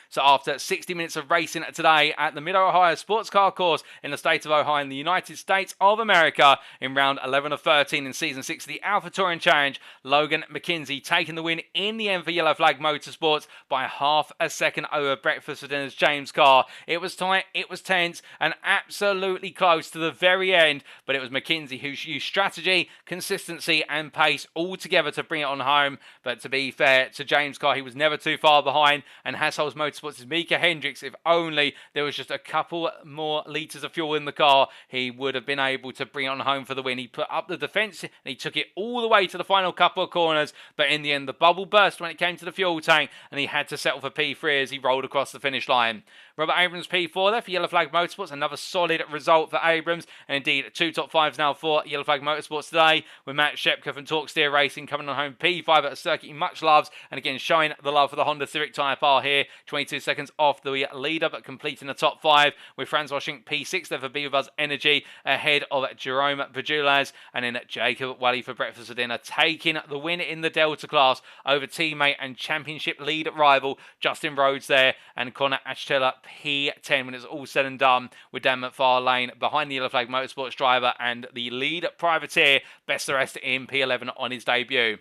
So after 60 minutes of racing today at the Mid-Ohio Sportscar Course in the state of Ohio in the United States of America in round 11 of 13 in Season 6 of the AlphaTouring Challenge, Logan McKenzie taking the win in the end for Yellow Flag Motorsports by half a second over breakfast for dinner's James Carr. It was tight, it was tense, and absolutely close to the very end, but it was McKenzie who used strategy, consistency, and pace all together to bring it on home. But to be fair to James Carr, he was never too far behind, and Hassel's Motorsports' Mika Hendricks, if only there was just a couple more litres of fuel in the car, he would have been able to bring it on home for the win. He put up the defence and he took it all the way to the final couple of corners, but in the end the bubble burst when it came to the fuel tank and he had to settle for P3 as he rolled across the finish line. Robert Abrams P4 there for Yellow Flag Motorsports, another solid result for Abrams, and indeed two top 5s now for Yellow Flag Motorsports today, with Matt Shepka from Torque Steer Racing coming on home P5 at a circuit he much loves, and again showing the love for the Honda Civic Type R here, 22 seconds off the leader but completing the top 5, with Franz Washing P6 there for Beaverbuzz Energy ahead of Jerome Bajulas, and then Jacob Wally for breakfast for dinner taking the win in the Delta class over teammate and championship lead rival Justin Rhodes there, and Connor Achtella P10 when it's all said and done, with Dan McFarlane behind the Yellow Flag Motorsports driver and the lead privateer Best the Rest in P11 on his debut.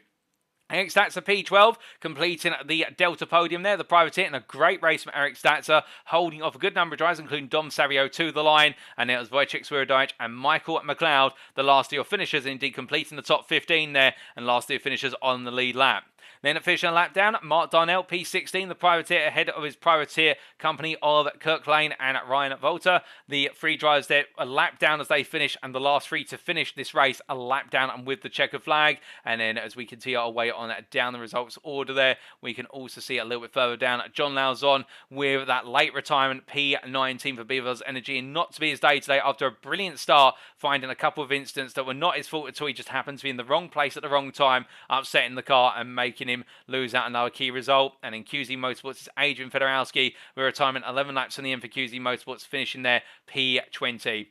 Eric Statzer P12 completing the Delta podium there, the privateer, and a great race from Eric Statzer, holding off a good number of drivers, including Dom Savio to the line, and it was Wojciech Swierdowicz and Michael McLeod, the last of your finishers, indeed completing the top 15 there, and last of your finishers on the lead lap. Then at finishing a lap down, Mark Darnell, P16, the privateer, ahead of his privateer company of Kirk Lane and Ryan Volter. The three drivers there a lap down as they finish, and the last three to finish this race a lap down and with the checkered flag. And then as we continue our way on down the results order there, we can also see a little bit further down John Lauzon with that late retirement P19 for Beaverbuzz Energy, and not to be his day today after a brilliant start, finding a couple of incidents that were not his fault at all. He just happened to be in the wrong place at the wrong time, upsetting the car and making him lose out another key result. And in QZ Motorsports, Adrian Fedorowski with retirement 11 laps in the end for QZ Motorsports, finishing there P20.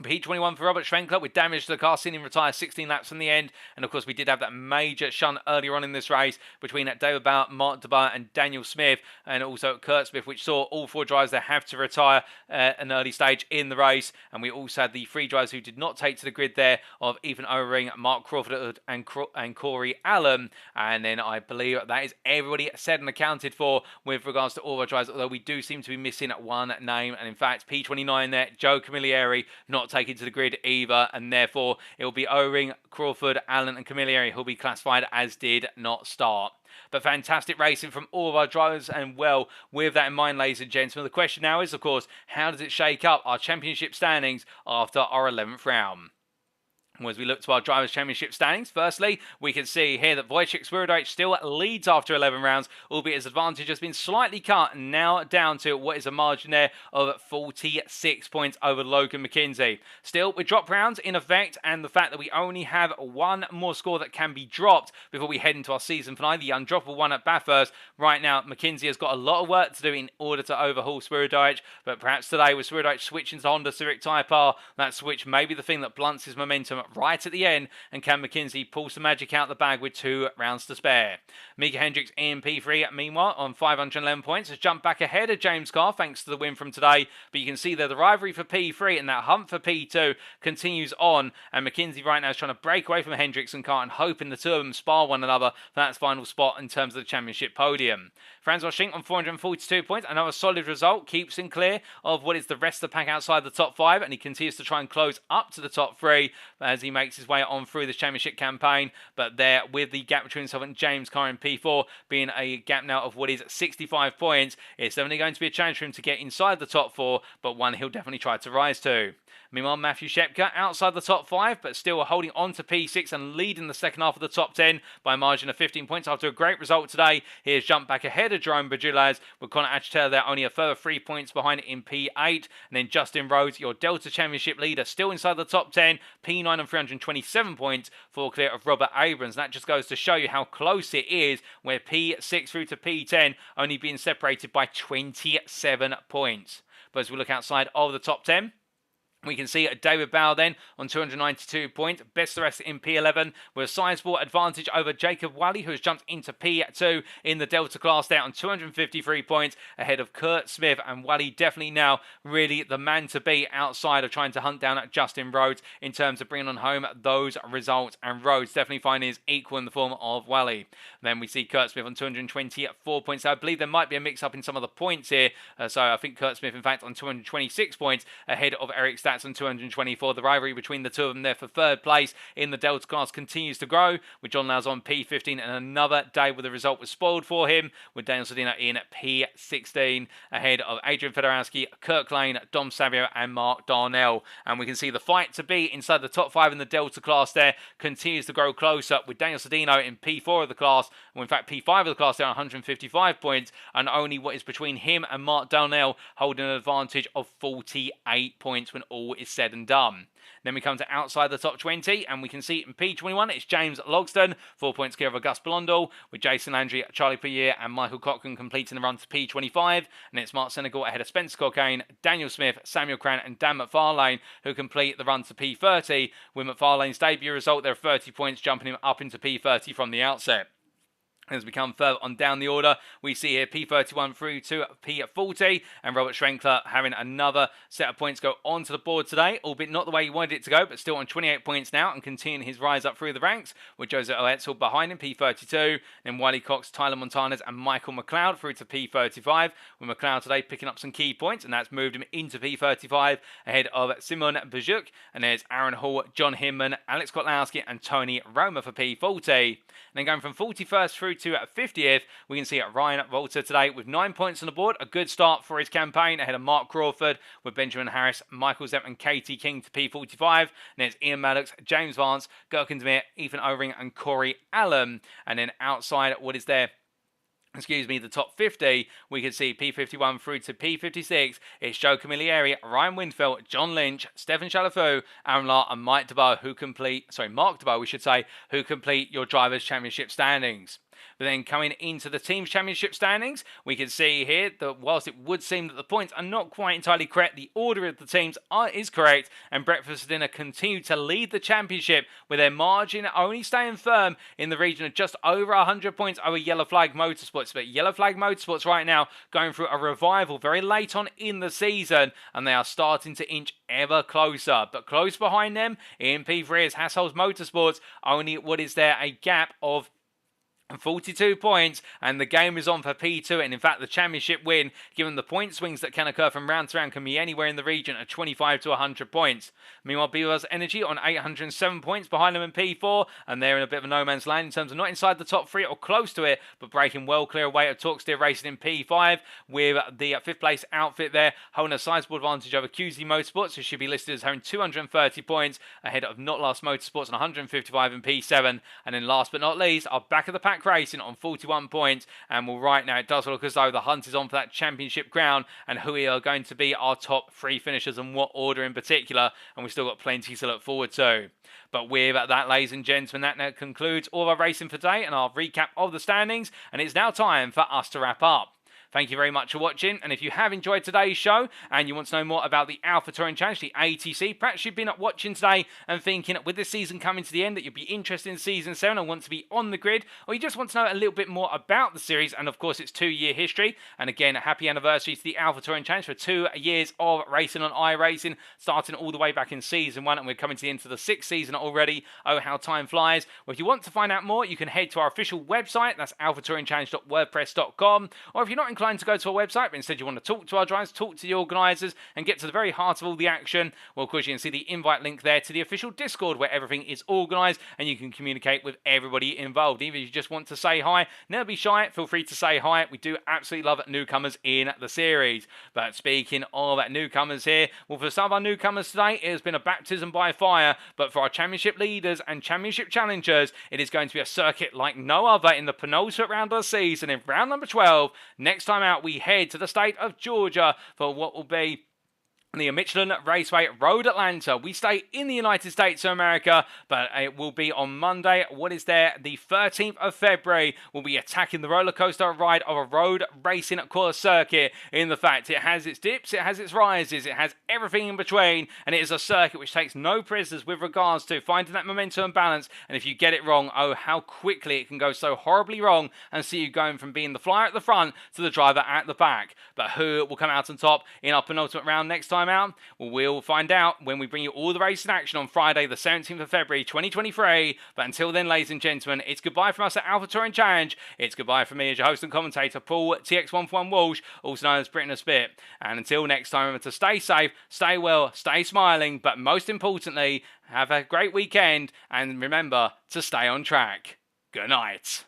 P21 for Robert Schwenkler with damage to the car, seeing him retire 16 laps from the end. And of course, we did have that major shunt earlier on in this race between David Bauer, Mark DeBar and Daniel Smith, and also Kurt Smith, which saw all four drivers there have to retire at an early stage in the race. And we also had the three drivers who did not take to the grid there of Ethan O'Ring, Mark Crawford and Corey Allen. And then I believe that is everybody said and accounted for with regards to all our drivers, although we do seem to be missing one name. And in fact, P29 there, Joe Camilleri, not taken to the grid either, and therefore it will be O-Ring, Crawford, Allen and Camilleri who'll be classified as did not start. But fantastic racing from all of our drivers, and well, with that in mind, ladies and gentlemen, the question now is, of course, how does it shake up our championship standings after our 11th round? As we look to our Drivers' Championship standings, firstly, we can see here that Wojciech Swierdowicz still leads after 11 rounds, albeit his advantage has been slightly cut, and now down to what is a margin there of 46 points over Logan McKenzie. Still, with drop rounds in effect, and the fact that we only have one more score that can be dropped before we head into our season finale, the undroppable one at Bathurst, right now, McKenzie has got a lot of work to do in order to overhaul Swierdowicz, but perhaps today, with Swierdowicz switching to Honda Civic Type R, that switch may be the thing that blunts his momentum right at the end, and Cam McKenzie pulls the magic out the bag with 2 rounds to spare. Mika Hendricks in P3, meanwhile, on 511 points, has jumped back ahead of James Carr thanks to the win from today, but you can see there the rivalry for P3 and that hunt for P2 continues on, and McKenzie right now is trying to break away from Hendricks and Carr and hoping the two of them spar one another for that final spot in terms of the championship podium. Francois Schenk on 442 points, another solid result, keeps him clear of what is the rest of the pack outside the top 5, and he continues to try and close up to the top 3 as he makes his way on through this championship campaign. But there, with the gap between himself and James Carr in P4 being a gap now of what is 65 points, it's definitely going to be a challenge for him to get inside the top 4, but one he'll definitely try to rise to. Meanwhile, Matthew Shepka outside the top 5, but still holding on to P6 and leading the second half of the top 10 by a margin of 15 points after a great result today. He has jumped back ahead of Jerome Bajulaz, with Connor Achtel there only a further 3 points behind in P8. And then Justin Rhodes, your Delta Championship leader, still inside the top 10, P9 on 327 points, 4 clear of Robert Abrams. And that just goes to show you how close it is, where P6 through to P10 only being separated by 27 points. But as we look outside of the top 10, we can see David Bauer then on 292 points, best the rest in P11 with a sizable advantage over Jacob Wally, who has jumped into P2 in the Delta class there on 253 points ahead of Kurt Smith, and Wally definitely now really the man to beat outside of trying to hunt down Justin Rhodes in terms of bringing on home those results, and Rhodes definitely finding his equal in the form of Wally. Then we see Kurt Smith on 224 points. So I believe there might be a mix-up in some of the points here, so I think Kurt Smith in fact on 226 points ahead of Eric Stats on 224. The rivalry between the two of them there for third place in the Delta class continues to grow, with John Lowes on P15, and another day where the result was spoiled for him, with Daniel Sedina in P16 ahead of Adrian Fedorowski, Kirk Lane, Dom Savio and Mark Darnell. And we can see the fight to be inside the top 5 in the Delta class there continues to grow closer, with Daniel Sedino in P4 of the class, or in fact P5 of the class there on 155 points, and only what is between him and Mark Darnell holding an advantage of 48 points when all is said and done. Then we come to outside the top 20, and we can see in P21 it's James Logston, 4 points clear of Auguste Blondel, with Jason Landry, Charlie Pierre and Michael Cochran completing the run to P25, and it's Mark Senegal ahead of Spencer Cockayne, Daniel Smith, Samuel Cran and Dan McFarlane who complete the run to P30, with McFarlane's debut result there of 30 points jumping him up into P30 from the outset. As we come further on down the order, we see here P31 through to P40, and Robert Schwenkler having another set of points go onto the board today, albeit not the way he wanted it to go, but still on 28 points now and continuing his rise up through the ranks, with Jose Oetzel behind him, P32, then Wiley Cox, Tyler Montanez and Michael McLeod through to P35, with McLeod today picking up some key points, and that's moved him into P35 ahead of Simon Bajuk, and there's Aaron Hall, John Hinman, Alex Kotlowski and Tony Roma for P40. And then going from 41st through to 50th, we can see Ryan Volter today with 9 points on the board. A good start for his campaign ahead of Mark Crawford, with Benjamin Harris, Michael Zepp and Katie King to P45. And there's Ian Maddox, James Vance, Gurkan Demir, Ethan O-Ring and Corey Allen. And then outside what is there, the top 50, we can see P51 through to P56. It's Joe Camilleri, Ryan Windfeld, John Lynch, Stefan Chalafou, Aaron Lahr, and Mark DeBoer who complete your Drivers' Championship standings. But then coming into the Teams Championship standings, we can see here that whilst it would seem that the points are not quite entirely correct, the order of the teams is correct, and Breakfast for Dinner continue to lead the championship with their margin only staying firm in the region of just over 100 points over Yellow Flag Motorsports. But Yellow Flag Motorsports right now going through a revival very late on in the season, and they are starting to inch ever closer. But close behind them in P3 is Hassel's Motorsports, only what is there a gap of 42 points, and the game is on for P2, and in fact the championship win, given the point swings that can occur from round to round, can be anywhere in the region of 25 to 100 points. Meanwhile, BWS Energy on 807 points behind them in P4, and they're in a bit of a no man's land in terms of not inside the top 3 or close to it, but breaking well clear away of Talksteer Racing in P5, with the 5th place outfit there holding a sizable advantage over QZ Motorsports, who should be listed as having 230 points ahead of Not Last Motorsports on 155 in P7, and then last but not least, our back of the pack Racing on 41 points, and well, right now it does look as though the hunt is on for that championship crown, and who are going to be our top 3 finishers and what order in particular, and we've still got plenty to look forward to. But with that, ladies and gentlemen, that now concludes all of our racing for today and our recap of the standings, and it's now time for us to wrap up. Thank you very much for watching, and if you have enjoyed today's show and you want to know more about the AlphaTouring Challenge, the ATC, perhaps you've been watching today and thinking with this season coming to the end that you'd be interested in Season 7 and want to be on the grid, or you just want to know a little bit more about the series and of course its 2-year history. And again, a happy anniversary to the AlphaTouring Challenge for 2 years of racing on iRacing, starting all the way back in Season 1, and we're coming to the end of the 6th season already. Oh, how time flies. Well, if you want to find out more, you can head to our official website, that's alphatouringchallenge.wordpress.com, or if you're not inclined to go to our website, but instead you want to talk to our drivers, talk to the organisers, and get to the very heart of all the action, well, of course, you can see the invite link there to the official Discord where everything is organised and you can communicate with everybody involved. Even if you just want to say hi, never be shy, feel free to say hi. We do absolutely love newcomers in the series. But speaking of newcomers here, well, for some of our newcomers today, it has been a baptism by fire, but for our championship leaders and championship challengers, it is going to be a circuit like no other in the penultimate round of the season, in round number 12. Next time out, we head to the state of Georgia for what will be the Michelin Raceway Road Atlanta. We stay in the United States of America, but it will be on Monday. What is there? The 13th of February. We'll be attacking the roller coaster ride of a road racing course circuit, in the fact it has its dips, it has its rises, it has everything in between, and it is a circuit which takes no prisoners with regards to finding that momentum and balance. And if you get it wrong, oh, how quickly it can go so horribly wrong and see you going from being the flyer at the front to the driver at the back. But who will come out on top in our penultimate round next time out? Well, we'll find out when we bring you all the racing action on Friday, the 17th of February, 2023. But until then, ladies and gentlemen, it's goodbye from us at AlphaTouring Challenge. It's goodbye from me as your host and commentator, Paul TX141 Walsh, also known as Britain a Spit. And until next time, remember to stay safe, stay well, stay smiling, but most importantly, have a great weekend, and remember to stay on track. Good night.